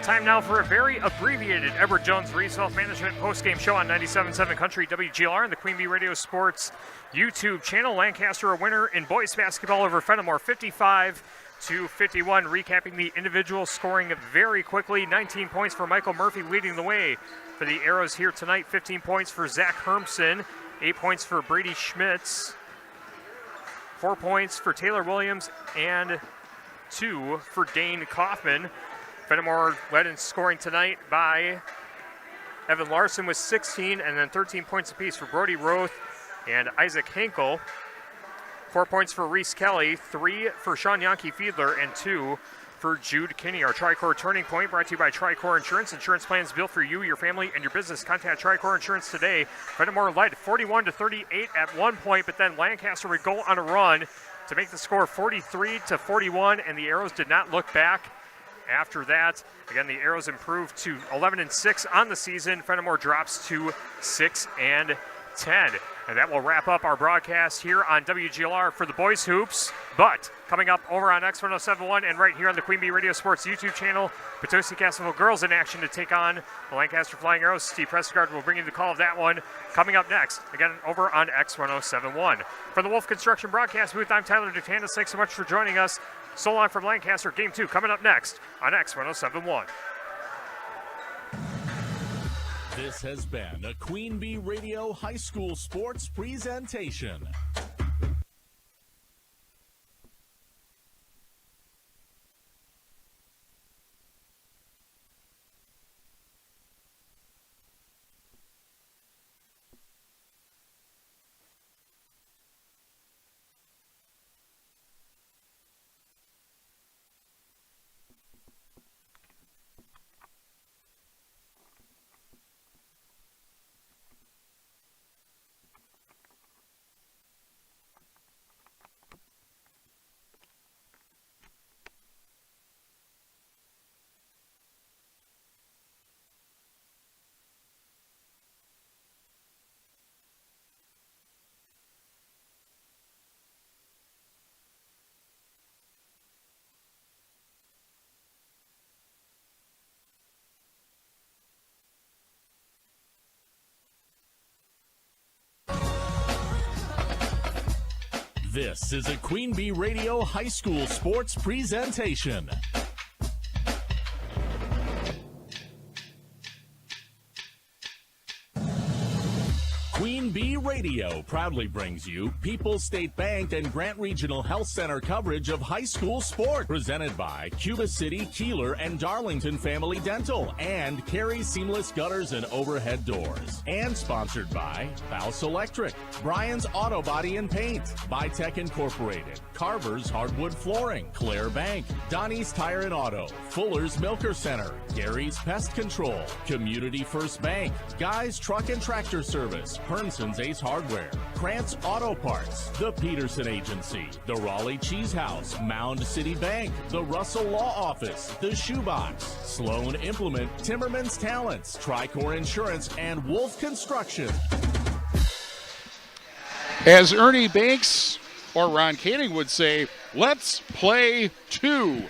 Time now for a very abbreviated Edward Jones Reeves Wealth Management post-game show on 97.7 Country WGLR and the Queen Bee Radio Sports YouTube channel. Lancaster a winner in boys basketball over Fennimore 55-51. Recapping the individual scoring very quickly. 19 points for Michael Murphy leading the way for the Arrows here tonight. 15 points for Zach Hermson. 8 points for Brady Schmitz. 4 points for Taylor Williams and 2 for Dane Kaufman. Fennimore led in scoring tonight by Evan Larson with 16 and then 13 points apiece for Brody Roth and Isaac Henkel. 4 points for Reese Kelly, 3 for Sean Yankee Fiedler, and 2 for Jude Kinney. Our Tricor Turning Point brought to you by Tricor Insurance. Insurance plans built for you, your family, and your business. Contact Tricor Insurance today. Fennimore led 41-38 at one point, but then Lancaster would go on a run to make the score 43-41, and the Arrows did not look back. After that, again, the Arrows improved to 11-6 on the season. Fennimore drops to 6-10. And that will wrap up our broadcast here on WGLR for the boys hoops. But coming up over on X1071 and right here on the Queen Bee Radio Sports YouTube channel, Potosi Cassville girls in action to take on the Lancaster Flying Arrows. Steve Prescott will bring you the call of that one coming up next, again, over on X1071. For the Wolf Construction broadcast booth, I'm Tyler Dutanis. Thanks so much for joining us. So long from Lancaster. Game 2 coming up next on X1071. This has been a Queen Bee Radio High School Sports presentation. This is a Queen Bee Radio High School Sports presentation. Queen Bee Radio proudly brings you People's State Bank and Grant Regional Health Center coverage of high school sport. Presented by Cuba City, Kieler, and Darlington Family Dental, and Carey Seamless Gutters and Overhead Doors. And sponsored by Bouse Electric, Brian's Auto Body and Paint, Bytech Incorporated, Carver's Hardwood Flooring, Claire Bank, Donnie's Tire and Auto, Fuller's Milker Center, Gary's Pest Control, Community First Bank, Guy's Truck and Tractor Service, Hernson's Ace Hardware, Krantz Auto Parts, the Peterson Agency, the Raleigh Cheese House, Mound City Bank, the Russell Law Office, the Shoebox, Sloan Implement, Timmerman's Talents, Tricor Insurance, and Wolf Construction. As Ernie Banks or Ron Canning would say, let's play two.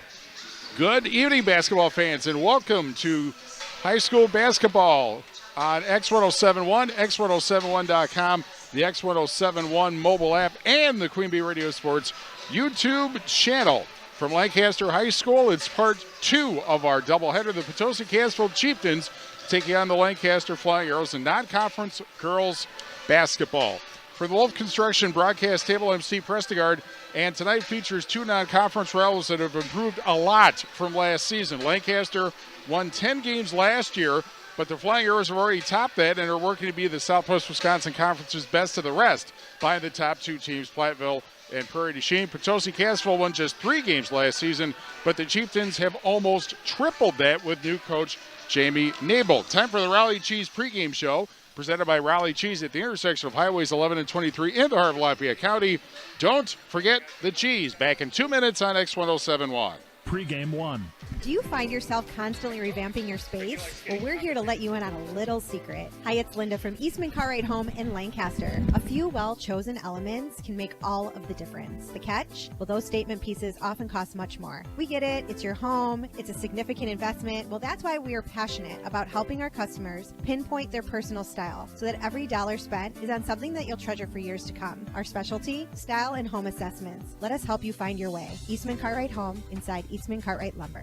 Good evening, basketball fans, and welcome to high school basketball on X1071, X1071.com, the X1071 mobile app, and the Queen Bee Radio Sports YouTube channel. From Lancaster High School, it's part 2 of our doubleheader. The Potosi Cassville Chieftains taking on the Lancaster Flying Arrows in non-conference girls basketball. For the Wolf Construction broadcast table, I'm Steve Prestigard, and tonight features 2 non-conference rivals that have improved a lot from last season. Lancaster won 10 games last year, but the Flying Arrows have already topped that and are working to be the Southwest Wisconsin Conference's best of the rest, behind the top 2 teams, Platteville and Prairie du Chien. Potosi Cassville won just 3 games last season, but the Chieftains have almost tripled that with new coach Jamie Nabel. Time for the Raleigh Cheese pregame show, presented by Raleigh Cheese at the intersection of Highways 11 and 23 in the heart of Lafayette County. Don't forget the cheese. Back in 2 minutes on X1071. Pregame 1. Do you find yourself constantly revamping your space? Well, we're here to let you in on a little secret. Hi, it's Linda from Eastman Cartwright Home in Lancaster. A few well-chosen elements can make all of the difference. The catch? Well, those statement pieces often cost much more. We get it. It's your home. It's a significant investment. Well, that's why we are passionate about helping our customers pinpoint their personal style so that every dollar spent is on something that you'll treasure for years to come. Our specialty? Style and home assessments. Let us help you find your way. Eastman Cartwright Home inside Eastman Cartwright Lumber.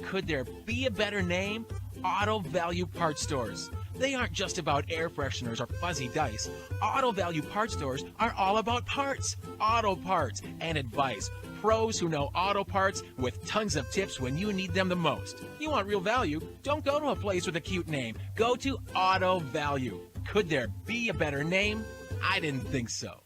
Could there be a better name? Auto Value Parts Stores. They aren't just about air fresheners or fuzzy dice. Auto Value Parts Stores are all about parts, auto parts, and advice. Pros who know auto parts with tons of tips when you need them the most. You want real value? Don't go to a place with a cute name. Go to Auto Value. Could there be a better name? I didn't think so.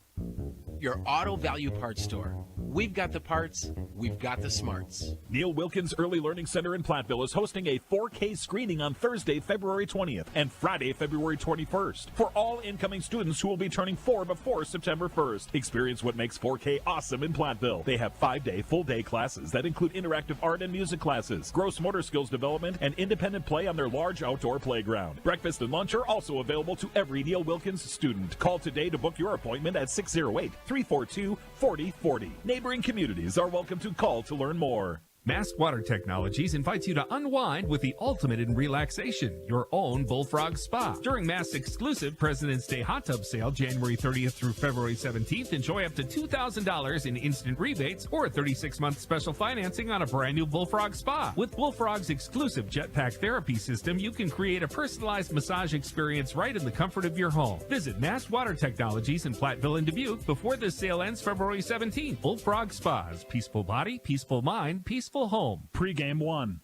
Your Auto Value Parts Store. We've got the parts, we've got the smarts. Neil Wilkins Early Learning Center in Platteville is hosting a 4K screening on Thursday, February 20th and Friday, February 21st for all incoming students who will be turning 4 before September 1st. Experience what makes 4K awesome in Platteville. They have 5-day, full-day classes that include interactive art and music classes, gross motor skills development, and independent play on their large outdoor playground. Breakfast and lunch are also available to every Neil Wilkins student. Call today to book your appointment at 608-342-4040. Neighboring communities are welcome to call to learn more. Mask Water Technologies invites you to unwind with the ultimate in relaxation, your own Bullfrog Spa. During Mask's exclusive President's Day Hot Tub Sale, January 30th through February 17th, enjoy up to $2,000 in instant rebates or a 36-month special financing on a brand new Bullfrog Spa. With Bullfrog's exclusive Jetpack Therapy System, you can create a personalized massage experience right in the comfort of your home. Visit Mask Water Technologies in Platteville and Dubuque before this sale ends February 17th. Bullfrog Spas. Peaceful body, peaceful mind, peaceful home. Pregame 1.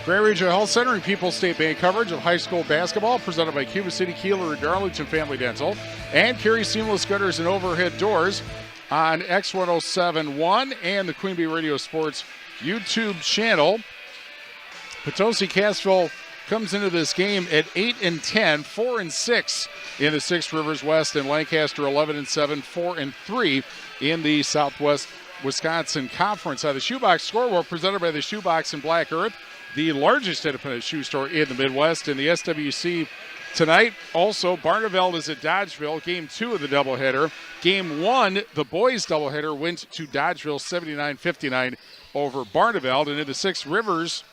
Prairie Regional Health Center and People's State Bank coverage of high school basketball presented by Cuba City, Kieler, and Darlington Family Dental, and Carey Seamless Gutters and Overhead Doors on X1071 and the Queen Bee Radio Sports YouTube channel. Potosi Cassville comes into this game at 8-10, 4-6 in the Six Rivers West, and Lancaster 11-7, 4-3 in the Southwest Wisconsin Conference. The Shoebox Scoreboard presented by the Shoebox in Black Earth, the largest independent shoe store in the Midwest. In the SWC tonight, also, Barneveld is at Dodgeville, Game 2 of the doubleheader. Game 1, the boys doubleheader, went to Dodgeville 79-59 over Barneveld. And in the Six Rivers,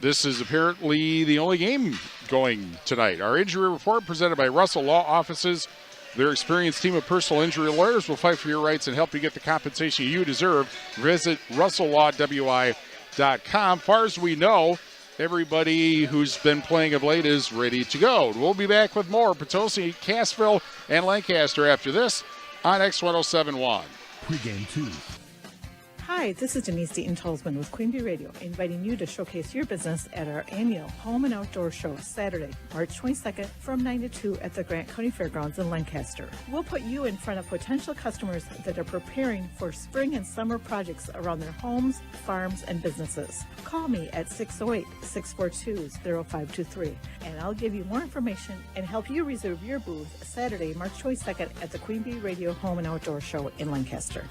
this is apparently the only game going tonight. Our injury report presented by Russell Law Offices, Their experienced team of personal injury lawyers will fight for your rights and help you get the compensation you deserve. Visit RussellLawWI.com. Far as we know, everybody who's been playing of late is ready to go. We'll be back with more Potosi, Cassville, and Lancaster after this on X1071. Pregame 2. Hi, this is Denise Deaton-Tolsman with Queen Bee Radio, inviting you to showcase your business at our annual Home and Outdoor Show Saturday, March 22nd from 9 to 2 at the Grant County Fairgrounds in Lancaster. We'll put you in front of potential customers that are preparing for spring and summer projects around their homes, farms, and businesses. Call me at 608-642-0523, and I'll give you more information and help you reserve your booth Saturday, March 22nd at the Queen Bee Radio Home and Outdoor Show in Lancaster.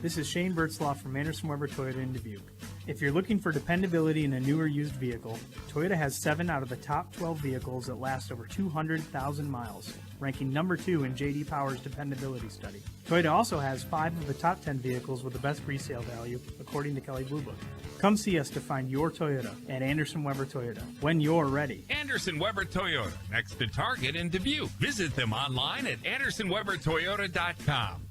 This is Shane Bertzlaff from Anderson Weber Toyota in Dubuque. If you're looking for dependability in a new or used vehicle, Toyota has 7 out of the top 12 vehicles that last over 200,000 miles, ranking number 2 in J.D. Power's dependability study. Toyota also has 5 of the top 10 vehicles with the best resale value, according to Kelley Blue Book. Come see us to find your Toyota at Anderson Weber Toyota when you're ready. Anderson Weber Toyota, next to Target in Dubuque. Visit them online at AndersonWeberToyota.com.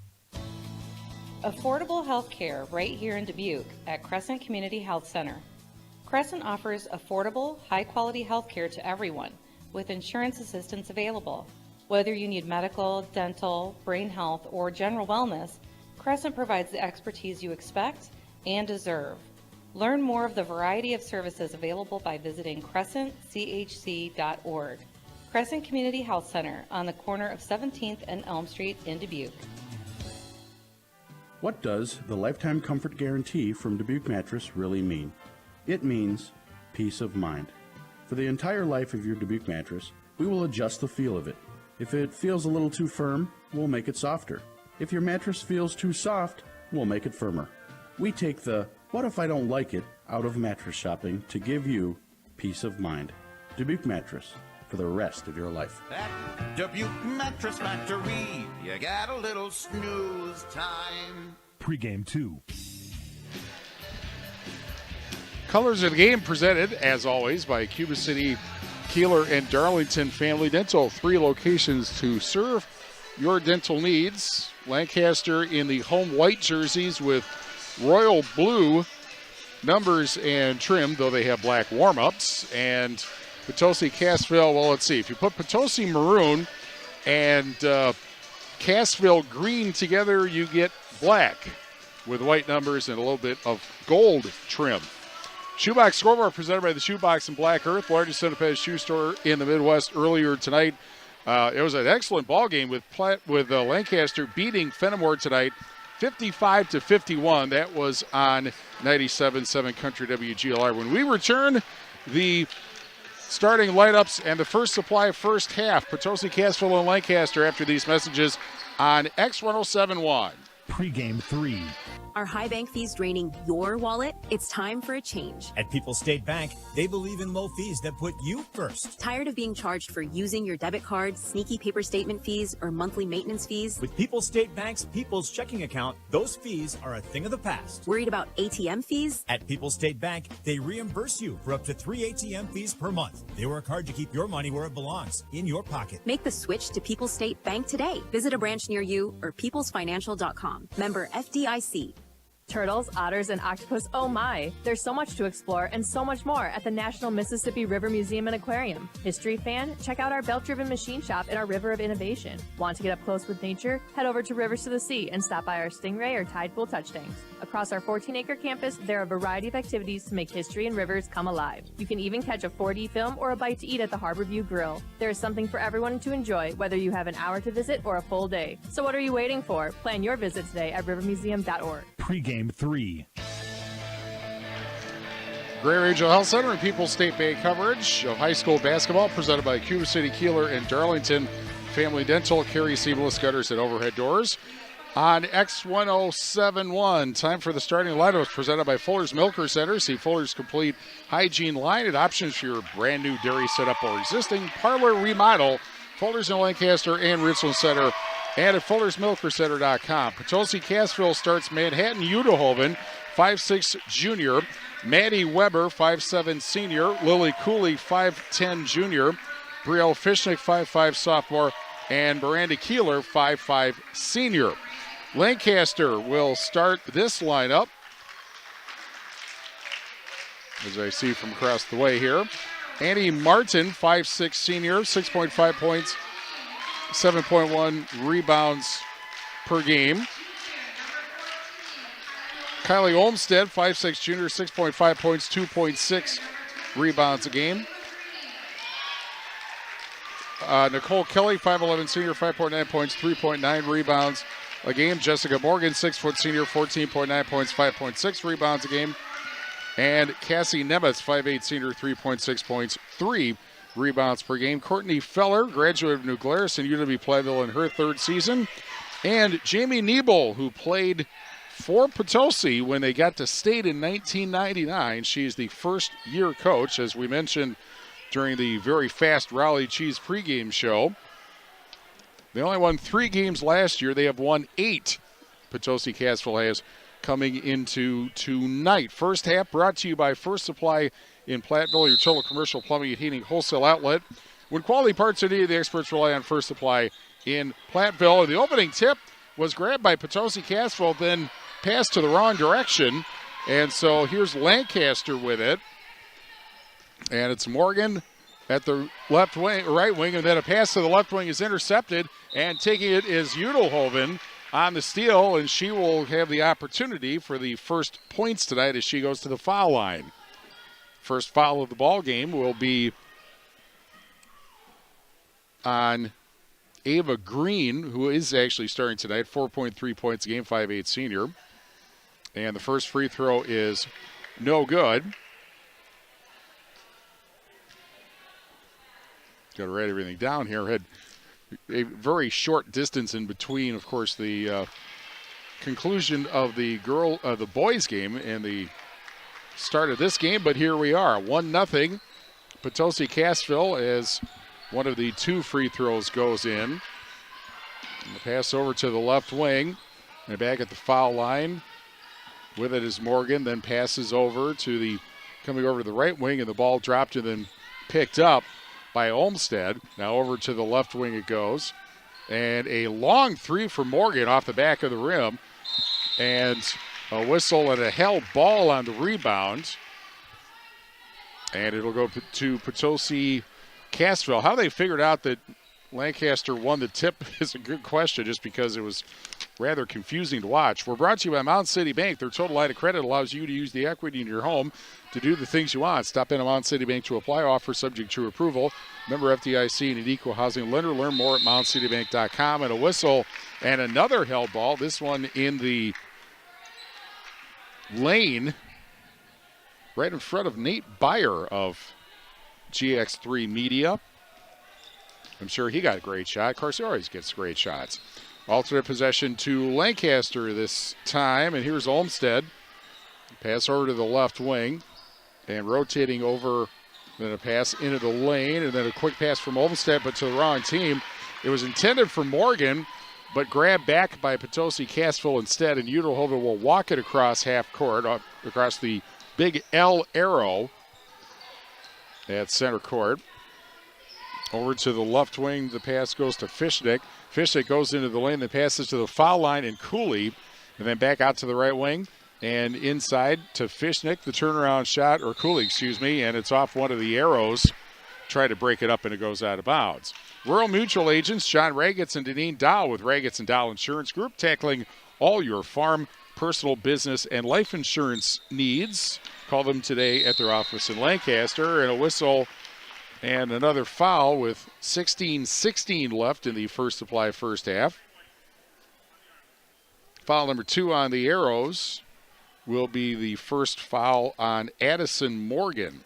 Affordable health care right here in Dubuque at Crescent Community Health Center. Crescent offers affordable, high-quality health care to everyone with insurance assistance available. Whether you need medical, dental, brain health, or general wellness, Crescent provides the expertise you expect and deserve. Learn more of the variety of services available by visiting crescentchc.org. Crescent Community Health Center on the corner of 17th and Elm Street in Dubuque. What does the Lifetime Comfort Guarantee from Dubuque Mattress really mean? It means peace of mind. For the entire life of your Dubuque mattress, we will adjust the feel of it. If it feels a little too firm, we'll make it softer. If your mattress feels too soft, we'll make it firmer. We take the "what if I don't like it" out of mattress shopping to give you peace of mind. Dubuque Mattress, for the rest of your life. At Dubuque Mattress Factory, you got a little snooze time. Pregame 2. Colors of the game presented, as always, by Cuba City, Kieler, and Darlington Family Dental. 3 locations to serve your dental needs. Lancaster in the home white jerseys with royal blue numbers and trim, though they have black warm-ups. And Potosi, Cassville, well, let's see. If you put Potosi maroon and Cassville green together, you get black with white numbers and a little bit of gold trim. Shoebox scoreboard presented by the Shoebox in Black Earth, largest independent shoe store in the Midwest earlier tonight. It was an excellent ball game with Lancaster beating Fennimore tonight, 55-51. That was on 97.7 Country WGLR. When we return, the starting lineups and the first supply of first half, Potosi, Cassville, and Lancaster after these messages on X1071. Pregame 3. Are high bank fees draining your wallet? It's time for a change. At People's State Bank, they believe in low fees that put you first. Tired of being charged for using your debit card, sneaky paper statement fees, or monthly maintenance fees? With People's State Bank's People's Checking Account, those fees are a thing of the past. Worried about ATM fees? At People's State Bank, they reimburse you for up to 3 ATM fees per month. They work hard to keep your money where it belongs, in your pocket. Make the switch to People's State Bank today. Visit a branch near you or peoplesfinancial.com. Member FDIC. Turtles, otters, and octopus, oh my! There's so much to explore and so much more at the National Mississippi River Museum and Aquarium. History fan? Check out our belt-driven machine shop in our River of Innovation. Want to get up close with nature? Head over to Rivers to the Sea and stop by our Stingray or Tide Pool touch tanks. Across our 14-acre campus, there are a variety of activities to make history and rivers come alive. You can even catch a 4D film or a bite to eat at the Harborview Grill. There is something for everyone to enjoy, whether you have an hour to visit or a full day. So what are you waiting for? Plan your visit today at rivermuseum.org. Pregame 3. Gray Regional Health Center and People's State Bank coverage of high school basketball presented by Cuba City, Kieler, and Darlington Family Dental. Carey seamless gutters and overhead doors. On X1071, time for the starting lineups presented by Fuller's Milker Center. See Fuller's complete hygiene line and options for your brand new dairy setup or existing parlor remodel. Fuller's in Lancaster and Richland Center, and at Fuller'sMilkerCenter.com. Potosi, Cassville starts Manhattan Udehoven, 5'6" junior. Maddie Weber, 5'7" senior. Lily Cooley, 5'10" junior. Brielle Fishnick, 5'5" sophomore. and Miranda Kieler, 5'5" senior. Lancaster will start this lineup, as I see from across the way here. Annie Martin, 5'6" senior, 6.5 points, 7.1 rebounds per game. Kylie Olmstead, 5'6" junior, 6.5 points, 2.6 rebounds a game. Nicole Kelly, 5'11" senior, 5.9 points, 3.9 rebounds a game. Jessica Morgan, 6' senior, 14.9 points, 5.6 rebounds a game. And Cassie Nemetz, 5'8" senior, 3.6 points, 3 rebounds per game. Courtney Feller, graduate of New Glarus and UW-Platteville in her third season. And Jamie Niebel, who played for Potosi when they got to state in 1999. She's the first-year coach, as we mentioned during the very fast Raleigh Cheese pregame show. They only won 3 games last year. They have won 8. Potosi Cassville has coming into tonight. First half brought to you by First Supply in Platteville, your total commercial plumbing and heating wholesale outlet. When quality parts are needed, the experts rely on First Supply in Platteville. And the opening tip was grabbed by Potosi Cassville, then passed to the wrong direction. And so here's Lancaster with it. And it's Morgan at the left wing, right wing, and then a pass to the left wing is intercepted, and taking it is Udelhoven on the steal, and she will have the opportunity for the first points tonight as she goes to the foul line. First foul of the ball game will be on Ava Green, who is actually starting tonight, 4.3 points a game, 5'8" senior. And the first free throw is no good. Got to write everything down here. Had a very short distance in between, of course, the conclusion of the boys game and the start of this game. But here we are, 1-0. Potosi Cassville as one of the 2 free throws goes in. And the pass over to the left wing. And back at the foul line. With it is Morgan, then passes over to coming over to the right wing, and the ball dropped and then picked up by Olmstead. Now over to the left wing it goes. And a long 3 for Morgan off the back of the rim. And a whistle and a held ball on the rebound. And it'll go to Potosi Cassville. How they figured out that Lancaster won the tip is a good question, just because it was rather confusing to watch. We're brought to you by Mountain City Bank. Their total line of credit allows you to use the equity in your home to do the things you want. Stop in at Mountain City Bank to apply. Offer subject to approval. Member FDIC and an equal housing lender. Learn more at mountaincitybank.com. And a whistle and another held ball. This one in the lane right in front of Nate Byer of GX3 Media. I'm sure he got a great shot. Of course, he always gets great shots. Alternate possession to Lancaster this time, and here's Olmstead. Pass over to the left wing, and rotating over, then a pass into the lane, and then a quick pass from Olmstead, but to the wrong team. It was intended for Morgan, but grabbed back by Potosi Cassville instead, and Udelhoven will walk it across half court, across the big L arrow at center court. Over to the left wing, the pass goes to Fishnick. Fishnick goes into the lane, the passes to the foul line and Cooley, and then back out to the right wing and inside to Fishnick, the turnaround shot, or Cooley, and it's off one of the arrows. Try to break it up and it goes out of bounds. Rural Mutual agents John Ragetz and Deneen Dow with Ragetz & Dow Insurance Group, tackling all your farm, personal, business, and life insurance needs. Call them today at their office in Lancaster. And a whistle and another foul with 16-16 left in the First Supply first half. Foul number 2 on the arrows will be the first foul on Addison Morgan.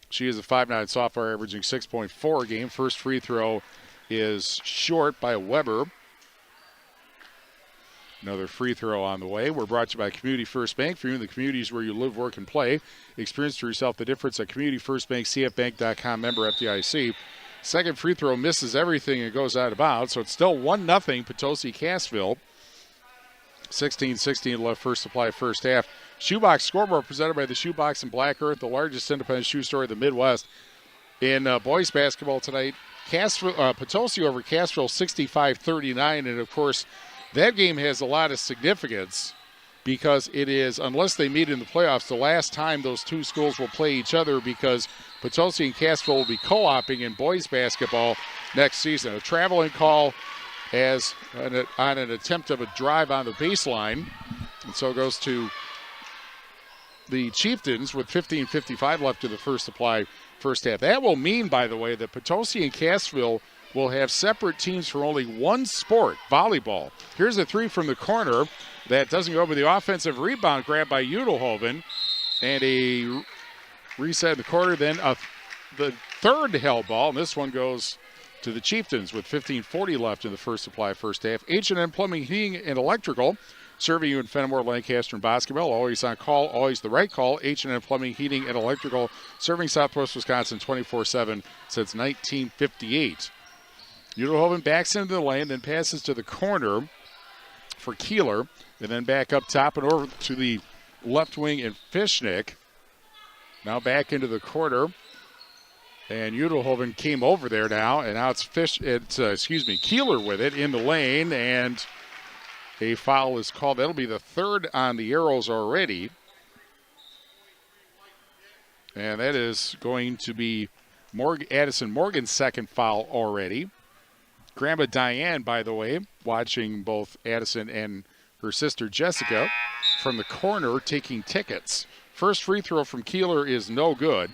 She is a 5'9" sophomore averaging 6.4 a game. First free throw is short by Weber. Another free throw on the way. We're brought to you by Community First Bank. For you in the communities where you live, work, and play, experience for yourself the difference at Community First Bank, CFBank.com, member FDIC. Second free throw misses everything and goes out of bounds. So it's still 1-0 Potosi Cassville. 16-16 left First Supply first half. Shoebox scoreboard presented by the Shoebox in Black Earth, the largest independent shoe store in the Midwest. In boys basketball tonight, Potosi over Cassville 65-39, and of course that game has a lot of significance because it is, unless they meet in the playoffs, the last time those two schools will play each other because Potosi and Cassville will be co-oping in boys basketball next season. A traveling call on an attempt of a drive on the baseline, and so it goes to the Chieftains with 15:55 left in the first supply first half. That will mean, by the way, that Potosi and Cassville will have separate teams for only one sport, volleyball. Here's a three from the corner that doesn't go over the offensive rebound grab by Udelhoven, and a reset in the corner, then the third held ball, and this one goes to the Chieftains with 15:40 left in the first supply first half. H&M Plumbing, Heating, and Electrical, serving you in Fennimore, Lancaster, and Boscoville. Always on call, always the right call. H&M Plumbing, Heating, and Electrical, serving Southwest Wisconsin 24/7 since 1958. Udelhoven backs into the lane, then passes to the corner for Kieler, and then back up top and over to the left wing in Fishnick. Now back into the corner, and Udelhoven came over there now, and now it's Kieler with it in the lane, and a foul is called. That'll be the third on the Arrows already. And that is going to be Addison Morgan's second foul already. Grandma Diane, by the way, watching both Addison and her sister Jessica from the corner taking tickets. First free throw from Kieler is no good.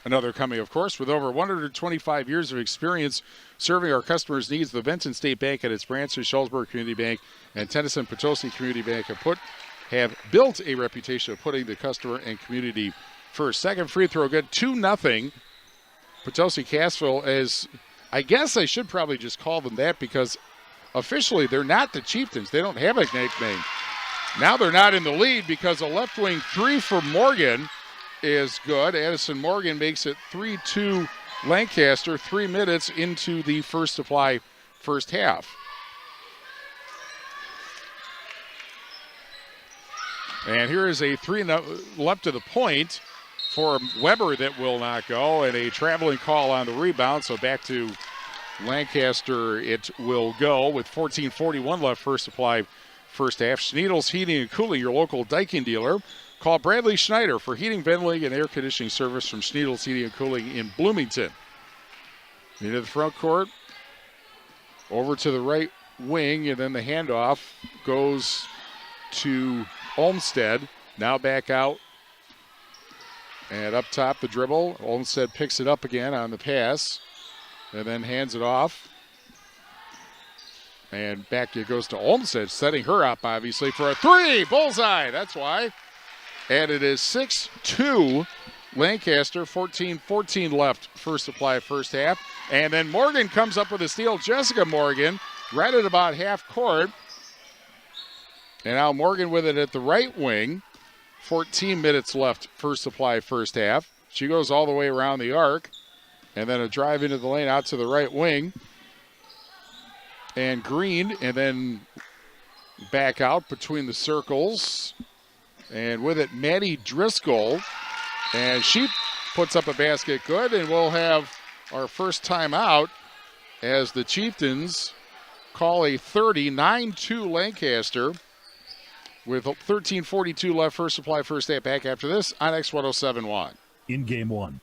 Another coming, of course, with over 125 years of experience serving our customers' needs. The Benton State Bank and its branches, Shullsburg Community Bank and Tennyson Potosi Community Bank, have built a reputation of putting the customer and community first. Second free throw good, 2-0. Potosi Cassville, as I guess I should probably just call them that because officially they're not the Chieftains. They don't have a nickname. Now they're not in the lead because a left wing three for Morgan is good. Addison Morgan makes it 3-2 Lancaster, 3 minutes into the first supply first half. And here is a 3 left to the point for Weber that will not go, and a traveling call on the rebound, so back to Lancaster it will go with 14:41 left first supply first half. Schneidl's Heating and Cooling, your local Daikin dealer. Call Bradley Schneider for heating, ventilating, and air conditioning service from Schneidl's Heating and Cooling in Bloomington. Into the front court, over to the right wing, and then the handoff goes to Olmsted. Now back out, and up top the dribble. Olmsted picks it up again on the pass, and then hands it off. And back it goes to Olmsted, setting her up, obviously, for a three. Bullseye, that's why. And it is 6-2 Lancaster, 14-14 left first supply first half. And then Morgan comes up with a steal. Jessica Morgan right at about half court. And now Morgan with it at the right wing. 14 minutes left first supply first half. She goes all the way around the arc. And then a drive into the lane out to the right wing. And Green, and then back out between the circles. And with it, Maddie Driscoll. And she puts up a basket good, and we'll have our first timeout as the Chieftains call a 39-2 Lancaster with 13:42 left first supply first half. Back after this on X1071. In game one.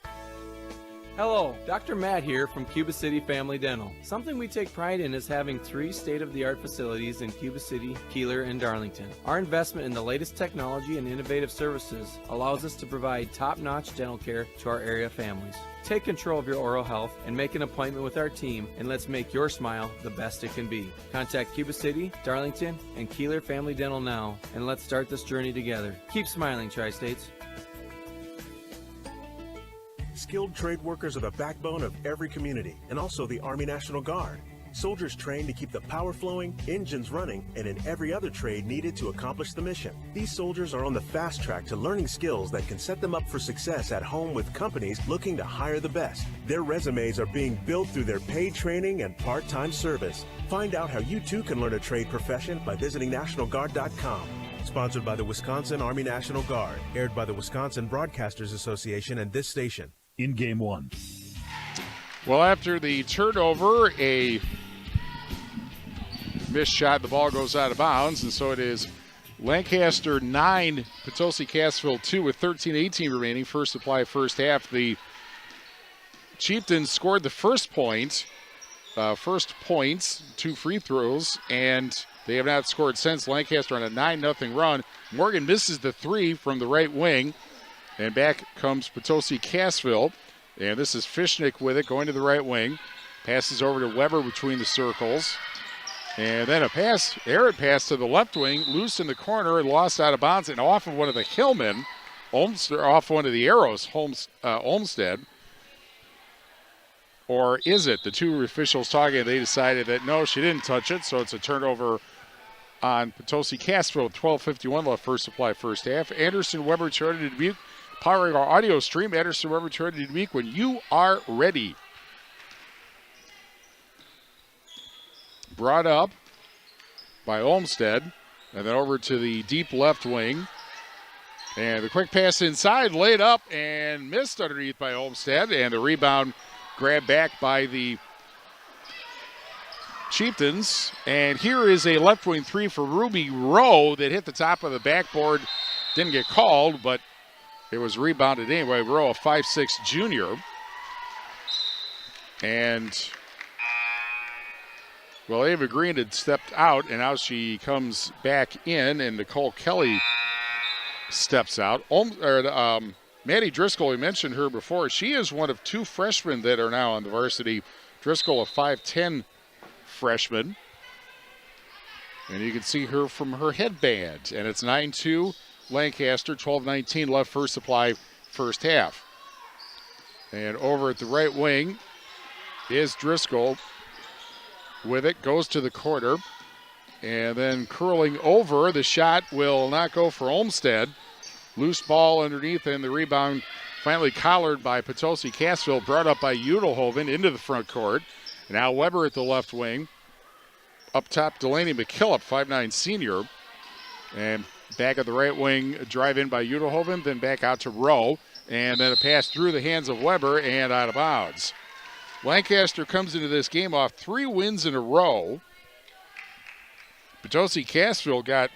Hello, Dr. Matt here from Cuba City Family Dental. Something we take pride in is having 3 state-of-the-art facilities in Cuba City, Kieler, and Darlington. Our investment in the latest technology and innovative services allows us to provide top-notch dental care to our area families. Take control of your oral health and make an appointment with our team, and let's make your smile the best it can be. Contact Cuba City, Darlington, and Kieler Family Dental now, and let's start this journey together. Keep smiling, Tri-States. Skilled trade workers are the backbone of every community, and also the Army National Guard. Soldiers trained to keep the power flowing, engines running, and in every other trade needed to accomplish the mission. These soldiers are on the fast track to learning skills that can set them up for success at home with companies looking to hire the best. Their resumes are being built through their paid training and part-time service. Find out how you too can learn a trade profession by visiting NationalGuard.com. Sponsored by the Wisconsin Army National Guard. Aired by the Wisconsin Broadcasters Association and this station. In game one. Well, after the turnover, a missed shot, the ball goes out of bounds, and so it is Lancaster 9, Potosi Cassville 2 with 13:18 remaining. First supply, first half. The Chieftains scored the first points, 2 free throws, and they have not scored since. Lancaster on a 9-0 run. Morgan misses the 3 from the right wing, and back comes Potosi Cassville. And this is Fishnick with it, going to the right wing. Passes over to Weber between the circles. And then a errant pass to the left wing, loose in the corner and lost out of bounds and off of one of the Hillmen, off one of the arrows, Olmsted. Or is it? The two officials talking, they decided that no, she didn't touch it, so it's a turnover on Potosi Cassville. 12:51 left, first supply, first half. Anderson, Weber, Toyota Dubuque, powering our audio stream. Anderson, Weber, Toyota Dubuque, when you are ready. Brought up by Olmsted, and then over to the deep left wing. And the quick pass inside, laid up and missed underneath by Olmsted, and the rebound grabbed back by the Chieftains. And here is a left wing 3 for Ruby Rowe that hit the top of the backboard. Didn't get called, but it was rebounded anyway. Rowe, a 5'6" junior. And, well, Ava Green had stepped out, and now she comes back in, and Nicole Kelly steps out. Maddie Driscoll, we mentioned her before. She is one of 2 freshmen that are now on the varsity. Driscoll, a 5'10" freshman. And you can see her from her headband. And it's 9-2 Lancaster, 12:19 left, first supply, first half. And over at the right wing is Driscoll with it, goes to the corner. And then curling over, the shot will not go for Olmsted. Loose ball underneath, and the rebound finally collared by Potosi Cassville, brought up by Udelhoven into the front court. Now Weber at the left wing. Up top, Delaney McKillop, 5'9" senior. And back at the right wing, drive in by Udelhoven, then back out to Rowe. And then a pass through the hands of Weber and out of bounds. Lancaster comes into this game off 3 wins in a row. Potosi Cassville got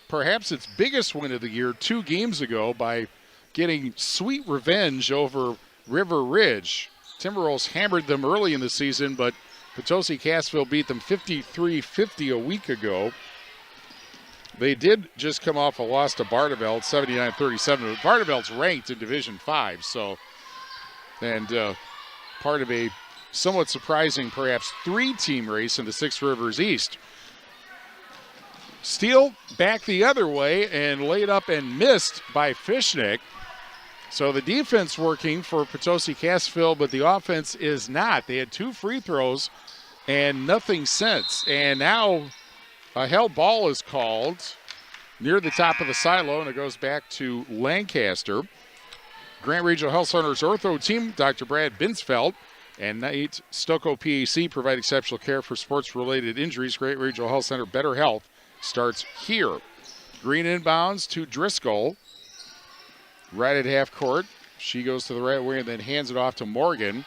perhaps its biggest win of the year 2 games ago by getting sweet revenge over River Ridge. Timberwolves hammered them early in the season, but Potosi Cassville beat them 53-50 a week ago. They did just come off a loss to Barneveld, 79-37. Barneveld's ranked in Division 5, so, and part of a somewhat surprising, perhaps 3-team race in the Six Rivers East. Steele back the other way and laid up and missed by Fishnick. So the defense working for Potosi Cassville, but the offense is not. They had 2 free throws and nothing since. And now a held ball is called near the top of the silo, and it goes back to Lancaster. Grant Regional Health Center's ortho team, Dr. Brad Binsfeld and Knight Stocco PAC provide exceptional care for sports-related injuries. Grant Regional Health Center, better health starts here. Green inbounds to Driscoll. Right at half court. She goes to the right wing and then hands it off to Morgan.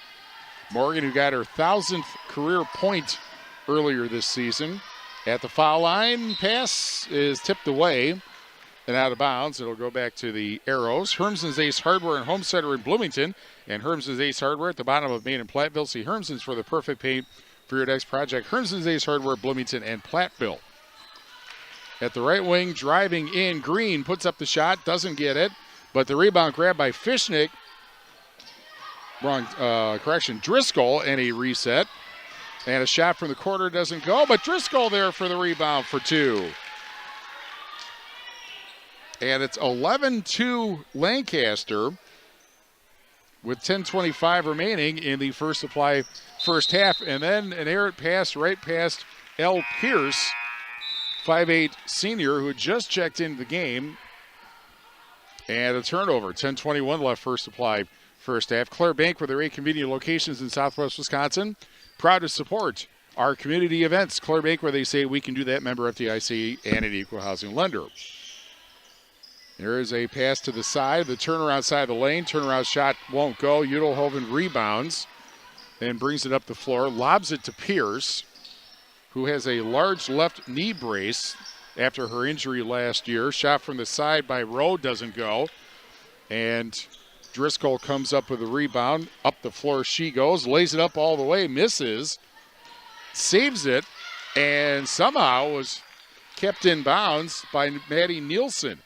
Morgan, who got her 1,000th career point earlier this season. At the foul line, pass is tipped away and out of bounds. It'll go back to the Arrows. Hermson's Ace Hardware and Home Center in Bloomington, and Hermson's Ace Hardware at the bottom of Main and Platteville. See Hermson's for the perfect paint for your next project. Hermson's Ace Hardware, Bloomington and Platteville. At the right wing, driving in, Green puts up the shot, doesn't get it, but the rebound grabbed by Fishnick. Driscoll, and a reset. And a shot from the corner doesn't go, but Driscoll there for the rebound for 2. And it's 11-2 Lancaster with 10:25 remaining in the first supply first half. And then an errant pass right past L. Pierce, 5'8" senior, who had just checked into the game. And a turnover, 10:21 left first supply first half. Claire Bank with their 8 convenient locations in Southwest Wisconsin. Proud to support our community events. Claire Bank, where they say we can do that, member FDIC and an equal housing lender. There is a pass to the side, the turnaround side of the lane. Turnaround shot won't go. Udelhoven rebounds. and brings it up the floor, lobs it to Pierce, who has a large left knee brace after her injury last year. Shot from the side by Rowe doesn't go. And Driscoll comes up with a rebound. Up the floor she goes, lays it up all the way, misses, saves it, and somehow was kept in bounds by Maddie Nielsen.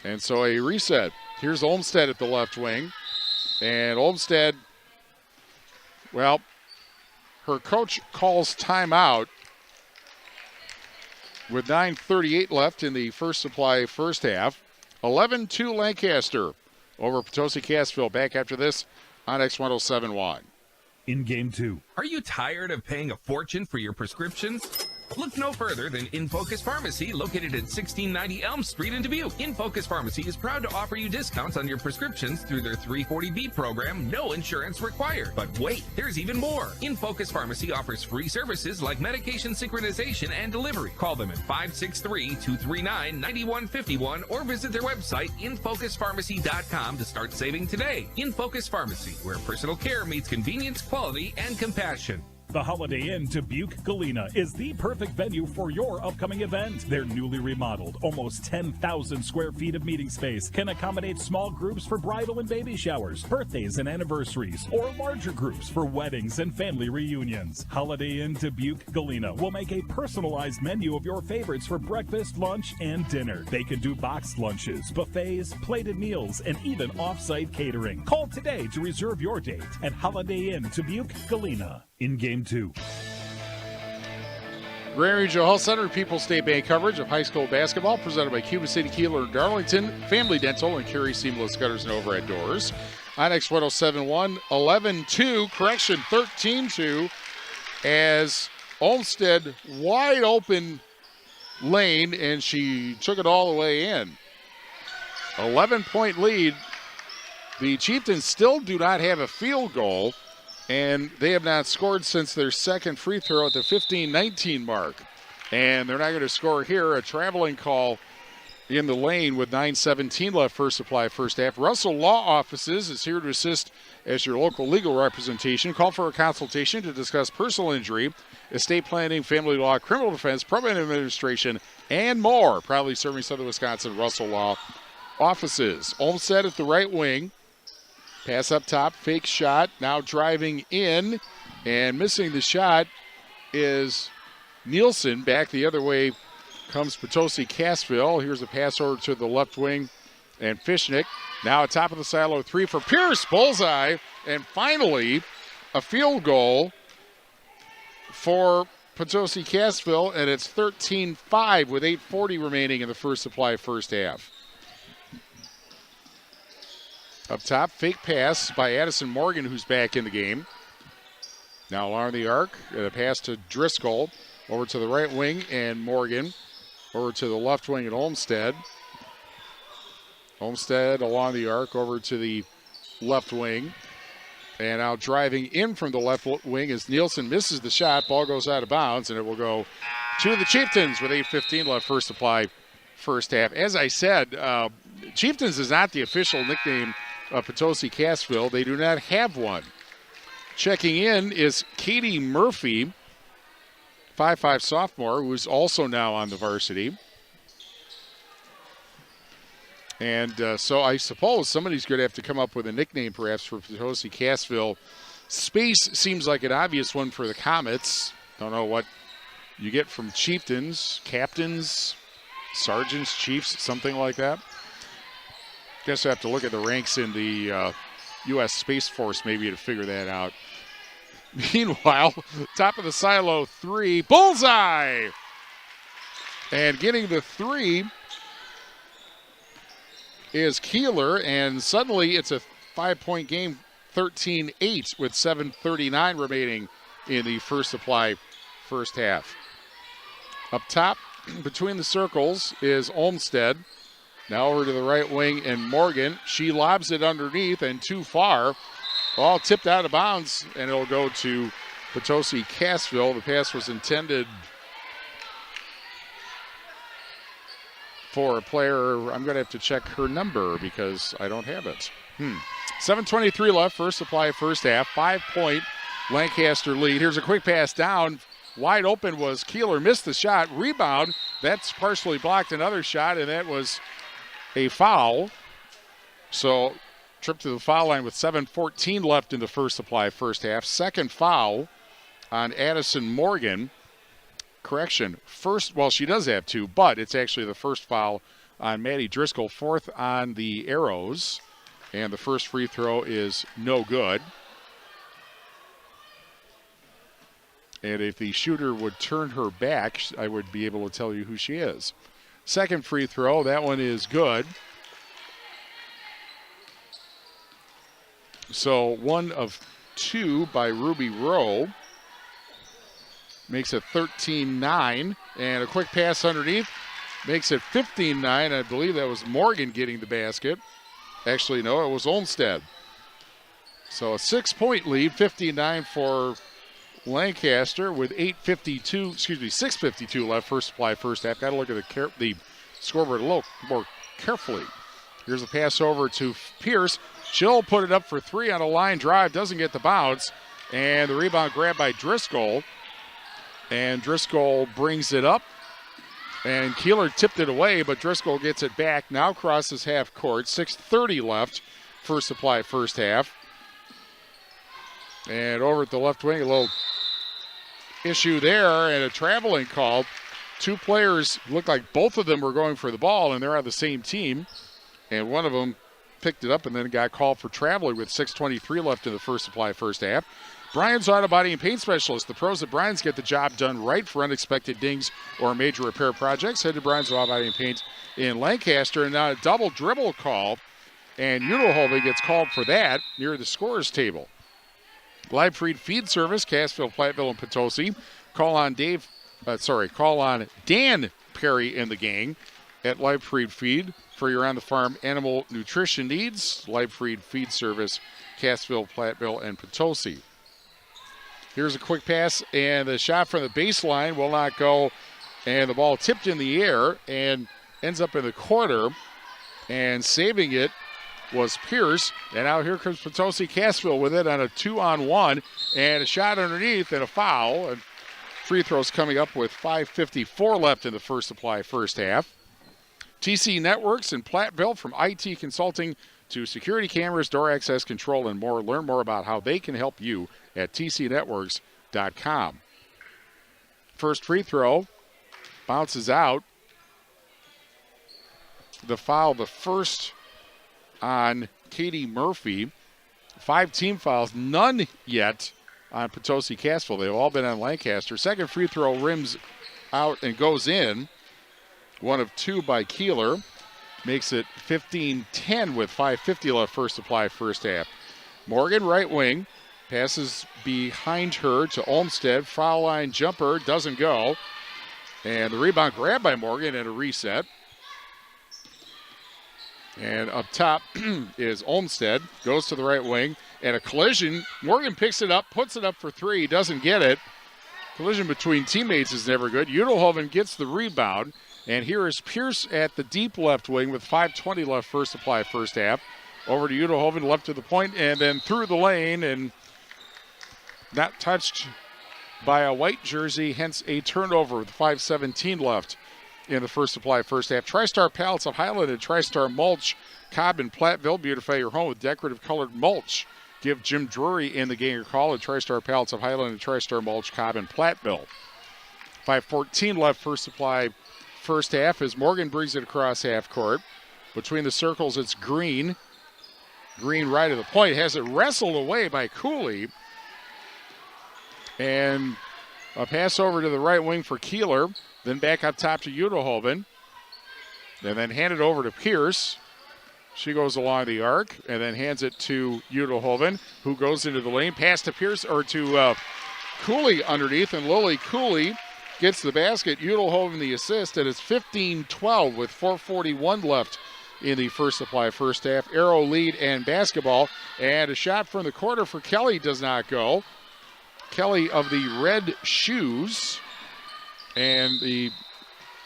And so a reset. Here's Olmstead at the left wing. And Olmstead, well, her coach calls timeout with 9:38 left in the first supply first half. 11-2 Lancaster over Potosi Cassville. Back after this on X1071. In game 2. Are you tired of paying a fortune for your prescriptions? Look no further than In Focus Pharmacy, located at 1690 Elm Street in Dubuque. In Focus Pharmacy is proud to offer you discounts on your prescriptions through their 340B program, no insurance required. But wait, there's even more. In Focus Pharmacy offers free services like medication synchronization and delivery. Call them at 563-239-9151 or visit their website, infocuspharmacy.com, to start saving today. In Focus Pharmacy, where personal care meets convenience, quality, and compassion. The Holiday Inn Dubuque Galena is the perfect venue for your upcoming event. Their newly remodeled, almost 10,000 square feet of meeting space can accommodate small groups for bridal and baby showers, birthdays and anniversaries, or larger groups for weddings and family reunions. Holiday Inn Dubuque Galena will make a personalized menu of your favorites for breakfast, lunch, and dinner. They can do boxed lunches, buffets, plated meals, and even off-site catering. Call today to reserve your date at Holiday Inn Dubuque Galena. In game 2. Grand Regional Health Center People's State Bank coverage of high school basketball presented by Cuba City, Kieler, and Darlington, Family Dental, and Carey Seamless Gutters and Overhead Doors. On X1071, 11-2, correction, 13-2, as Olmstead wide open lane, and she took it all the way in. 11-point lead. The Chieftains still do not have a field goal, and they have not scored since their second free throw at the 15-19 mark. And they're not going to score here. A traveling call in the lane with 9:17 left first supply first half. Russell Law Offices is here to assist as your local legal representation. Call for a consultation to discuss personal injury, estate planning, family law, criminal defense, probate administration, and more. Proudly serving Southern Wisconsin, Russell Law Offices. Olmstead at the right wing. Pass up top, fake shot, now driving in, and missing the shot is Nielsen. Back the other way comes Potosi Cassville. Here's a pass over to the left wing, and Fishnick. Now at top of the silo, three for Pierce, bullseye, and finally a field goal for Potosi Cassville, and it's 13-5 with 8:40 remaining in the first supply first half. Up top, fake pass by Addison Morgan, who's back in the game. Now along the arc, a pass to Driscoll, over to the right wing, and Morgan over to the left wing at Olmstead. Olmstead along the arc, over to the left wing. And now driving in from the left wing as Nielsen misses the shot. Ball goes out of bounds, and it will go to the Chieftains with 8:15 left first supply first half. As I said, Chieftains is not the official nickname of Potosi Cassville. They do not have one. Checking in is Katie Murphy, 5'5" sophomore, who's also now on the varsity. And so I suppose somebody's going to have to come up with a nickname perhaps for Potosi Cassville. Space seems like an obvious one for the Comets. Don't know what you get from chieftains, captains, sergeants, chiefs, something like that. Guess I have to look at the ranks in the U.S. Space Force maybe to figure that out. Meanwhile, top of the silo, three, bullseye! And getting the three is Kieler, and suddenly it's a 5-point game, 13-8 with 7:39 remaining in the first supply first half. Up top, between the circles, is Olmstead. Now over to the right wing, and Morgan. She lobs it underneath and too far. Ball tipped out of bounds, and it'll go to Potosi Cassville. The pass was intended for a player. I'm going to have to check her number because I don't have it. 7:23 left, first supply, first half. 5-point Lancaster lead. Here's a quick pass down. Wide open was Kieler, missed the shot. Rebound, that's partially blocked. Another shot, and that was a foul. So trip to the foul line with 7:14 left in the first supply first half. Second foul on Addison Morgan. Correction, first, well, she does have two, but it's actually the first foul on Maddie Driscoll. Fourth on the Arrows, and the first free throw is no good. And if the shooter would turn her back, I would be able to tell you who she is. Second free throw, that one is good. So 1 of 2 by Ruby Rowe. Makes it 13-9. And a quick pass underneath makes it 15-9. I believe that was Morgan getting the basket. Actually, no, it was Olmsted. So a 6-point lead, 15-9 for Lancaster with 6:52 left, first supply, first half. Got to look at the scoreboard a little more carefully. Here's a pass over to Pierce. She'll put it up for 3 on a line drive, doesn't get the bounce, and the rebound grabbed by Driscoll. And Driscoll brings it up, and Kieler tipped it away, but Driscoll gets it back. Now crosses half court, 6:30 left, first supply, first half. And over at the left wing, a little issue there and a traveling call. Two players looked like both of them were going for the ball, and they're on the same team. And one of them picked it up and then got called for traveling with 6:23 left in the first supply, first half. Bryan's Auto Body and Paint Specialist. The pros at Bryan's get the job done right for unexpected dings or major repair projects. Head to Bryan's Auto Body and Paint in Lancaster. And now a double dribble call, and Udelhoven gets called for that near the scorer's table. Live Freed Feed Service, Cassville, Platteville, and Potosi. Call on Dan Perry and the gang at Live Freed Feed for your on-the-farm animal nutrition needs. Live Freed Feed Service, Cassville, Platteville, and Potosi. Here's a quick pass, and the shot from the baseline will not go, and the ball tipped in the air and ends up in the corner, and saving it was Pierce. And now here comes Potosi Cassville with it on a 2-on-1, and a shot underneath and a foul. And free throws coming up with 5:54 left in the first supply, first half. TC Networks in Platteville, from IT consulting to security cameras, door access control, and more. Learn more about how they can help you at tcnetworks.com. First free throw bounces out. The foul, the first on Katie Murphy. 5 team fouls, none yet on Potosi Cassville. They've all been on Lancaster. Second free throw rims out and goes in. 1 of 2 by Kieler. Makes it 15-10 with 5:50 left, first supply, first half. Morgan, right wing, passes behind her to Olmsted. Foul line jumper, doesn't go. And the rebound grabbed by Morgan and a reset. And up top is Olmsted, goes to the right wing, and a collision. Morgan picks it up, puts it up for 3, doesn't get it. Collision between teammates is never good. Udelhoven gets the rebound, and here is Pierce at the deep left wing with 5:20 left, first supply, first half. Over to Udelhoven, left to the point, and then through the lane, and not touched by a white jersey, hence a turnover with 5:17 left in the first supply, first half. TriStar Pallets of Highland and TriStar Mulch, Cobb and Platteville. Beautify your home with decorative colored mulch. Give Jim Drury and the gang a call at TriStar Pallets of Highland and TriStar Mulch, Cobb and Platteville. 5:14 left, first supply, first half, as Morgan brings it across half court. Between the circles, it's Green. Green right of the point, has it wrestled away by Cooley. And a pass over to the right wing for Kieler. Then back up top to Udelhoven. And then handed over to Pierce. She goes along the arc and then hands it to Udelhoven, who goes into the lane. Pass to Pierce, or to Cooley underneath, and Lily Cooley gets the basket. Udelhoven the assist, and it's 15-12 with 4:41 left in the first supply, first half. Arrow lead and basketball, and a shot from the corner for Kelly does not go. Kelly of the red shoes, and the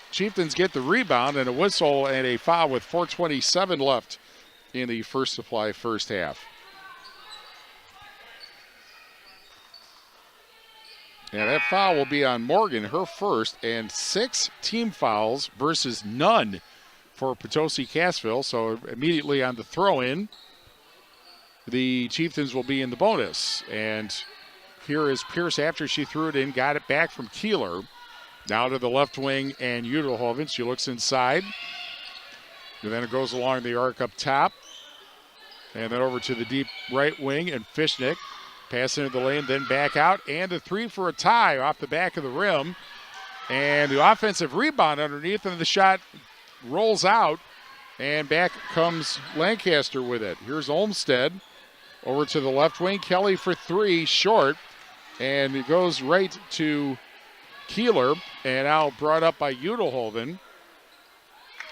Chieftains get the rebound, and a whistle and a foul with 4:27 left in the first supply, first half. And that foul will be on Morgan, her first, and 6 team fouls versus none for Potosi Cassville. So immediately on the throw-in, the Chieftains will be in the bonus. And here is Pierce after she threw it in, got it back from Kieler. Now to the left wing, and Udelhoven. She looks inside. And then it goes along the arc up top. And then over to the deep right wing, and Fishnick. Pass into the lane, then back out, and a 3 for a tie off the back of the rim. And the offensive rebound underneath, and the shot rolls out, and back comes Lancaster with it. Here's Olmstead over to the left wing. Kelly for 3, short, and it goes right to Kieler, and now brought up by Udelhoven,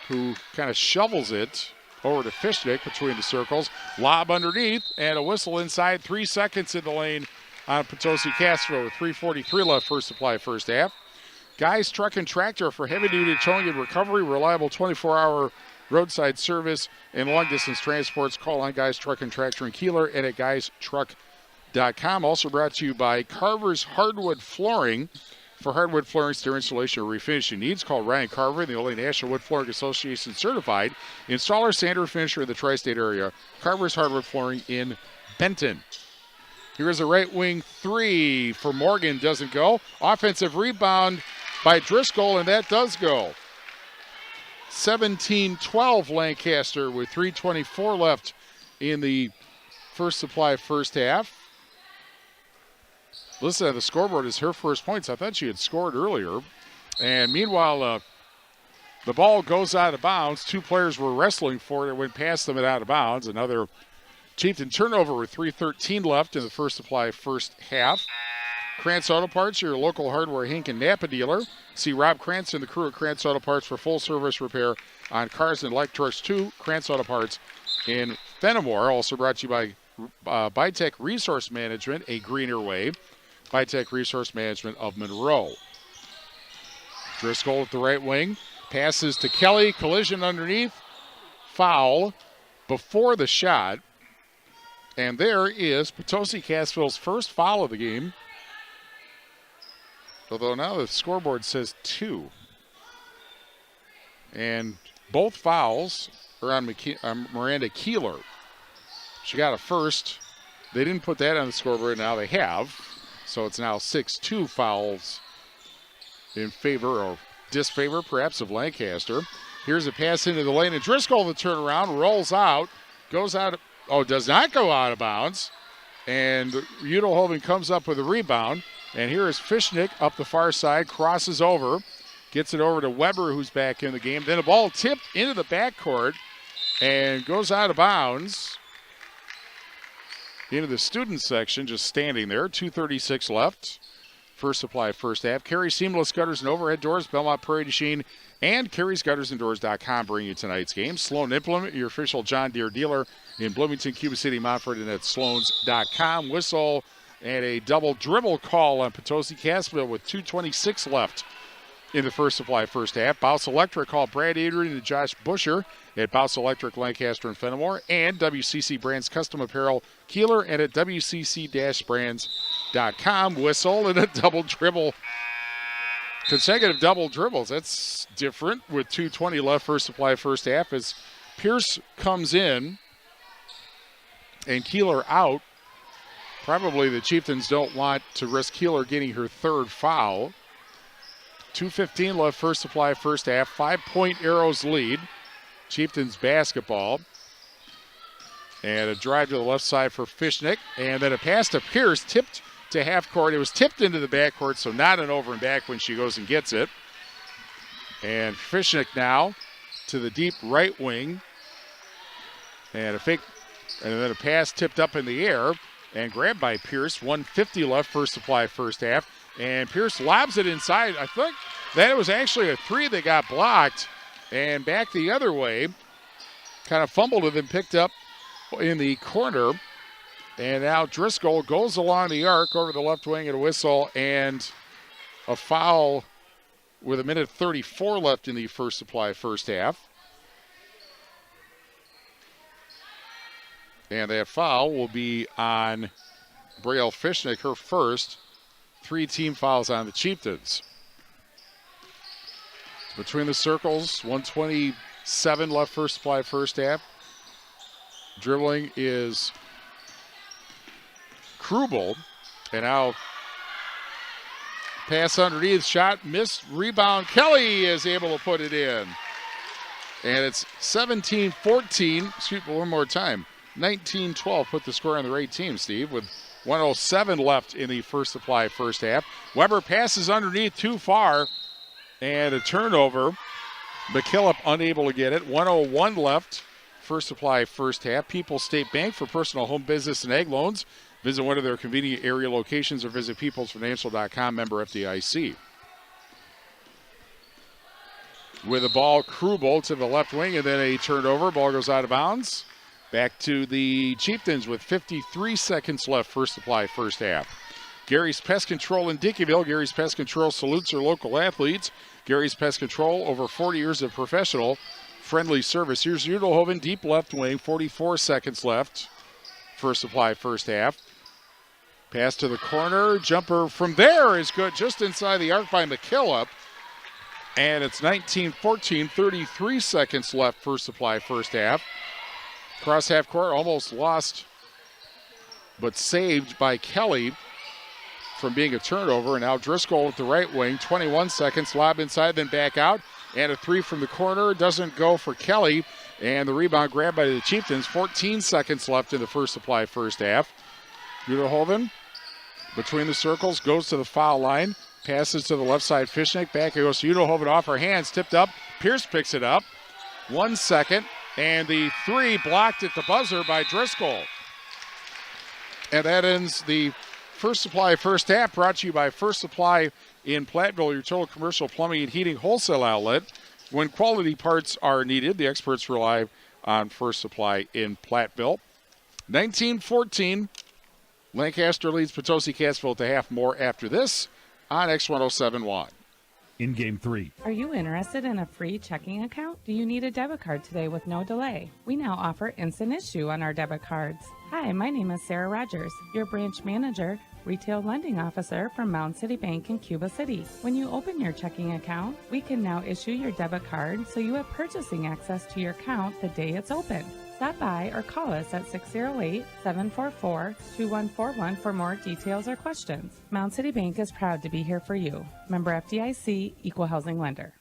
who kind of shovels it over to Fishnick between the circles. Lob underneath, and a whistle inside. 3 seconds in the lane on Potosi Cassville with 3:43 left first supply first half. Guys Truck and Tractor for heavy-duty towing and recovery, reliable 24-hour roadside service and long-distance transports. Call on Guys Truck and Tractor in Kieler and at guystruck.com. Also brought to you by Carver's Hardwood Flooring. For hardwood flooring, stair installation, or refinishing needs, call Ryan Carver, the only National Wood Flooring Association certified installer, sander, finisher in the tri-state area. Carver's Hardwood Flooring in Benton. Here's a right wing 3 for Morgan, doesn't go. Offensive rebound by Driscoll, and that does go. 17-12 Lancaster with 3:24 left in the first supply first half. Listen, the scoreboard is her first points. I thought she had scored earlier. And meanwhile, the ball goes out of bounds. 2 players were wrestling for it. It went past them and out of bounds. Another Chieftain turnover with 3:13 left in the first supply first half. Krantz Auto Parts, your local hardware Hink and Napa dealer. See Rob Krantz and the crew at Krantz Auto Parts for full service repair on cars and light trucks too. Krantz Auto Parts in Fennimore. Also brought to you by Bytech Resource Management, a greener way. Bytech Resource Management of Monroe. Driscoll at the right wing. Passes to Kelly. Collision underneath. Foul before the shot. And there is Potosi Cassville's first foul of the game. Although now the scoreboard says 2. And both fouls are on Miranda Kieler. She got a first. They didn't put that on the scoreboard. Now they have. So it's now 6-2 fouls in favor or disfavor, perhaps, of Lancaster. Here's a pass into the lane, and Driscoll, the turnaround, rolls out, goes out, does not go out of bounds. And Udelhoven comes up with a rebound. And here is Fishnick up the far side, crosses over, gets it over to Weber, who's back in the game. Then a ball tipped into the backcourt and goes out of bounds into the student section, just standing there. 2:36 left. First supply, first half. Carey Seamless Gutters and Overhead Doors, Belmont Prairie du Chien, and Carey'sGuttersandDoors.com bring you tonight's game. Sloan Implement, your official John Deere dealer in Bloomington, Cuba City, Montford, and at Sloans.com. Whistle and a double dribble call on Potosi Cassville with 2:26 left in the first supply, first half. Bouse Electric called Brad Adrian and Josh Busher at Bouse Electric, Lancaster, and Fennimore, and WCC Brands Custom Apparel, Kieler, and at WCC-Brands.com. Whistle and a double dribble. Consecutive double dribbles. That's different with 2:20 left first supply, first half as Pierce comes in and Kieler out. Probably the Chieftains don't want to risk Kieler getting her third foul. 2:15 left first supply, first half. 5-point Arrows lead. Chieftains basketball. And a drive to the left side for Fishnick. And then a pass to Pierce, tipped to half court. It was tipped into the backcourt, so not an over and back when she goes and gets it. And Fishnick now to the deep right wing. And a fake, and then a pass tipped up in the air and grabbed by Pierce. 1:50 left first supply, first half. And Pierce lobs it inside. I think that was actually a 3 that got blocked. And back the other way. Kind of fumbled it and picked up in the corner. And now Driscoll goes along the arc over the left wing and a whistle and a foul with 1:34 left in the first supply, first half. And that foul will be on Braille Fishnick, her first. 3 team fouls on the Chieftains. Between the circles, 1:27 left first supply first half. Dribbling is Krubel. And now pass underneath, shot missed, rebound. Kelly is able to put it in. And it's 17-14. Excuse me, one more time. 19-12 put the score on the right team, Steve, with 1:07 left in the first supply first half. Weber passes underneath too far. And a turnover. McKillop unable to get it. 1:01 left. First supply first half. People's State Bank for personal home business and ag loans. Visit one of their convenient area locations or visit peoplesfinancial.com, member FDIC. With the ball, Krubel to the left wing, and then a turnover. Ball goes out of bounds. Back to the Chieftains with 53 seconds left, first supply, first half. Gary's Pest Control in Dickeyville. Gary's Pest Control salutes their local athletes. Gary's Pest Control, over 40 years of professional friendly service. Here's Udelhoven, deep left wing, 44 seconds left. First supply, first half. Pass to the corner. Jumper from there is good, just inside the arc by McKillop. And it's 19-14, 33 seconds left, first supply, first half. Cross half court, almost lost, but saved by Kelly from being a turnover. And now Driscoll with the right wing, 21 seconds, lob inside, then back out. And a 3 from the corner, doesn't go for Kelly. And the rebound grabbed by the Chieftains, 14 seconds left in the first supply, first half. Udelhoven between the circles, goes to the foul line, passes to the left side, Fishnick, back it goes to Udelhoven, off her hands, tipped up, Pierce picks it up, 1 second, and the 3 blocked at the buzzer by Driscoll. And that ends the first supply, first half, brought to you by First Supply in Platteville, your total commercial plumbing and heating wholesale outlet. When quality parts are needed, the experts rely on First Supply in Platteville. 19-14. Lancaster leads Potosi Cassville at the half. More after this on X1071. In Game 3. Are you interested in a free checking account? Do you need a debit card today with no delay? We now offer instant issue on our debit cards. Hi, my name is Sarah Rogers, your branch manager, retail lending officer from Mound City Bank in Cuba City. When you open your checking account, we can now issue your debit card so you have purchasing access to your account the day it's open. Stop by or call us at 608-744-2141 for more details or questions. Mound City Bank is proud to be here for you. Member FDIC, Equal Housing Lender.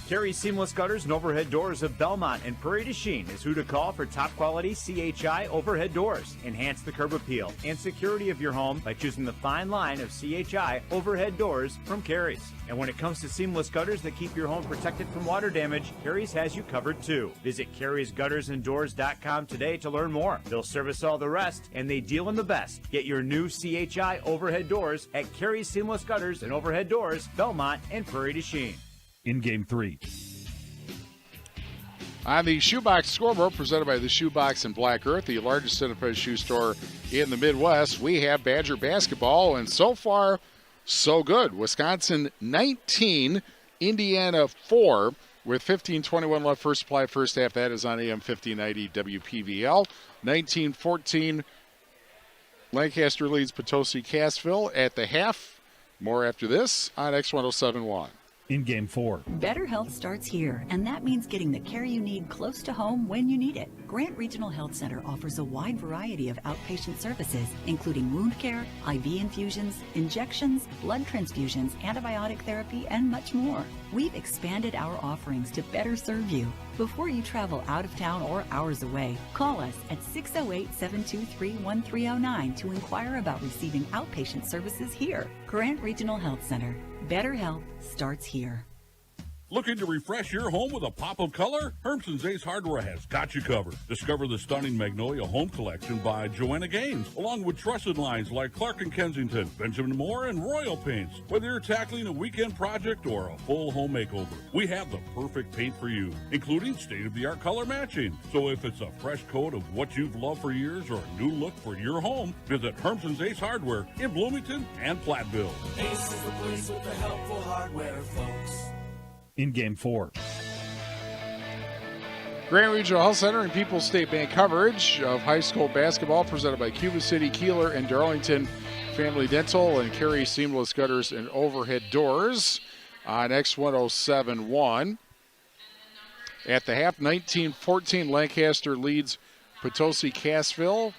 Carey Seamless Gutters and Overhead Doors of Belmont and Prairie du Chien is who to call for top quality CHI overhead doors. Enhance the curb appeal and security of your home by choosing the fine line of CHI overhead doors from Carey's. And when it comes to seamless gutters that keep your home protected from water damage, Carey's has you covered too. Visit Carey'sGuttersandDoors.com today to learn more. They'll service all the rest, and they deal in the best. Get your new CHI overhead doors at Carey's Seamless Gutters and Overhead Doors, Belmont and Prairie du Chien. In Game 3. On the Shoebox scoreboard, presented by the Shoebox in Black Earth, the largest enterprise shoe store in the Midwest, we have Badger basketball, and so far, so good. Wisconsin 19, Indiana 4, with 15:21 left first supply, first half. That is on AM 1590 WPVL. 19-14, Lancaster leads Potosi Cassville at the half. More after this on X1071. In Game 4. Better health starts here, and that means getting the care you need close to home when you need it. Grant Regional Health Center offers a wide variety of outpatient services, including wound care, IV infusions, injections, blood transfusions, antibiotic therapy, and much more. We've expanded our offerings to better serve you. Before you travel out of town or hours away, call us at 608-723-1309 to inquire about receiving outpatient services here. Grant Regional Health Center. Better health starts here. Looking to refresh your home with a pop of color? Hermson's Ace Hardware has got you covered. Discover the stunning Magnolia Home Collection by Joanna Gaines, along with trusted lines like Clark & Kensington, Benjamin Moore, and Royal Paints. Whether you're tackling a weekend project or a full home makeover, we have the perfect paint for you, including state-of-the-art color matching. So if it's a fresh coat of what you've loved for years or a new look for your home, visit Hermson's Ace Hardware in Bloomington and Platteville. Ace is the place with the helpful hardware, folks. In Game 4. Grand Regional Health Center and People's State Bank coverage of high school basketball presented by Cuba City, Kieler, and Darlington Family Dental and Carey Seamless Gutters and Overhead Doors on X1071. At the half, 19-14, Lancaster leads Potosi Cassville.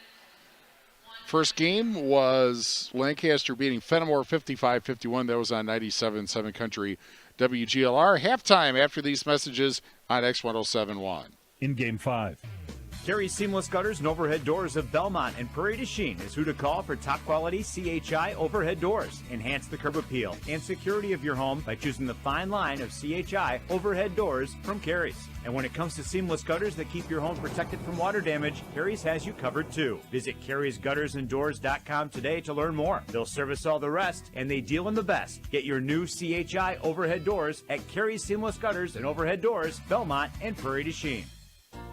First game was Lancaster beating Fennimore 55-51. That was on 97.7 Country WGLR. Halftime after these messages on X1071. In Game 5. Carey Seamless Gutters and Overhead Doors of Belmont and Prairie du Chien is who to call for top quality CHI overhead doors. Enhance the curb appeal and security of your home by choosing the fine line of CHI overhead doors from Carey's. And when it comes to seamless gutters that keep your home protected from water damage, Carey's has you covered too. Visit Carey'sGuttersandDoors.com today to learn more. They'll service all the rest, and they deal in the best. Get your new CHI overhead doors at Carey's Seamless Gutters and Overhead Doors, Belmont and Prairie du Chien.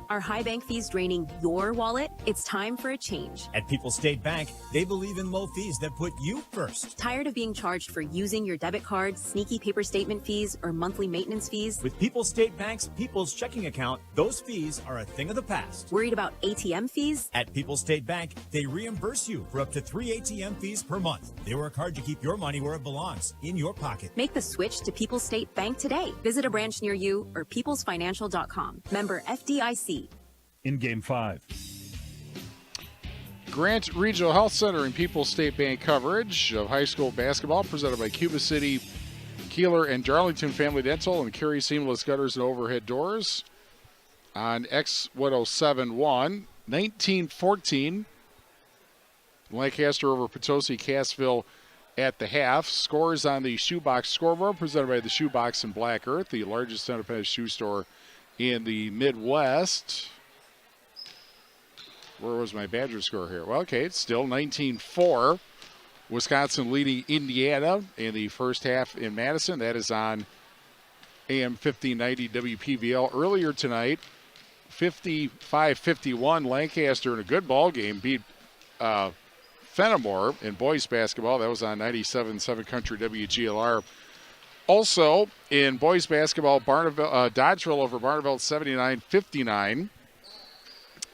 Are high bank fees draining your wallet? It's time for a change. At People's State Bank, they believe in low fees that put you first. Tired of being charged for using your debit card, sneaky paper statement fees, or monthly maintenance fees? With People's State Bank's People's Checking Account, those fees are a thing of the past. Worried about ATM fees? At People's State Bank, they reimburse you for up to 3 ATM fees per month. They work hard to keep your money where it belongs, in your pocket. Make the switch to People's State Bank today. Visit a branch near you or peoplesfinancial.com. Member FDIC. In Game 5. Grant Regional Health Center and People's State Bank coverage of high school basketball presented by Cuba City, Kieler, and Darlington Family Dental and Carey Seamless Gutters and Overhead Doors on X1071. 19-14. Lancaster over Potosi Cassville at the half. Scores on the Shoebox scoreboard presented by the Shoebox in Black Earth, the largest independent shoe store in the Midwest. Where was my Badger score here? Well, okay, it's still 19-4. Wisconsin leading Indiana in the first half in Madison. That is on AM 1590 WPVL. Earlier tonight, 55-51, Lancaster in a good ball game beat Fennimore in boys basketball. That was on 97.7 Country WGLR. Also, in boys basketball, Dodgeville over Barneveld 79-59.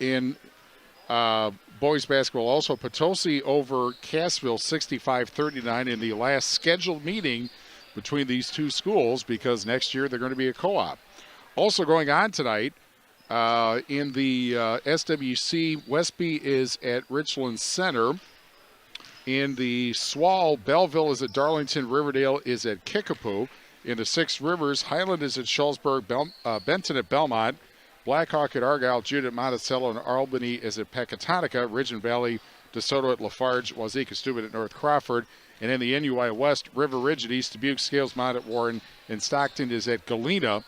In boys basketball, also Potosi over Cassville 65-39 in the last scheduled meeting between these two schools, because next year they're going to be a co-op. Also going on tonight in the SWC, Westby is at Richland Center. In the SWAL, Belleville is at Darlington, Riverdale is at Kickapoo. In the Six Rivers, Highland is at Schulzburg, Benton at Belmont, Blackhawk at Argyle, Jude at Monticello, and Albany is at Pecatonica. Ridge and Valley, DeSoto at Lafarge, Wazeeka Steuben at North Crawford. And in the NUI West, River Ridge at East Dubuque, Scalesmont at Warren, and Stockton is at Galena.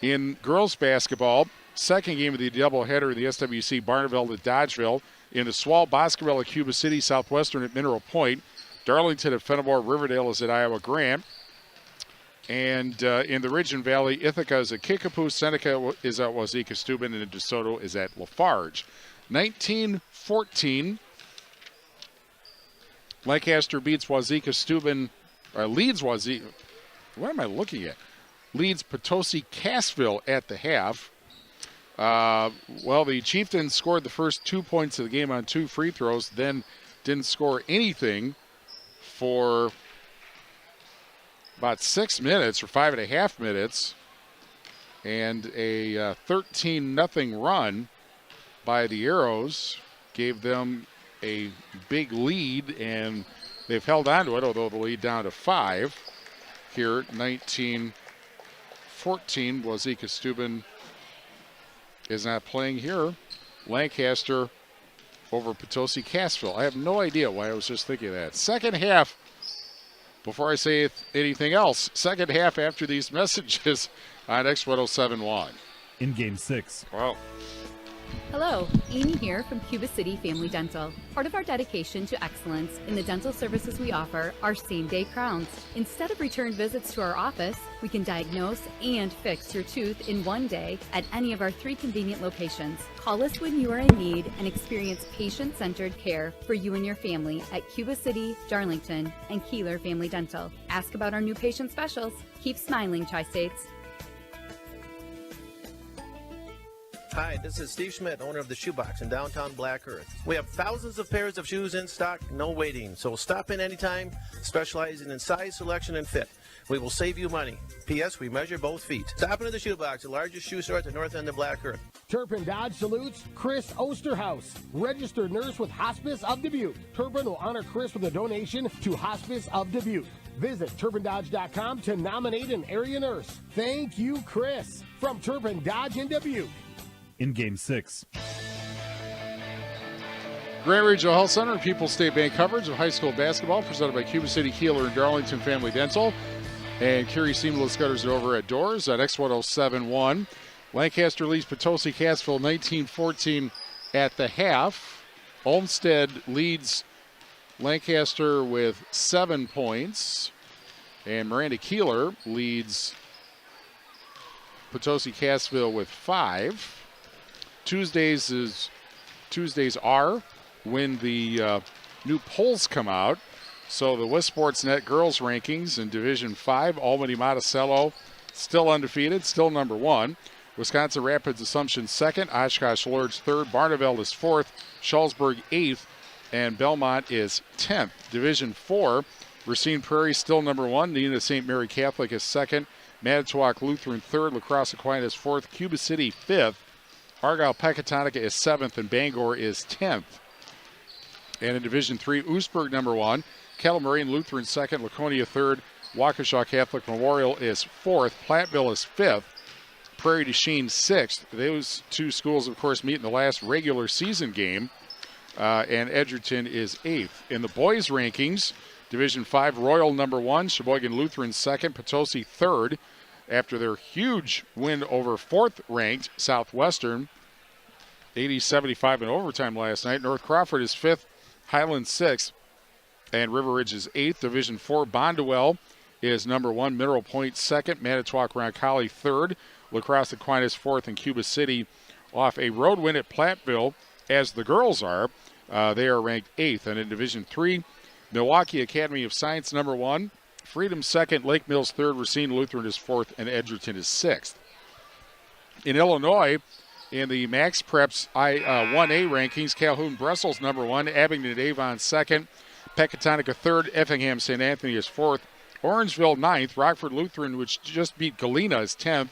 In girls basketball, second game of the doubleheader in the SWC, Barneveld at Dodgeville. In the SWAL, Boscoville at Cuba City, Southwestern at Mineral Point, Darlington at Fennimore, Riverdale is at Iowa Grant. And in the Ridge and Valley, Ithaca is at Kickapoo, Seneca is at Wazeeka Steuben, and DeSoto is at Lafarge. 19-14. Lancaster beats Wazeeka Steuben, leads Wazeeka. What am I looking at? Leads Potosi Cassville at the half. Well, the Chieftains scored the first 2 points of the game on 2 free throws, then didn't score anything for about 6 minutes or 5.5 minutes, and a 13-0 run by the Arrows gave them a big lead, and they've held on to it, although the lead down to 5 here. 19-14, Wazeeka Steuben is not playing here. Lancaster over Potosi Cassville. I have no idea why I was just thinking of that. Second half, before I say anything else, second half after these messages on X1071. In Game 6. Wow. Hello, Amy here from Cuba City Family Dental. Part of our dedication to excellence in the dental services we offer are same-day crowns. Instead of return visits to our office, we can diagnose and fix your tooth in one day at any of our 3 convenient locations. Call us when you are in need and experience patient-centered care for you and your family at Cuba City, Darlington, and Kieler Family Dental. Ask about our new patient specials. Keep smiling, Tri-States. Hi, this is Steve Schmidt, owner of the Shoebox in downtown Black Earth. We have thousands of pairs of shoes in stock, no waiting. So stop in anytime, specializing in size, selection, and fit. We will save you money. P.S. We measure both feet. Stop into the Shoebox, the largest shoe store at the north end of Black Earth. Turpin Dodge salutes Chris Osterhaus, registered nurse with Hospice of Dubuque. Turpin will honor Chris with a donation to Hospice of Dubuque. Visit TurpinDodge.com to nominate an area nurse. Thank you, Chris. From Turpin Dodge in Dubuque. In Game 6. Grand Regional Health Center and People's State Bank coverage of high school basketball presented by Cuba City, Kieler, and Darlington Family Dental. And Carey Seamless Gutters are over at Doors at X1071. Lancaster leads Potosi Cassville 19-14 at the half. Olmsted leads Lancaster with 7 points. And Miranda Kieler leads Potosi Cassville with 5. Tuesdays are when the new polls come out. So the West Sportsnet girls rankings in Division 5, Albany Monticello still undefeated, still number 1. Wisconsin Rapids Assumption 2nd, Oshkosh Lords 3rd, Barneveld is 4th, Shullsburg 8th, and Belmont is 10th. Division 4, Racine Prairie still number 1, Neenah St. Mary Catholic is 2nd, Manitowoc Lutheran 3rd, La Crosse Aquinas 4th, Cuba City 5th, Argyle Pecatonica is 7th, and Bangor is 10th. And in Division 3, Oostburg number 1, Kettle Moraine Lutheran 2nd, Laconia 3rd, Waukesha Catholic Memorial is 4th, Platteville is 5th, Prairie du Chien 6th. Those two schools, of course, meet in the last regular season game, and Edgerton is 8th. In the boys' rankings, Division 5, Royal number 1, Sheboygan Lutheran 2nd, Potosi 3rd, after their huge win over 4th-ranked Southwestern, 80-75 in overtime last night. North Crawford is 5th, Highland 6th, and River Ridge is 8th. Division 4, Bondwell is number 1, Mineral Point 2nd, Manitowoc Roncalli 3rd, La Crosse Aquinas 4th, and Cuba City off a road win at Platteville, as the girls are. They are ranked 8th. And in Division 3, Milwaukee Academy of Science number 1, Freedom 2nd, Lake Mills 3rd, Racine Lutheran is 4th, and Edgerton is 6th. In Illinois, in the Max Preps 1A rankings, Calhoun Brussels number 1, Abingdon Avon 2nd, Pecatonica 3rd, Effingham St. Anthony is 4th, Orangeville 9th, Rockford Lutheran, which just beat Galena, is 10th,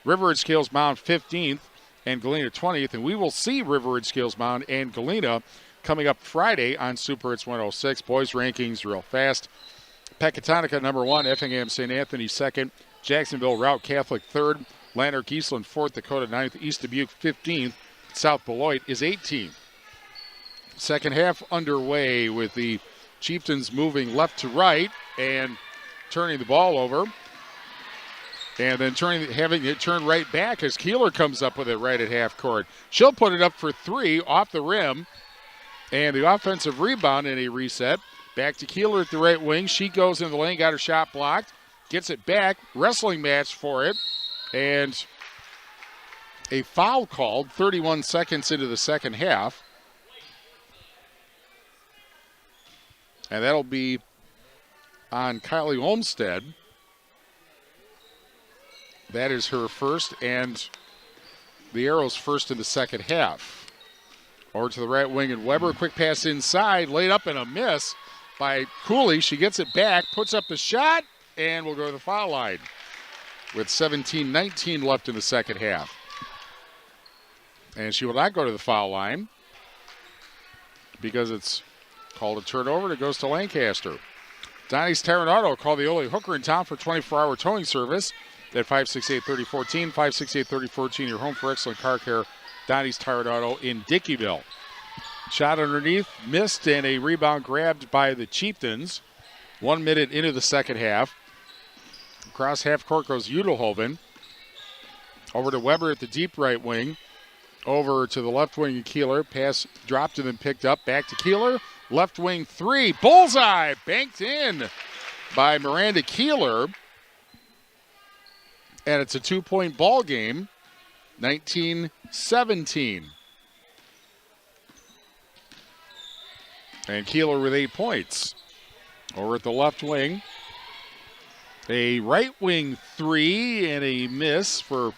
River Ridge Scales Mound 15th, and Galena 20th. And we will see River Ridge Scales Mound and Galena coming up Friday on Super Hits 106. Boys rankings real fast. Pecatonica number 1, Effingham St. Anthony 2nd, Jacksonville Route Catholic 3rd, Lanark Eastland 4th, Dakota 9th, East Dubuque 15th, South Beloit is 18th. Second half underway with the Chieftains moving left to right and turning the ball over. And then having it turn right back as Kieler comes up with it right at half court. She'll put it up for 3 off the rim. And the offensive rebound in a reset. Back to Kieler at the right wing. She goes in the lane, got her shot blocked, gets it back, wrestling match for it, and a foul called 31 seconds into the second half. And that'll be on Kylie Olmsted. That is her first, and the Arrows first in the second half. Over to the right wing, and Weber, quick pass inside, laid up and a miss by Cooley. She gets it back, puts up the shot, and will go to the foul line with 17-19 left in the second half. And she will not go to the foul line because it's called a turnover. It goes to Lancaster. Donnie's Tire and Auto, call the only hooker in town for 24-hour towing service at 568-3014, 568-3014, your home for excellent car care. Donnie's Tire and Auto in Dickeyville. Shot underneath, missed, and a rebound grabbed by the Chieftains. 1 minute into the second half. Across half court goes Udelhoven. Over to Weber at the deep right wing. Over to the left wing of Kieler. Pass dropped and then picked up. Back to Kieler. Left wing 3. Bullseye! Banked in by Miranda Kieler. And it's a 2-point ball game. 19-17. And Kieler with 8 points. Over at the left wing. A right wing 3 and a miss for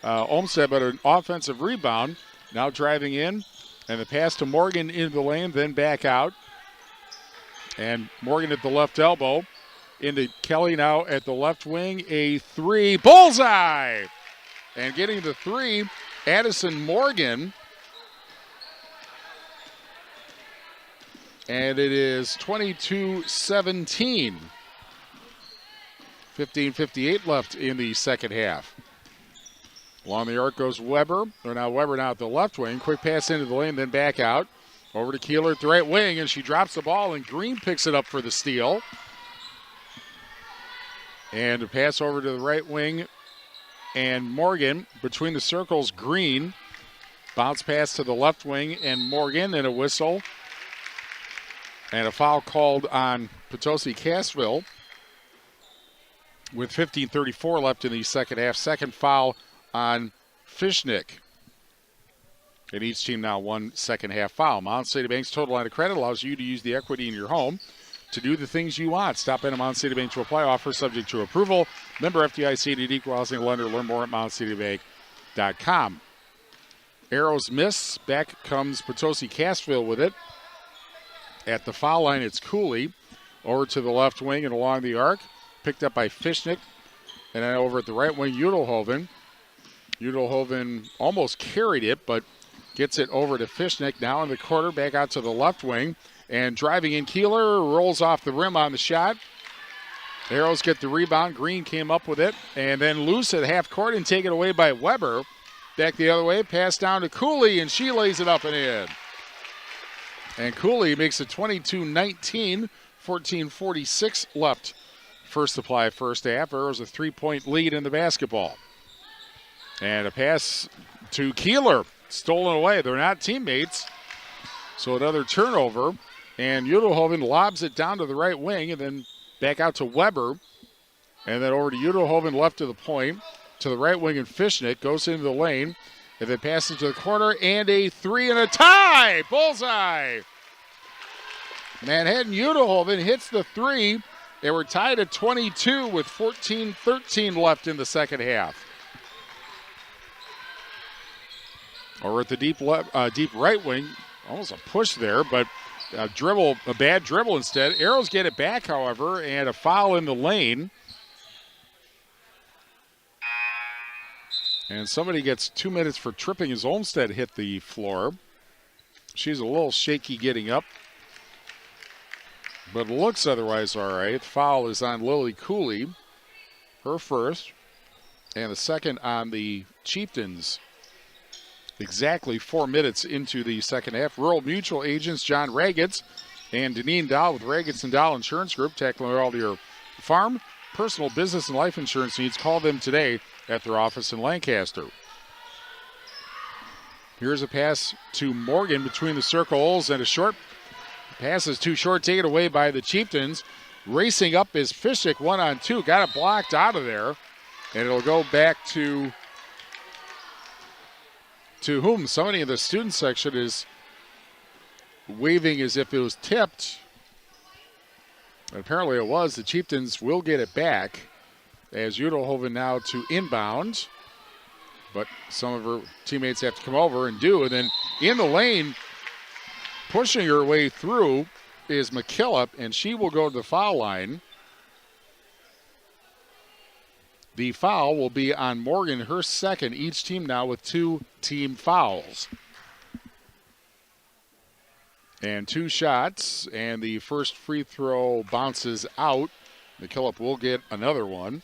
Olmsted, but an offensive rebound. Now driving in, and the pass to Morgan into the lane, then back out. And Morgan at the left elbow. Into Kelly now at the left wing. A three. Bullseye! And getting the three, Addison Morgan. And it is 22-17. 15:58 left in the second half. Along the arc goes Weber. Weber now at the left wing. Quick pass into the lane, then back out. Over to Kieler at the right wing, and she drops the ball, and Green picks it up for the steal. And a pass over to the right wing, and Morgan between the circles, Green. Bounce pass to the left wing, and Morgan, and a whistle. And a foul called on Potosi Cassville with 15:34 left in the second half. Second foul on Fishnick. And each team now one second half foul. Mound City Bank's total line of credit allows you to use the equity in your home to do the things you want. Stop in at Mound City Bank to apply. Offer subject to approval. Member FDIC and equal housing lender. Learn more at MoundCityBank.com. Arrows miss. Back comes Potosi Cassville with it. At the foul line, it's Cooley. Over to the left wing and along the arc. Picked up by Fishnick. And then over at the right wing, Udelhoven. Udelhoven almost carried it, but gets it over to Fishnick. Now in the corner, back out to the left wing. And driving in Kieler, rolls off the rim on the shot. Arrows get the rebound. Green came up with it. And then loose at half court and taken away by Weber. Back the other way, pass down to Cooley, and she lays it up and in. And Cooley makes it 22-19, 14:46 left. First supply, first half. Arrows a 3-point lead in the basketball. And a pass to Kieler, stolen away. They're not teammates. So another turnover. And Udelhoven lobs it down to the right wing and then back out to Weber. And then over to Udelhoven left to the point. To the right wing and Fishnick goes into the lane. And then passes to the corner and a three and a tie. Bullseye. Manhattan Udelhoven hits the three. They were tied at 22 with 14:13 left in the second half. Over at the deep right wing, almost a push there, but a bad dribble instead. Arrows get it back, however, and a foul in the lane. And somebody gets 2 minutes for tripping as Olmsted hit the floor. She's a little shaky getting up, but looks otherwise all right. Foul is on Lily Cooley, her first, and the second on the Chieftains. Exactly 4 minutes into the second half. Rural Mutual agents John Ragetz and Deneen Dahl with Ragetz & Dahl Insurance Group, tackling all your farm, personal, business, and life insurance needs. Call them today at their office in Lancaster. Here's a pass to Morgan between the circles, and a short pass is too short, taken away by the Chieftains. Racing up is Fishnick, 1-on-2, got it blocked out of there, and it'll go back to whom? Somebody in the student section is waving as if it was tipped. And apparently it was. The Chieftains will get it back as Udelhoven now to inbound. But some of her teammates have to come over and do. And then in the lane, pushing her way through is McKillop, and she will go to the foul line. The foul will be on Morgan, her second. Each team now with 2 team fouls. And 2 shots, and the first free throw bounces out. McKillop will get another one.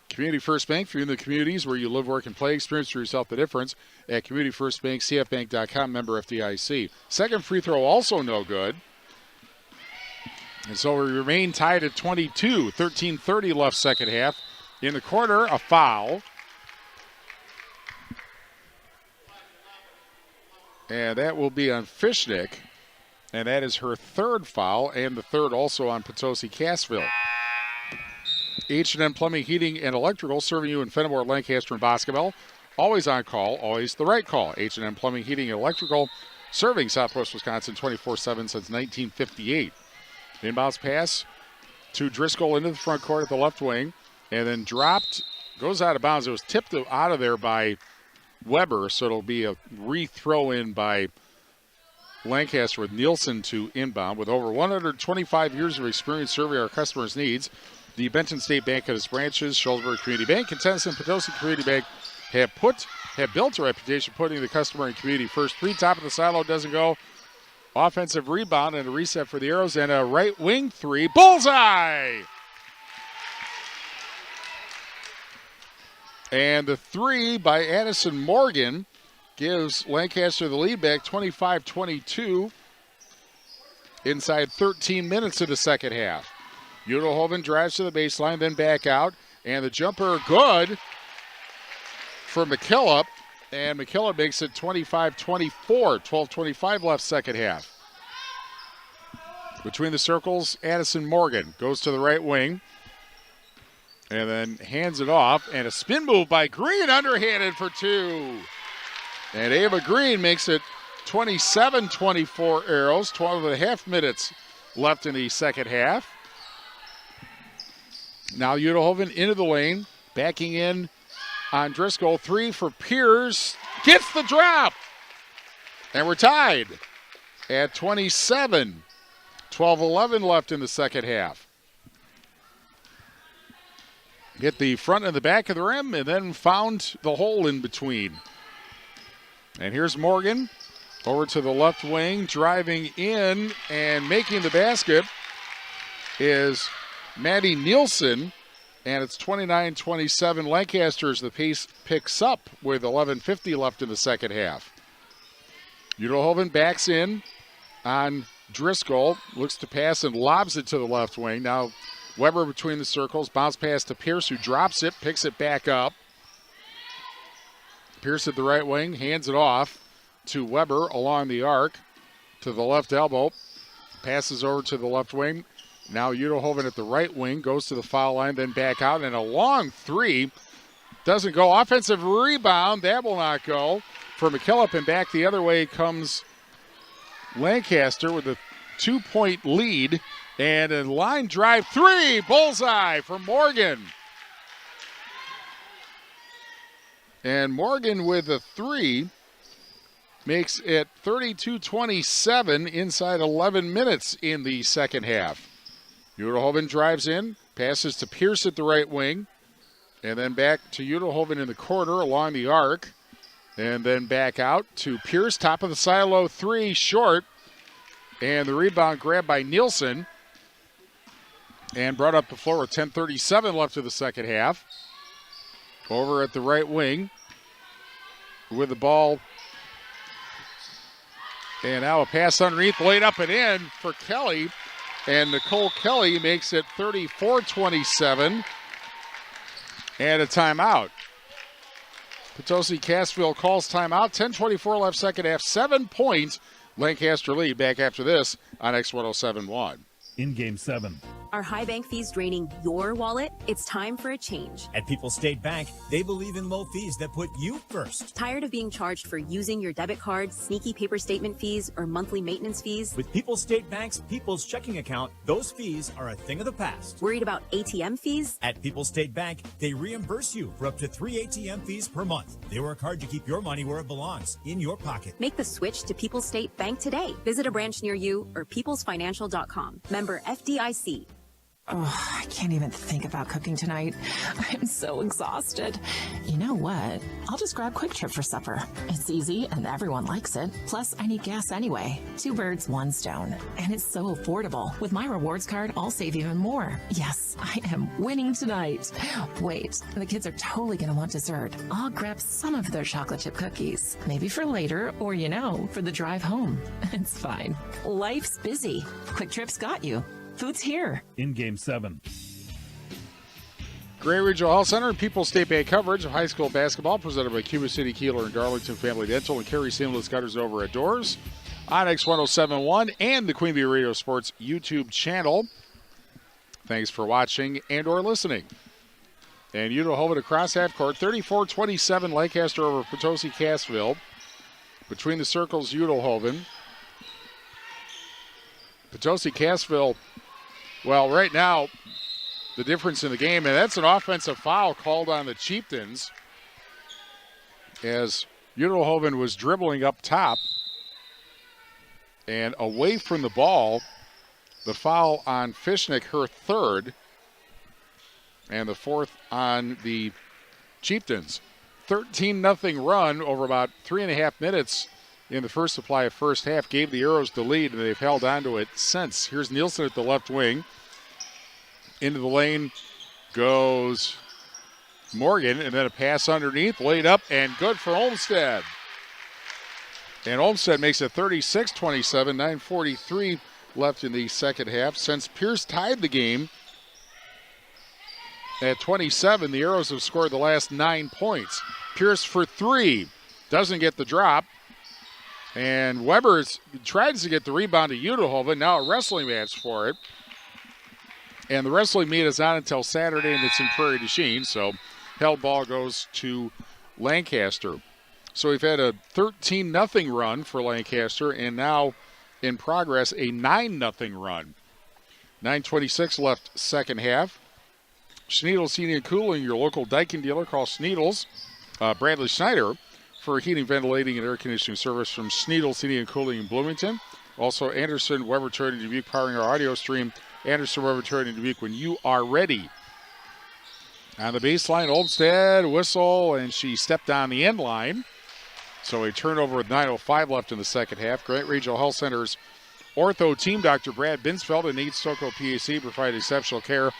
Community First Bank, for you in the communities where you live, work, and play. Experience for yourself the difference at Community First Bank, CFBank.com, member FDIC. Second free throw also no good. And so we remain tied at 22. 13:30 left second half. In the corner, a foul. And that will be on Fishnick. And that is her third foul, and the third also on Potosi Cassville. H&M Plumbing, Heating, and Electrical, serving you in Fennimore, Lancaster, and Boscobel. Always on call, always the right call. H&M Plumbing, Heating, and Electrical, serving Southwest Wisconsin 24/7 since 1958. Inbounds pass to Driscoll into the front court at the left wing, and then dropped goes out of bounds. It was tipped out of there by Weber, so it'll be a re-throw in by Lancaster with Nielsen to inbound. With over 125 years of experience serving our customers' needs, the Benton State Bank and its branches, Shullsburg Community Bank, and Tennyson Potosi Community Bank have built a reputation putting the customer and community first. Top of the silo doesn't go. Offensive rebound and a reset for the Arrows, and a right wing three. Bullseye! And the three by Addison Morgan gives Lancaster the lead back 25-22 inside 13 minutes of the second half. Udelhoven drives to the baseline, then back out, and the jumper good for McKillop, and McKillop makes it 25-24, 12:25 left second half. Between the circles, Addison Morgan goes to the right wing and then hands it off, and a spin move by Green, underhanded for two. And Ava Green makes it 27-24 Arrows, 12.5 minutes left in the second half. Now Udelhoven into the lane, backing in on Driscoll. Three for Pierce, gets the drop. And we're tied at 27. 12-11 left in the second half. Hit the front and the back of the rim and then found the hole in between. And here's Morgan over to the left wing, driving in and making the basket is Maddie Nielsen, and it's 29-27 Lancaster as the pace picks up with 11:50 left in the second half. Udelhoven backs in on Driscoll, looks to pass and lobs it to the left wing. Now Weber between the circles, bounce pass to Pierce, who drops it, picks it back up. Pierce at the right wing, hands it off to Weber along the arc to the left elbow. Passes over to the left wing. Now Udelhoven at the right wing, goes to the foul line, then back out, and a long three. Doesn't go. Offensive rebound, that will not go for McKillop, and back the other way comes Lancaster with a 2-point lead. And a line drive three, bullseye for Morgan. And Morgan with a three makes it 32-27 inside 11 minutes in the second half. Udelhoven drives in, passes to Pierce at the right wing, and then back to Udelhoven in the corner along the arc, and then back out to Pierce, top of the silo, three, short, and the rebound grabbed by Nielsen, and brought up the floor with 10:37 left of the second half. Over at the right wing with the ball. And now a pass underneath, laid up and in for Kelly. And Nicole Kelly makes it 34-27. And a timeout. Potosi Cassville calls timeout. 10:24 left second half. 7 points. Lancaster lead back after this on X1071. In Game 7. Are high bank fees draining your wallet? It's time for a change. At People's State Bank, they believe in low fees that put you first. Tired of being charged for using your debit card, sneaky paper statement fees, or monthly maintenance fees? With People's State Bank's People's Checking Account, those fees are a thing of the past. Worried about ATM fees? At People's State Bank, they reimburse you for up to 3 ATM fees per month. They work hard to keep your money where it belongs, in your pocket. Make the switch to People's State Bank today. Visit a branch near you or peoplesfinancial.com. Member FDIC. Oh, I can't even think about cooking tonight. I'm so exhausted. You know what? I'll just grab Quick Trip for supper. It's easy and everyone likes it. Plus, I need gas anyway. 2 birds, 1 stone. And it's so affordable. With my rewards card, I'll save even more. Yes, I am winning tonight. Wait, the kids are totally going to want dessert. I'll grab some of their chocolate chip cookies. Maybe for later, or for the drive home. It's fine. Life's busy. Quick Trip's got you. Food's here. In Game 7. Gray Regional Health Center and People's State Bank coverage of high school basketball presented by Cuba City, Kieler, and Darlington Family Dental and Carey Seamless Gutters over at Doors on X1071 and the Queen Bee Radio Sports YouTube channel. Thanks for watching and or listening. And Udelhoven across half court, 34-27 Lancaster over Potosi Cassville. Between the circles, Udelhoven. Potosi Cassville, well, right now, the difference in the game. And that's an offensive foul called on the Chieftains as Udelhoven was dribbling up top and away from the ball. The foul on Fishnick, her third, and the fourth on the Chieftains. 13-0 run over about 3.5 minutes in the first supply of first half gave the Arrows the lead, and they've held on to it since. Here's Nielsen at the left wing. Into the lane goes Morgan, and then a pass underneath, laid up, and good for Olmsted. And Olmsted makes it 36-27, 9:43 left in the second half. Since Pierce tied the game at 27, the Arrows have scored the last 9 points. Pierce for 3, doesn't get the drop. And Weber tries to get the rebound to Udelhoven, now a wrestling match for it. And the wrestling meet is on until Saturday, and it's in Prairie du Chien, so held ball goes to Lancaster. So we've had a 13-0 run for Lancaster, and now in progress a 9-0 run. 9:26 left second half. Schneidels Heating and Cooling, your local Daikin dealer. Call Schneidels, Bradley Schneider, for heating, ventilating, and air conditioning service from Schneidels Heating and Cooling in Bloomington. Also Anderson, Weber, Turner, Dubuque, powering our audio stream. Anderson, Weber, Turner, Dubuque, when you are ready. On the baseline, Olmsted, whistle, and she stepped on the end line. So a turnover with 9:05 left in the second half. Grant Regional Health Center's ortho team, Dr. Brad Binsfeld and Nate Stocco PAC, provide exceptional care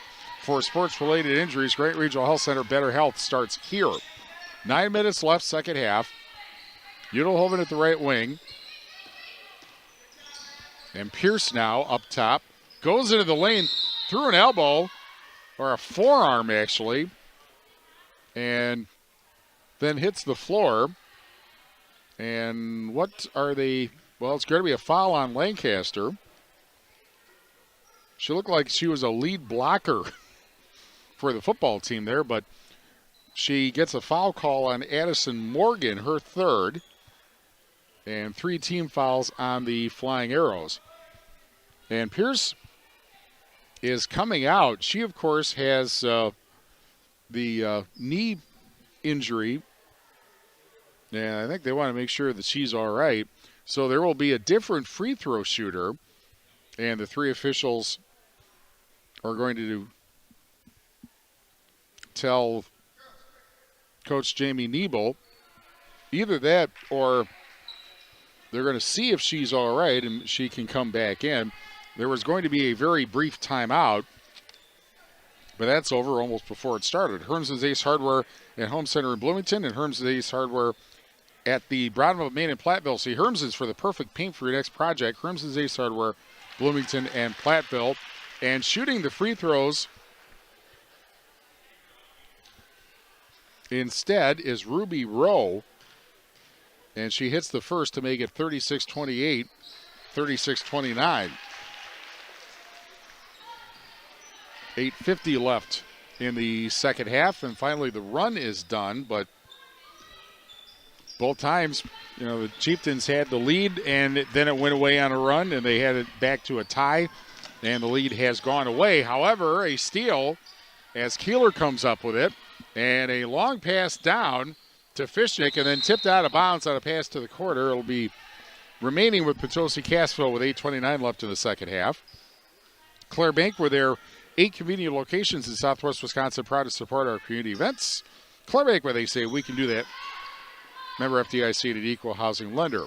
for sports-related injuries. Grant Regional Health Center, better health starts here. 9 minutes left, second half. Udelhoven at the right wing. And Pierce now up top. Goes into the lane through an elbow, or a forearm actually, and then hits the floor. And what are they? Well, it's going to be a foul on Lancaster. She looked like she was a lead blocker for the football team there, but she gets a foul call on Addison Morgan, her third, and 3 team fouls on the Flying Arrows. And Pierce is coming out. She, of course, has the knee injury, and I think they want to make sure that she's all right. So there will be a different free throw shooter, and the 3 officials are going to tell Coach Jamie Niebel either that or they're going to see if she's all right and she can come back in. There was going to be a very brief timeout, but that's over almost before it started. Hermson's Ace Hardware and Home Center in Bloomington, and Hermson's Ace Hardware at the bottom of Main in Platteville. See Hermson's for the perfect paint for your next project. Hermson's Ace Hardware, Bloomington and Platteville. And shooting the free throws instead is Ruby Rowe, and she hits the first to make it 36-28, 36-29. 8:50 left in the second half, and finally the run is done, but both times, the Chieftains had the lead, and then it went away on a run, and they had it back to a tie, and the lead has gone away. However, a steal as Kieler comes up with it, and a long pass down to Fishnick, and then tipped out of bounds on a pass to the corner. It'll be remaining with Potosi Cassville with 8:29 left in the second half. Claire Bank were there. 8 convenient locations in Southwest Wisconsin, proud to support our community events. Claire Bank, where they say we can do that. Member FDIC and an equal housing lender.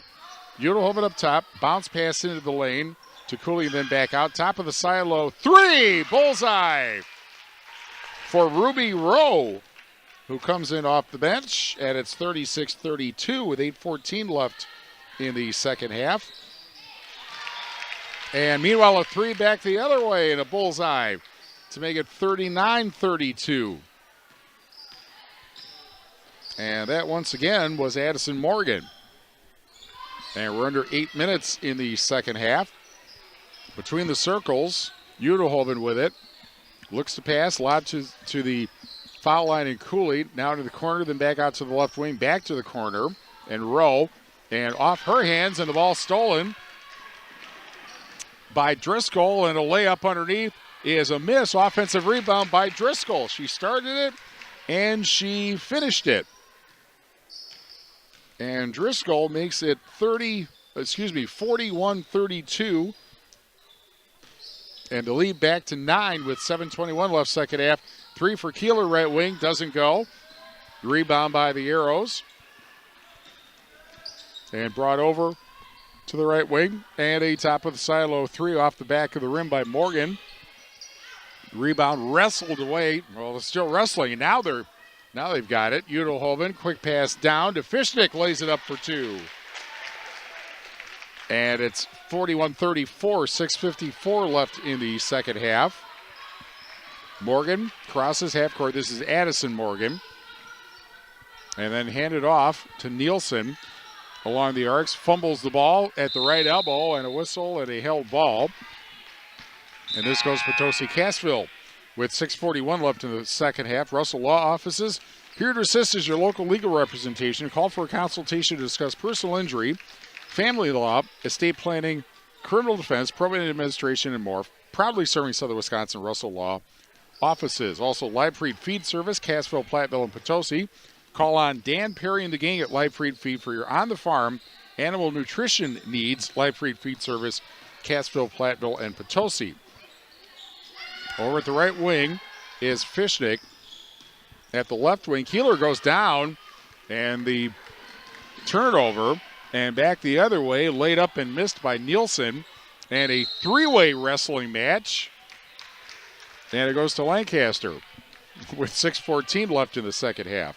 Udelhoven up top, bounce pass into the lane to Cooley, and then back out. Top of the silo, 3, bullseye for Ruby Rowe, who comes in off the bench, and it's 36-32 with 8:14 left in the second half. And meanwhile, a 3 back the other way and a bullseye to make it 39-32. And that once again was Addison Morgan. And we're under 8 minutes in the second half. Between the circles, Udelhoven with it. Looks to pass, lob to the foul line and Cooley. Now to the corner, then back out to the left wing, back to the corner. And Rowe. And off her hands, and the ball stolen by Driscoll, and a layup underneath is a miss. Offensive rebound by Driscoll. She started it and she finished it. And Driscoll makes it 41-32. And the lead back to 9 with 7:21 left second half. 3 for Kieler, right wing, doesn't go. Rebound by the Arrows. And brought over to the right wing. And a top of the silo 3 off the back of the rim by Morgan. Rebound wrestled away. Well, it's still wrestling. And now they've got it. Udelhoven, quick pass down to Fishnick, lays it up for 2. And it's 41-34, 6:54 left in the second half. Morgan crosses half court. This is Addison Morgan. And then handed off to Nielsen along the arcs. Fumbles the ball at the right elbow, and a whistle and a held ball. And this goes Potosi Cassville with 6:41 left in the second half. Russell Law Offices here to assist as your local legal representation. Call for a consultation to discuss personal injury, family law, estate planning, criminal defense, probate administration, and more. Proudly serving Southern Wisconsin. Russell Law Offices. Also, Live Feed Feed Service, Cassville, Platteville, and Potosi. Call on Dan Perry and the gang at Live Feed Feed for your on-the-farm animal nutrition needs. Live Feed Feed Service, Cassville, Platteville, and Potosi. Over at the right wing is Fishnick. At the left wing, Kieler goes down, and the turnover, and back the other way, laid up and missed by Nielsen, and a three-way wrestling match. And it goes to Lancaster with 6:14 left in the second half.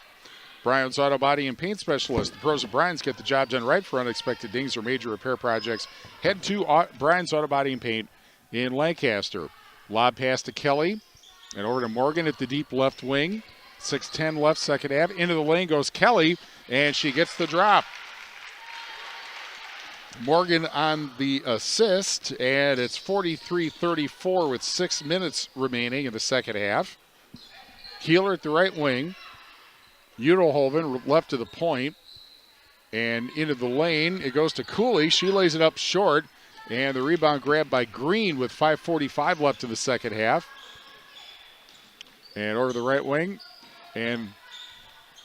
Bryan's Auto Body and Paint Specialist. The pros of Bryan's get the job done right for unexpected dings or major repair projects. Head to Bryan's Auto Body and Paint in Lancaster. Lob pass to Kelly and over to Morgan at the deep left wing. 6:10 left second half. Into the lane goes Kelly, and she gets the drop. Morgan on the assist, and it's 43-34 with 6 minutes remaining in the second half. Kieler at the right wing. Udelhoven left to the point and into the lane. It goes to Cooley. She lays it up short, and the rebound grabbed by Green with 5:45 left in the second half. And over to the right wing, and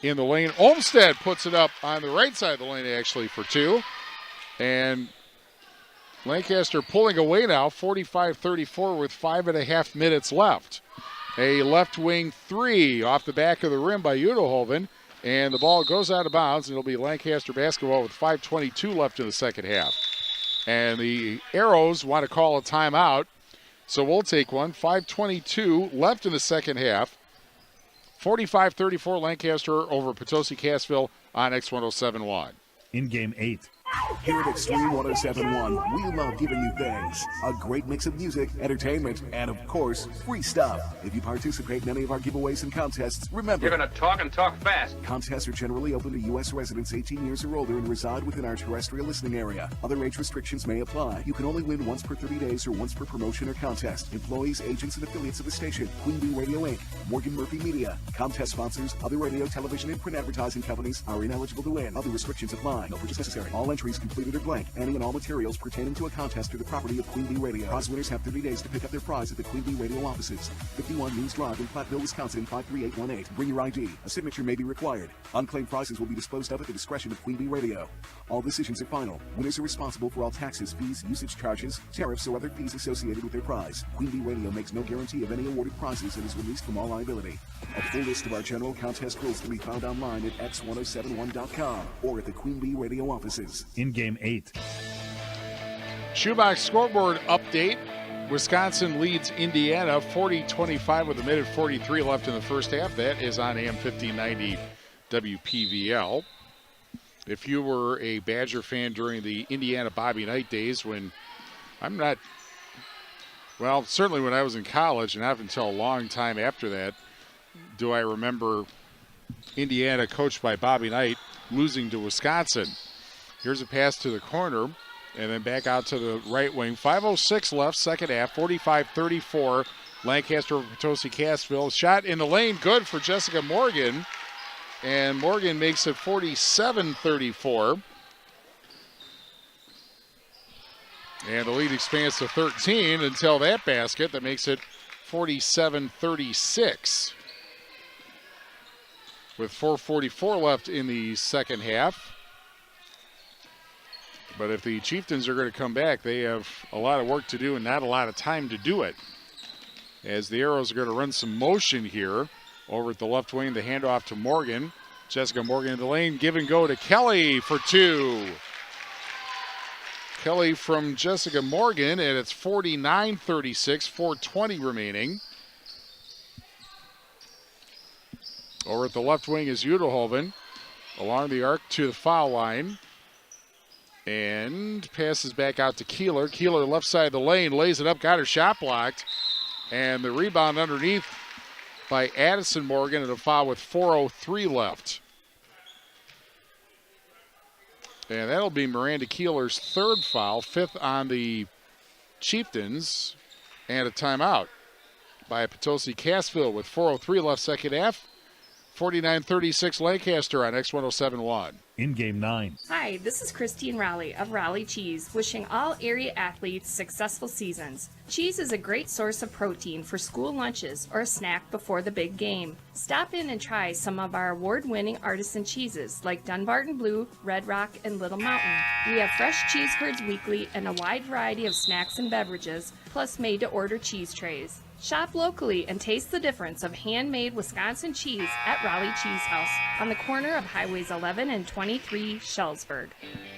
in the lane, Olmstead puts it up on the right side of the lane actually for 2. And Lancaster pulling away now, 45-34 with 5.5 minutes left. A left wing 3 off the back of the rim by Udelhoven, and the ball goes out of bounds, and it'll be Lancaster basketball with 5:22 left in the second half. And the Arrows want to call a timeout, so we'll take one. 5:22 left in the second half. 45-34 Lancaster over Potosi Cassville on X1071. In game 8. Here at Extreme 1071, we love giving you things. A great mix of music, entertainment, and of course, free stuff. If you participate in any of our giveaways and contests, remember... You're going to talk and talk fast. Contests are generally open to U.S. residents 18 years or older and reside within our terrestrial listening area. Other age restrictions may apply. You can only win once per 30 days or once per promotion or contest. Employees, agents, and affiliates of the station. Queen Bee Radio Inc., Morgan Murphy Media. Contest sponsors, other radio, television, and print advertising companies are ineligible to win. Other restrictions apply. No purchase necessary. All entries completed or blank. Any and all materials pertaining to a contest are the property of Queen Bee Radio. Prize winners have 30 days to pick up their prize at the Queen Bee Radio offices. 51 News Drive in Platteville, Wisconsin, 53818. Bring your ID. A signature may be required. Unclaimed prizes will be disposed of at the discretion of Queen Bee Radio. All decisions are final. Winners are responsible for all taxes, fees, usage charges, tariffs, or other fees associated with their prize. Queen Bee Radio makes no guarantee of any awarded prizes and is released from all liability. A full list of our general contest rules can be found online at x1071.com or at the Queen Bee Radio offices. In game 8. Shoebox scoreboard update. Wisconsin leads Indiana 40-25 with a minute 43 left in the first half. That is on AM 1590 WPVL. If you were a Badger fan during the Indiana Bobby Knight days, when certainly when I was in college and not until a long time after that, do I remember Indiana coached by Bobby Knight losing to Wisconsin. Here's a pass to the corner and then back out to the right wing. 5:06 left, second half, 45-34. Lancaster over Potosi Cassville. Shot in the lane, good for Jessica Morgan. And Morgan makes it 47-34. And the lead expands to 13 until that basket that makes it 47-36. With 4:44 left in the second half. But if the Chieftains are going to come back, they have a lot of work to do and not a lot of time to do it. As the Arrows are going to run some motion here over at the left wing, the handoff to Morgan. Jessica Morgan in the lane, give and go to Kelly for 2. Kelly from Jessica Morgan, and it's 49-36, 4:20 remaining. Over at the left wing is Udelhoven, along the arc to the foul line. And passes back out to Kieler. Kieler left side of the lane, lays it up, got her shot blocked. And the rebound underneath by Addison Morgan and a foul with 4:03 left. And that'll be Miranda Keeler's third foul, fifth on the Chieftains, and a timeout by Potosi Cassville with 4:03 left second half. 49-36 Lancaster on X107.1. In game 9. Hi, this is Christine Raleigh of Raleigh Cheese, wishing all area athletes successful seasons. Cheese is a great source of protein for school lunches or a snack before the big game. Stop in and try some of our award-winning artisan cheeses like Dunbarton Blue, Red Rock, and Little Mountain. We have fresh cheese curds weekly and a wide variety of snacks and beverages, plus made-to-order cheese trays. Shop locally and taste the difference of handmade Wisconsin cheese at Raleigh Cheese House on the corner of Highways 11 and 23, Shellsburg.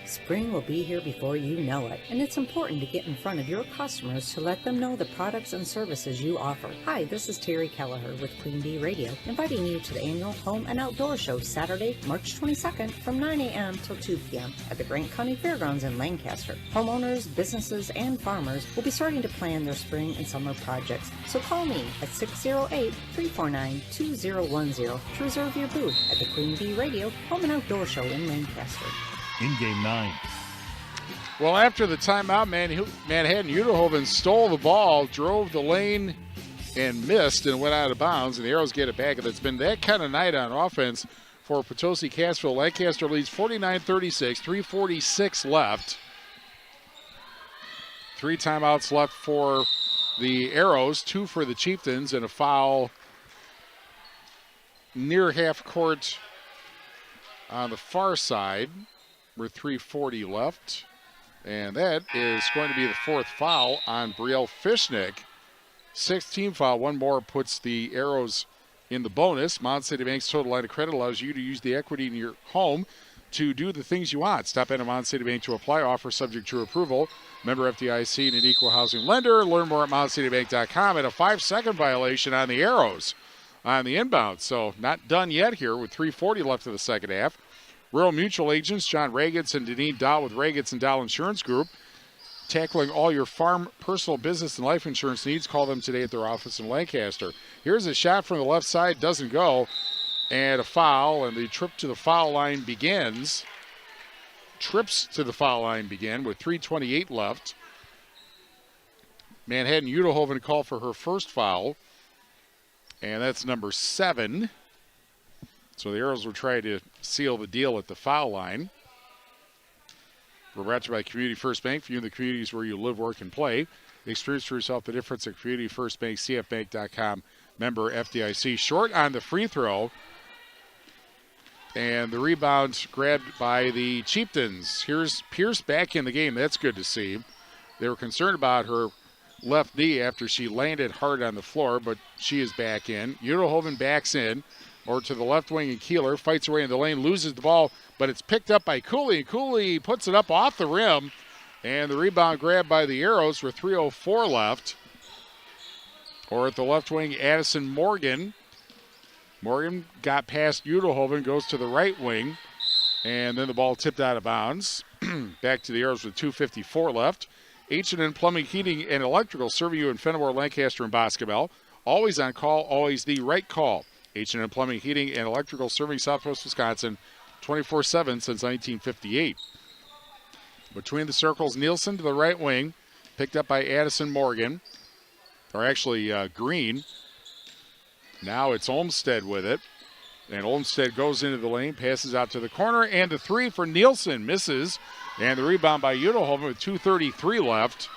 Spring will be here before you know it, and it's important to get in front of your customers to let them know the products and services you offer. Hi, this is Terry Kelleher with Queen Bee Radio, inviting you to the annual Home and Outdoor Show Saturday, March 22nd from 9 a.m. till 2 p.m. at the Grant County Fairgrounds in Lancaster. Homeowners, businesses, and farmers will be starting to plan their spring and summer projects, so call me at 608-349-2010 to reserve your booth at the Queen Bee Radio Home and Outdoor Show in Lancaster. In game 9. Well, after the timeout, Manhattan Udelhoven stole the ball, drove the lane, and missed and went out of bounds, and the Arrows get it back. And it's been that kind of night on offense for Potosi Cassville. Lancaster leads 49-36, 3:46 left. 3 timeouts left for the Arrows, 2 for the Chieftains, and a foul near half court on the far side. With 3:40 left. And that is going to be the 4th foul on Brielle Fishnick. 6th team foul. One more puts the Arrows in the bonus. Mount City Bank's total line of credit allows you to use the equity in your home to do the things you want. Stop in at Mount City Bank to apply. Offer subject to approval. Member FDIC and an equal housing lender. Learn more at mountcitybank.com. And a 5-second violation on the Arrows on the inbound. So not done yet here with 3:40 left in the second half. Rural Mutual agents John Ragetz and Deneen Dahl with Ragetz and Dahl Insurance Group. Tackling all your farm, personal, business, and life insurance needs. Call them today at their office in Lancaster. Here's a shot from the left side. Doesn't go. And a foul. And the trip to the foul line begins. Trips to the foul line begin with 3:28 left. Manhattan Udelhoven called for her first foul. And that's number 7. So the Arrows will try to seal the deal at the foul line. We're brought to you by Community First Bank, for you in the communities where you live, work, and play. Experience for yourself the difference at Community First Bank, cfbank.com, member FDIC. Short on the free throw. And the rebound grabbed by the Chieftains. Here's Pierce back in the game. That's good to see. They were concerned about her left knee after she landed hard on the floor, but she is back in. Udelhoven backs in. Or to the left wing, and Kieler fights away in the lane, loses the ball, but it's picked up by Cooley, and Cooley puts it up off the rim, and the rebound grabbed by the Arrows with 3:04 left. Or at the left wing, Addison Morgan. Morgan got past Udelhoven, goes to the right wing, and then the ball tipped out of bounds. Back to the Arrows with 2:54 left. H&N Plumbing, Heating, and Electrical serving you in Fennimore, Lancaster, and Boscobel. Always on call, always the right call. H&N Plumbing, Heating, and Electrical serving Southwest Wisconsin 24/7 since 1958. Between the circles, Nielsen to the right wing, picked up by Addison Morgan, or actually Green. Now it's Olmstead with it, and Olmstead goes into the lane, passes out to the corner, and the 3 for Nielsen misses, and the rebound by Udelhoven with 2:33 left.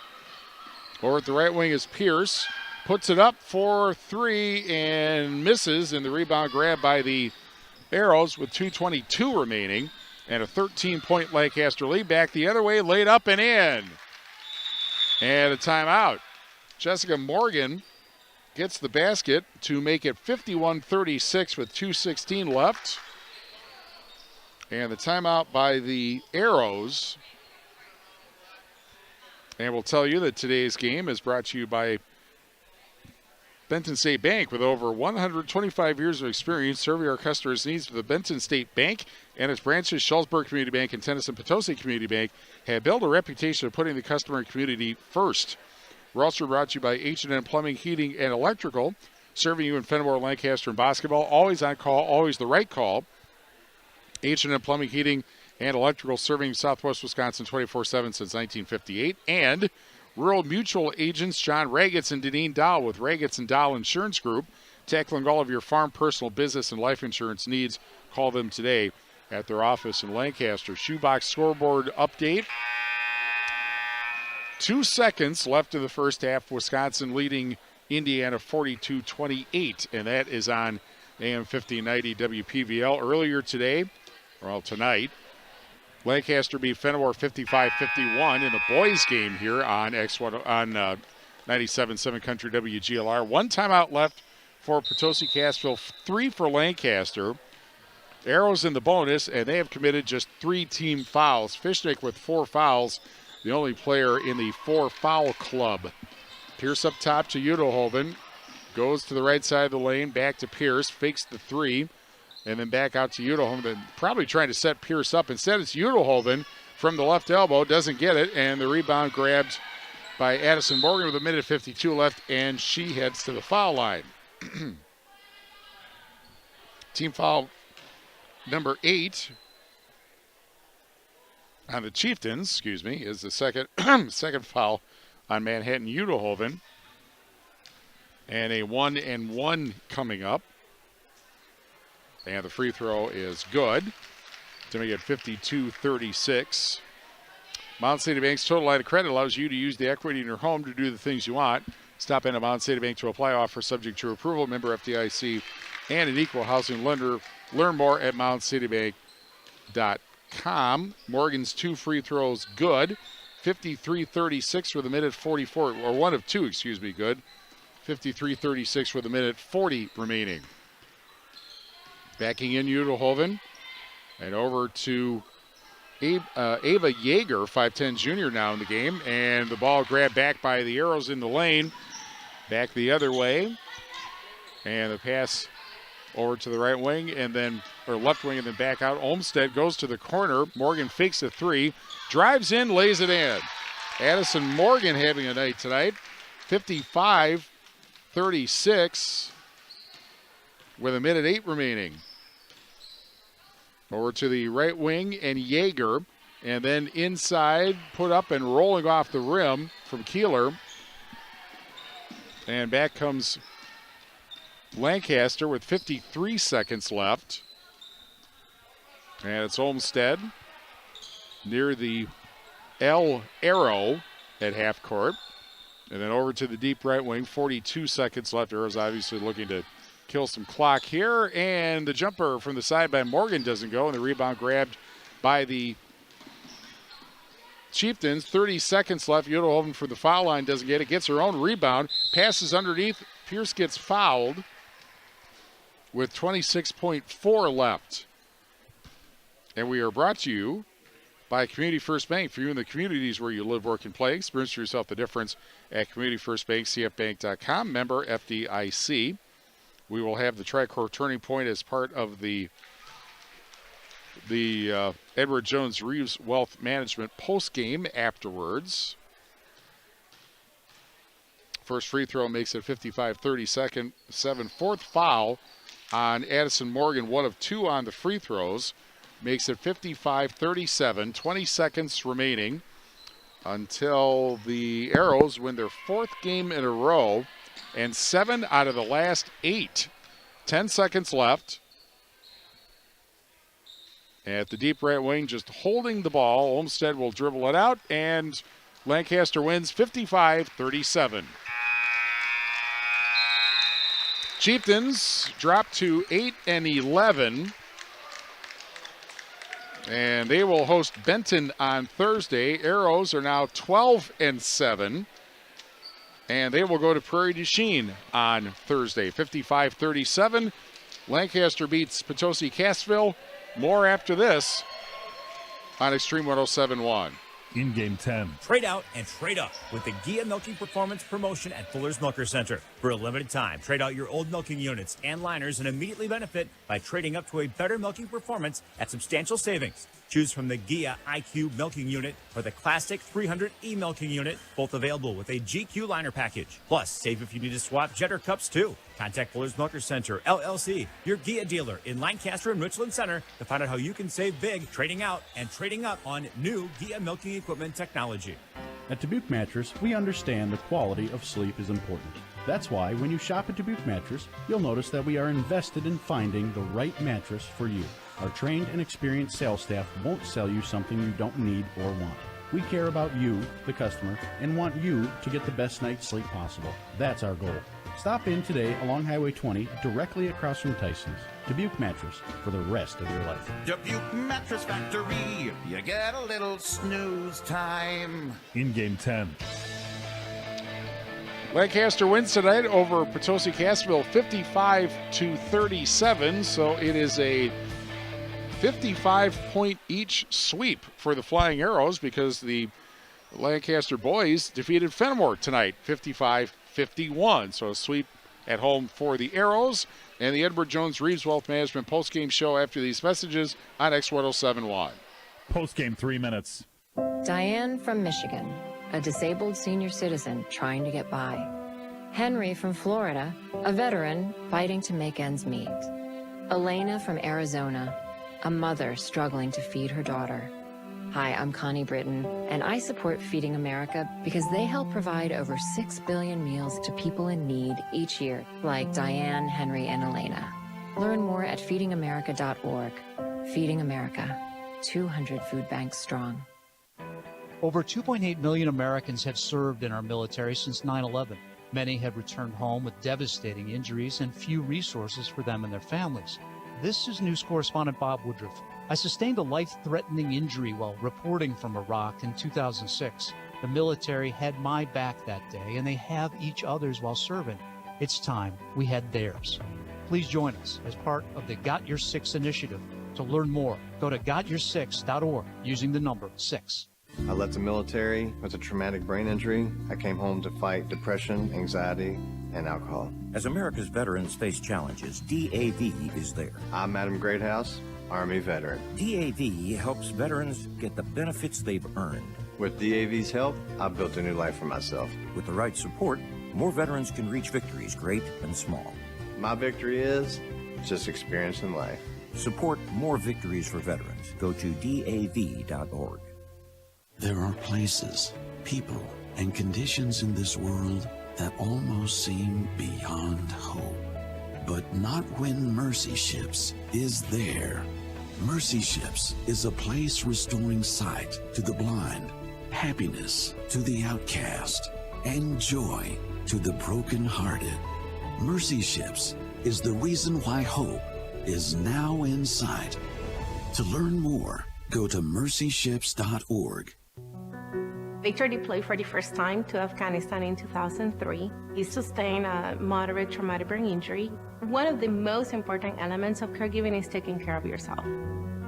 Or at the right wing is Pierce. puts it up for three and misses, and the rebound grabbed by the Arrows with 2:22 remaining, and a 13-point Lancaster lead. Back the other way, laid up and in. And a timeout. Jessica Morgan gets the basket to make it 51-36 with 2:16 left. And the timeout by the Arrows. And we'll tell you that today's game is brought to you by Benton State Bank. With over 125 years of experience serving our customers' needs, the Benton State Bank and its branches, Shullsburg Community Bank and Tennyson Potosi Community Bank, have built a reputation of putting the customer and community first. We're also brought to you by H&M Plumbing, Heating, and Electrical, serving you in Fennimore, Lancaster, and basketball. Always on call, always the right call. H&M Plumbing, Heating, and Electrical, serving Southwest Wisconsin 24/7 since 1958. And Rural Mutual agents John Ragetz and Deneen Dahl with Ragetz & Dahl Insurance Group, tackling all of your farm, personal, business, and life insurance needs. Call them today at their office in Lancaster. Shoebox scoreboard update. 2 seconds left in the first half. Wisconsin leading Indiana 42-28, and that is on AM 1590 WPVL. Earlier today, well, tonight, Lancaster beat Fennimore 55-51 in the boys' game here on X1 on 97.7 Country WGLR. One timeout left for Potosi Cassville, 3 for Lancaster. Arrows in the bonus, and they have committed just 3 team fouls. Fishnick with 4 fouls, the only player in the 4-foul club. Pierce up top to Udelhoven. Goes to the right side of the lane, back to Pierce, fakes the 3. And then back out to Udelhoven, probably trying to set Pierce up. Instead, it's Udelhoven from the left elbow, doesn't get it, and the rebound grabbed by Addison Morgan with 1:52 left, and she heads to the foul line. Team foul number 8 on the Chieftains, is the second second foul on Manhattan Udelhoven. And a 1-and-1 coming up. And the free throw is good to make it 52-36. Mount City Bank's total line of credit allows you to use the equity in your home to do the things you want. Stop in at Mount City Bank to apply. Offer subject to approval. Member FDIC and an equal housing lender. Learn more at mountcitybank.com. Morgan's 2 free throws good. 53-36 with a minute 44, or 1 of 2, good. 53-36 with a minute 40 remaining. Backing in Udelhoven, and over to Ava Yeager, 5'10 junior now in the game, and the ball grabbed back by the Arrows in the lane. Back the other way, and the pass over to the right wing, and then, or left wing, and then back out. Olmsted goes to the corner. Morgan fakes a 3, drives in, lays it in. Addison Morgan having a night tonight. 55-36 with a minute 8 remaining. Over to the right wing, and Yeager, and then inside, put up and rolling off the rim from Kieler. And back comes Lancaster with 53 seconds left. And it's Olmsted near the L arrow at half court. And then over to the deep right wing, 42 seconds left. Arrows obviously looking to kill some clock here. And the jumper from the side by Morgan doesn't go, and the rebound grabbed by the Chieftains. 30 seconds left. Udelhoven for the foul line doesn't get it. Gets her own rebound. Passes underneath. Pierce gets fouled with 26.4 left. And we are brought to you by Community First Bank. For you in the communities where you live, work, and play, experience for yourself the difference at Community First Bank, cfbank.com, member FDIC. We will have the Tricor Turning Point as part of the Edward Jones Reeves Wealth Management post-game afterwards. First free throw makes it 55-37. Fourth foul on Addison Morgan, 1 of 2 on the free throws. Makes it 55-37, 20 seconds remaining until the Arrows win their 4th game in a row and 7 out of the last 8. 10 seconds left. At the deep right wing, just holding the ball. Olmsted will dribble it out, and Lancaster wins 55-37. Chieftains dropped to 8-11. And they will host Benton on Thursday. Arrows are now 12-7. And they will go to Prairie du Chien on Thursday, 55-37. Lancaster beats Potosi Cassville. More after this on Extreme 107.1. In Game 10. Trade out and trade up with the Gia Milking Performance promotion at Fuller's Milker Center. For a limited time, trade out your old milking units and liners and immediately benefit by trading up to a better milking performance at substantial savings. Choose from the Gia IQ milking unit or the classic 300E milking unit, both available with a GQ liner package. Plus, save if you need to swap jetter cups too. Contact Fuller's Milker Center, LLC, your Gia dealer in Lancaster and Richland Center to find out how you can save big trading out and trading up on new Gia milking equipment technology. At Dubuque Mattress, we understand the quality of sleep is important. That's why when you shop at Dubuque Mattress, you'll notice that we are invested in finding the right mattress for you. Our trained and experienced sales staff won't sell you something you don't need or want. We care about you, the customer, and want you to get the best night's sleep possible. That's our goal. Stop in today along Highway 20, directly across from Tyson's. Dubuque Mattress, for the rest of your life. Dubuque Mattress Factory, you get a little snooze time. In Game 10. Lancaster wins tonight over Potosi Cassville 55-37, so it is a 55-point each sweep for the Flying Arrows because the Lancaster boys defeated Fennimore tonight 55-51. So a sweep at home for the Arrows. And the Edward Jones Reeves Wealth Management postgame show after these messages on X107.1. Postgame 3 minutes. Diane from Michigan, a disabled senior citizen trying to get by. Henry from Florida, a veteran fighting to make ends meet. Elena from Arizona, a mother struggling to feed her daughter. Hi, I'm Connie Britton, and I support Feeding America because they help provide over 6 billion meals to people in need each year, like Diane, Henry, and Elena. Learn more at feedingamerica.org. Feeding America, 200 food banks strong. Over 2.8 million Americans have served in our military since 9/11. Many have returned home with devastating injuries and few resources for them and their families. This is news correspondent Bob Woodruff. I sustained a life-threatening injury while reporting from Iraq in 2006. The military had my back that day, and they have each other's while serving. It's time we had theirs. Please join us as part of the Got Your Six initiative. To learn more, go to gotyoursix.org using the number 6. I left the military with a traumatic brain injury. I came home to fight depression, anxiety, and alcohol. As America's veterans face challenges, DAV is there. I'm Madam Greathouse, Army veteran. DAV helps veterans get the benefits they've earned. With DAV's help, I've built a new life for myself. With the right support, more veterans can reach victories, great and small. My victory is just experiencing life. Support more victories for veterans. Go to DAV.org. There are places, people, and conditions in this world that almost seem beyond hope. But not when Mercy Ships is there. Mercy Ships is a place restoring sight to the blind, happiness to the outcast, and joy to the brokenhearted. Mercy Ships is the reason why hope is now in sight. To learn more, go to mercyships.org. Victor deployed for the first time to Afghanistan in 2003. He sustained a moderate traumatic brain injury. One of the most important elements of caregiving is taking care of yourself.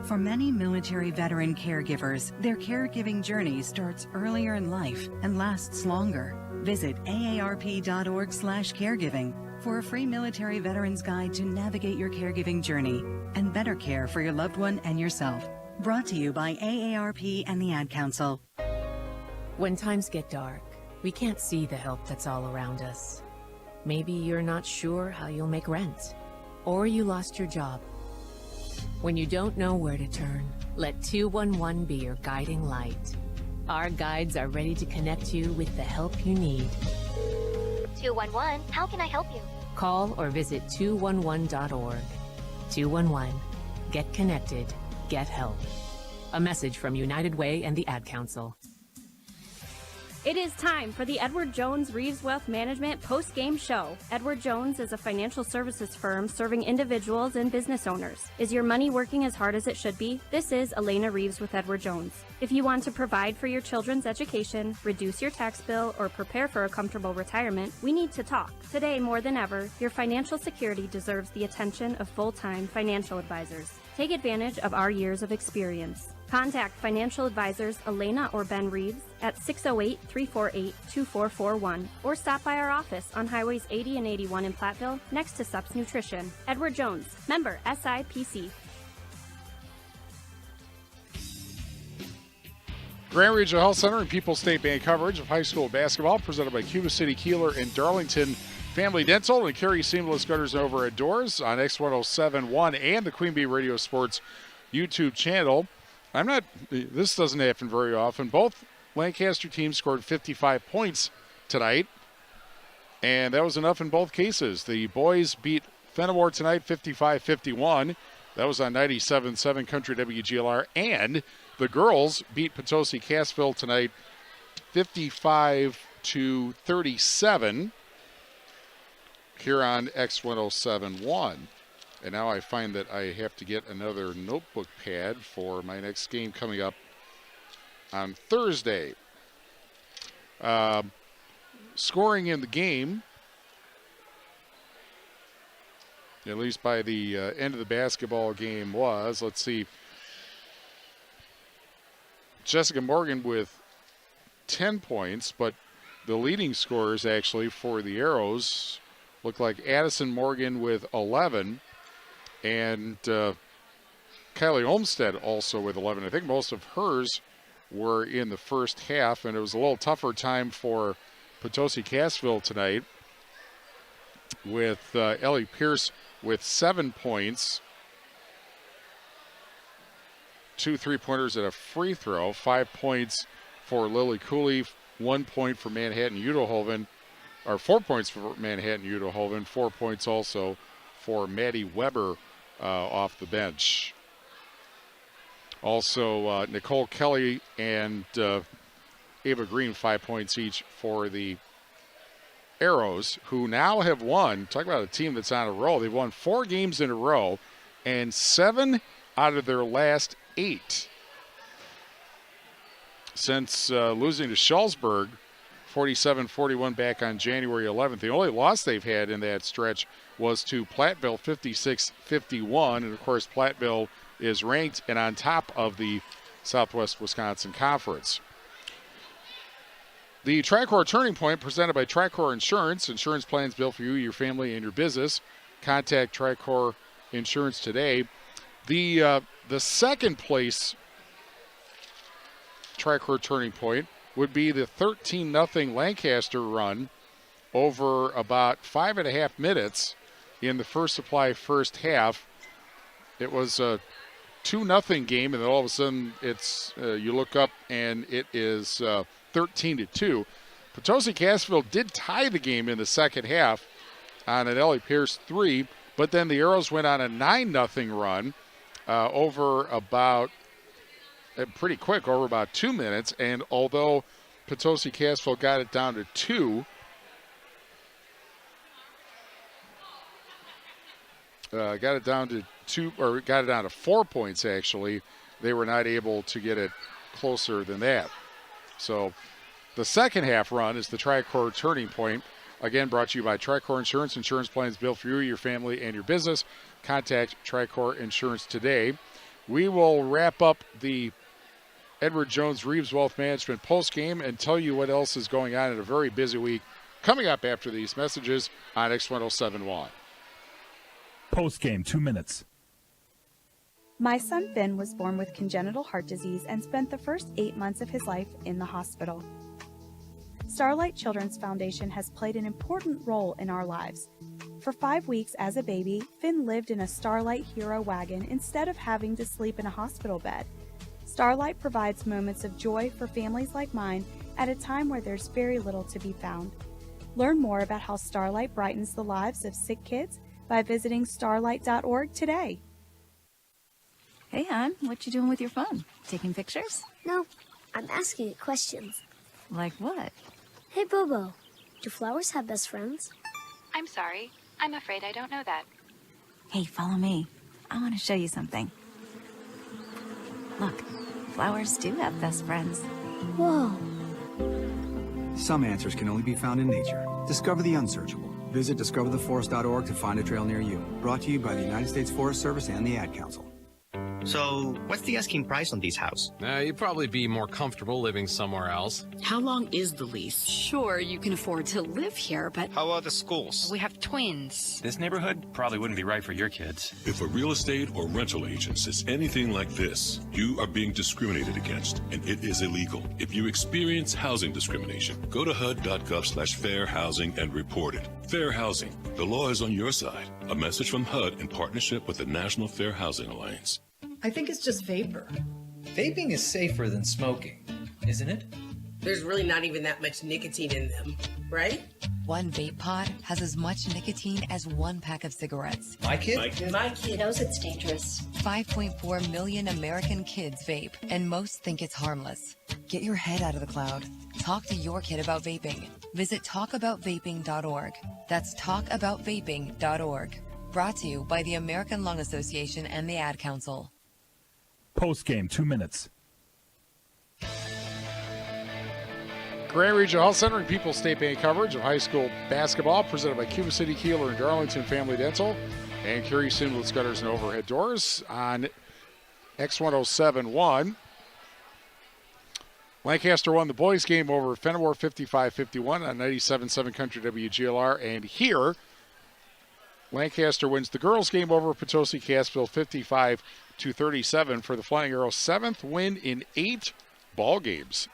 For many military veteran caregivers, their caregiving journey starts earlier in life and lasts longer. Visit aarp.org/caregiving for a free military veterans guide to navigate your caregiving journey and better care for your loved one and yourself. Brought to you by AARP and the Ad Council. When times get dark, we can't see the help that's all around us. Maybe you're not sure how you'll make rent, or you lost your job. When you don't know where to turn, let 211 be your guiding light. Our guides are ready to connect you with the help you need. 211, how can I help you? Call or visit 211.org. 211. Get connected. Get help. A message from United Way and the Ad Council. It is time for the Edward Jones Reeves Wealth Management post-game show. Edward Jones is a financial services firm serving individuals and business owners. Is your money working as hard as it should be? This is Elena Reeves with Edward Jones. If you want to provide for your children's education, reduce your tax bill, or prepare for a comfortable retirement, we need to talk. Today, more than ever, your financial security deserves the attention of full-time financial advisors. Take advantage of our years of experience. Contact financial advisors Elena or Ben Reeves at 608-348-2441 or stop by our office on Highways 80 and 81 in Platteville next to Sups Nutrition. Edward Jones, member SIPC. Grand Regional Health Center and People's State Bank coverage of high school basketball presented by Cuba City, Kieler, and Darlington Family Dental and Carey Seamless Gutters over at Doors on X1071 and the Queen Bee Radio Sports YouTube channel. This doesn't happen very often. Both Lancaster teams scored 55 points tonight, and that was enough in both cases. The boys beat Fennimore tonight 55-51. That was on 97.7 Country WGLR, and the girls beat Potosi Cassville tonight 55-37 here on X1071. And now I find that I have to get another notebook pad for my next game coming up on Thursday. Scoring in the game, at least by the end of the basketball game, was, let's see, Jessica Morgan with 10 points, but the leading scorers actually for the Arrows look like Addison Morgan with 11. And Kylie Olmstead also with 11. I think most of hers were in the first half, and it was a little tougher time for Potosi Cassville tonight with Ellie Pierce with 7 points, 2 3-pointers and a free throw, 5 points for Lily Cooley, 1 point for Manhattan Udahoven, or 4 points for Manhattan Udahoven, 4 points also for Maddie Weber off the bench. Also, Nicole Kelly and Ava Green, 5 points each for the Arrows, who now have won. Talk about a team that's on a roll. They've won 4 games in a row, and 7 out of their last 8 since losing to Schulzberg 47-41 back on January 11th. The only loss they've had in that stretch was to Platteville 56-51. And, of course, Platteville is ranked and on top of the Southwest Wisconsin Conference. The Tricor Turning Point presented by Tricor Insurance. Insurance plans built for you, your family, and your business. Contact Tricor Insurance today. The second place Tricor Turning Point would be the 13-0 Lancaster run over about 5.5 minutes in the First Supply first half. It was a 2-0 game, and then all of a sudden it's you look up and it is 13-2. Potosi Cassville did tie the game in the second half on an Ellie Pierce 3, but then the Arrows went on a 9-0 run over about pretty quick, over about 2 minutes. And although Potosi Cassville got it down to 2, got it down to 4 points actually, they were not able to get it closer than that. So the second half run is the Tricor Turning Point. Again, brought to you by Tricor Insurance. Insurance plans built for you, your family, and your business. Contact Tricor Insurance today. We will wrap up the Edward Jones Reeves Wealth Management postgame and tell you what else is going on in a very busy week coming up after these messages on X1071. Postgame, 2 minutes. My son Finn was born with congenital heart disease and spent the first 8 months of his life in the hospital. Starlight Children's Foundation has played an important role in our lives. For 5 weeks as a baby, Finn lived in a Starlight Hero wagon instead of having to sleep in a hospital bed. Starlight provides moments of joy for families like mine at a time where there's very little to be found. Learn more about how Starlight brightens the lives of sick kids by visiting starlight.org today. Hey, hon, what you doing with your phone? Taking pictures? No, I'm asking it questions. Like what? Hey, Bobo. Do flowers have best friends? I'm sorry. I'm afraid I don't know that. Hey, follow me. I want to show you something. Look, flowers do have best friends. Whoa. Some answers can only be found in nature. Discover the unsearchable. Visit discovertheforest.org to find a trail near you. Brought to you by the United States Forest Service and the Ad Council. So, what's the asking price on these houses? You'd probably be more comfortable living somewhere else. How long is the lease? Sure, you can afford to live here, but... How about the schools? We have twins. This neighborhood probably wouldn't be right for your kids. If a real estate or rental agent says anything like this, you are being discriminated against, and it is illegal. If you experience housing discrimination, go to HUD.gov/fair housing and report it. Fair housing. The law is on your side. A message from HUD in partnership with the National Fair Housing Alliance. I think it's just vapor. Vaping is safer than smoking, isn't it? There's really not even that much nicotine in them, right? One vape pod has as much nicotine as one pack of cigarettes. My kid knows it's dangerous. 5.4 million American kids vape, and most think it's harmless. Get your head out of the cloud. Talk to your kid about vaping. Visit talkaboutvaping.org. That's talkaboutvaping.org. Brought to you by the American Lung Association and the Ad Council. Postgame, 2 minutes. Grand Regional Health Center and People's State Bank coverage of high school basketball presented by Cuba City, Kieler, and Darlington Family Dental and Carey Sinwood Gutters and Overhead Doors on X1071. Lancaster won the boys game over Fennimore 55-51 on 97.7 Country WGLR, and here Lancaster wins the girls game over Potosi Cassville 55-37 for the Flying Arrows' 7th win in 8 ball games.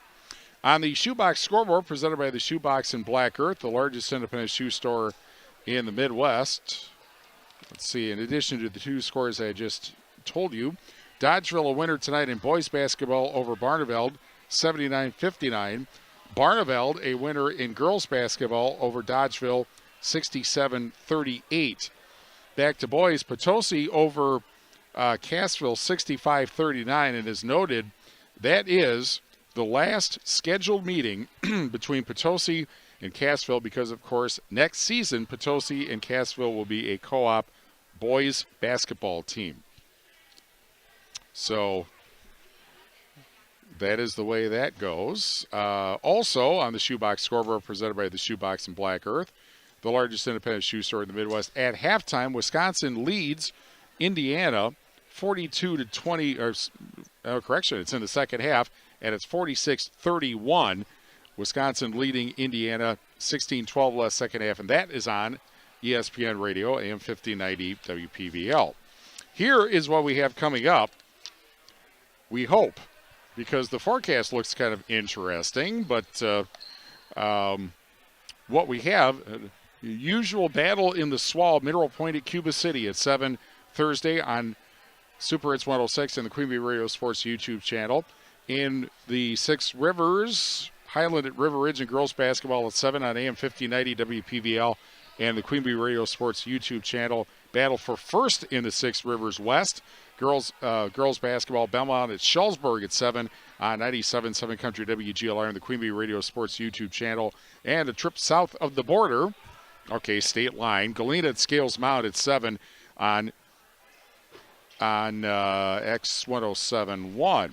On the Shoebox scoreboard, presented by the Shoebox in Black Earth, the largest independent shoe store in the Midwest. Let's see, in addition to the 2 scores I just told you, Dodgeville a winner tonight in boys basketball over Barneveld, 79-59. Barneveld a winner in girls basketball over Dodgeville, 67-38. Back to boys, Potosi over Cassville, 65-39, and as noted, that is the last scheduled meeting between Potosi and Cassville because, of course, next season Potosi and Cassville will be a co-op boys basketball team. So that is the way that goes. Also on the Shoebox scoreboard presented by the Shoebox in Black Earth, the largest independent shoe store in the Midwest. At halftime, Wisconsin leads Indiana 42-20, correction, it's in the second half, and it's 46-31. Wisconsin leading Indiana 16-12 less second half, and that is on ESPN Radio, AM 1590 WPVL. Here is what we have coming up. We hope, because the forecast looks kind of interesting, but what we have, usual battle in the Swall, Mineral Point at Cuba City at 7 Thursday on Super Hits 106 and the Queen Bee Radio Sports YouTube channel. In the Six Rivers, Highland at River Ridge and girls basketball at 7 on AM 1590 WPVL and the Queen Bee Radio Sports YouTube channel. Battle for first in the Six Rivers West. Girls basketball, Belmont at Schulzburg at 7 on 97.7 Country WGLR and the Queen Bee Radio Sports YouTube channel. And a trip south of the border, state line, Galena at Scales Mount at 7 on X1071.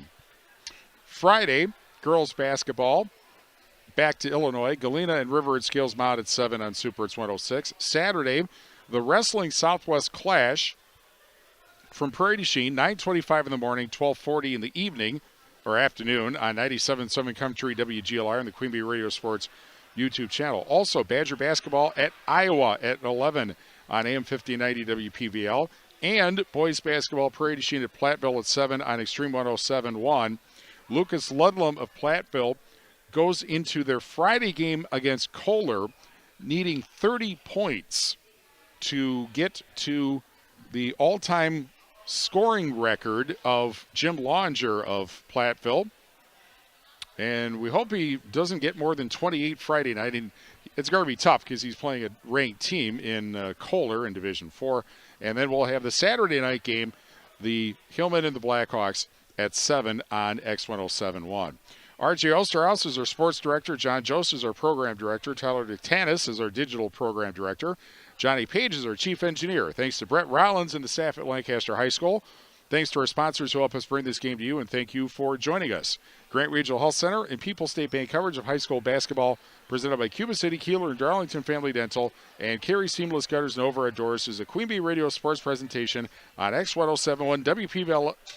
Friday, girls basketball, back to Illinois. Galena and River at Scales Mount at 7 on Super Hits 106. Saturday, the Wrestling Southwest Clash from Prairie du Chien, 9:25 in the morning, 12:40 in the evening or afternoon on 97.7 Country WGLR and the Queen Bee Radio Sports YouTube channel. Also, Badger basketball at Iowa at 11 on AM 1590 WPVL. And boys basketball, Prairie du Chien at Platteville at 7 on Extreme 107.1. Lucas Ludlam of Platteville goes into their Friday game against Kohler, needing 30 points to get to the all-time scoring record of Jim Longer of Platteville. And we hope he doesn't get more than 28 Friday night. And it's going to be tough because he's playing a ranked team in Kohler in Division 4. And then we'll have the Saturday night game, the Hillman and the Blackhawks at 7 on X1071. RJ Osterhaus is our sports director. John Joseph is our program director. Tyler DeTanis is our digital program director. Johnny Page is our chief engineer. Thanks to Brett Rollins and the staff at Lancaster High School. Thanks to our sponsors who help us bring this game to you, and thank you for joining us. Grant Regional Health Center and People's State Bank coverage of high school basketball presented by Cuba City, Kieler, and Darlington Family Dental, and Carey Seamless Gutters and Overhead Doors is a Queen Bee Radio Sports presentation on X1071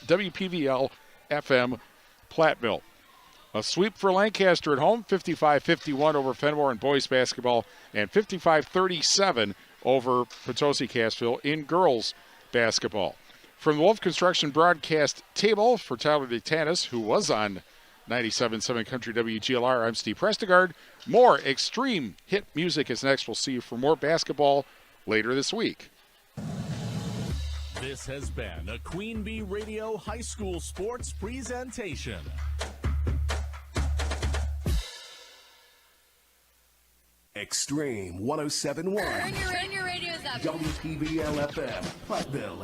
WPVL FM Platteville. A sweep for Lancaster at home, 55-51 over Fennimore in boys basketball, and 55-37 over Potosi Cassville in girls basketball. From the Wolf Construction broadcast table, for Tyler DeTanis, who was on 97.7 Country WGLR, I'm Steve Prestegard. More extreme hit music is next. We'll see you for more basketball later this week. This has been a Queen Bee Radio High School Sports presentation. Extreme 107.1. Turn your radios up. WPVL FM, Platteville.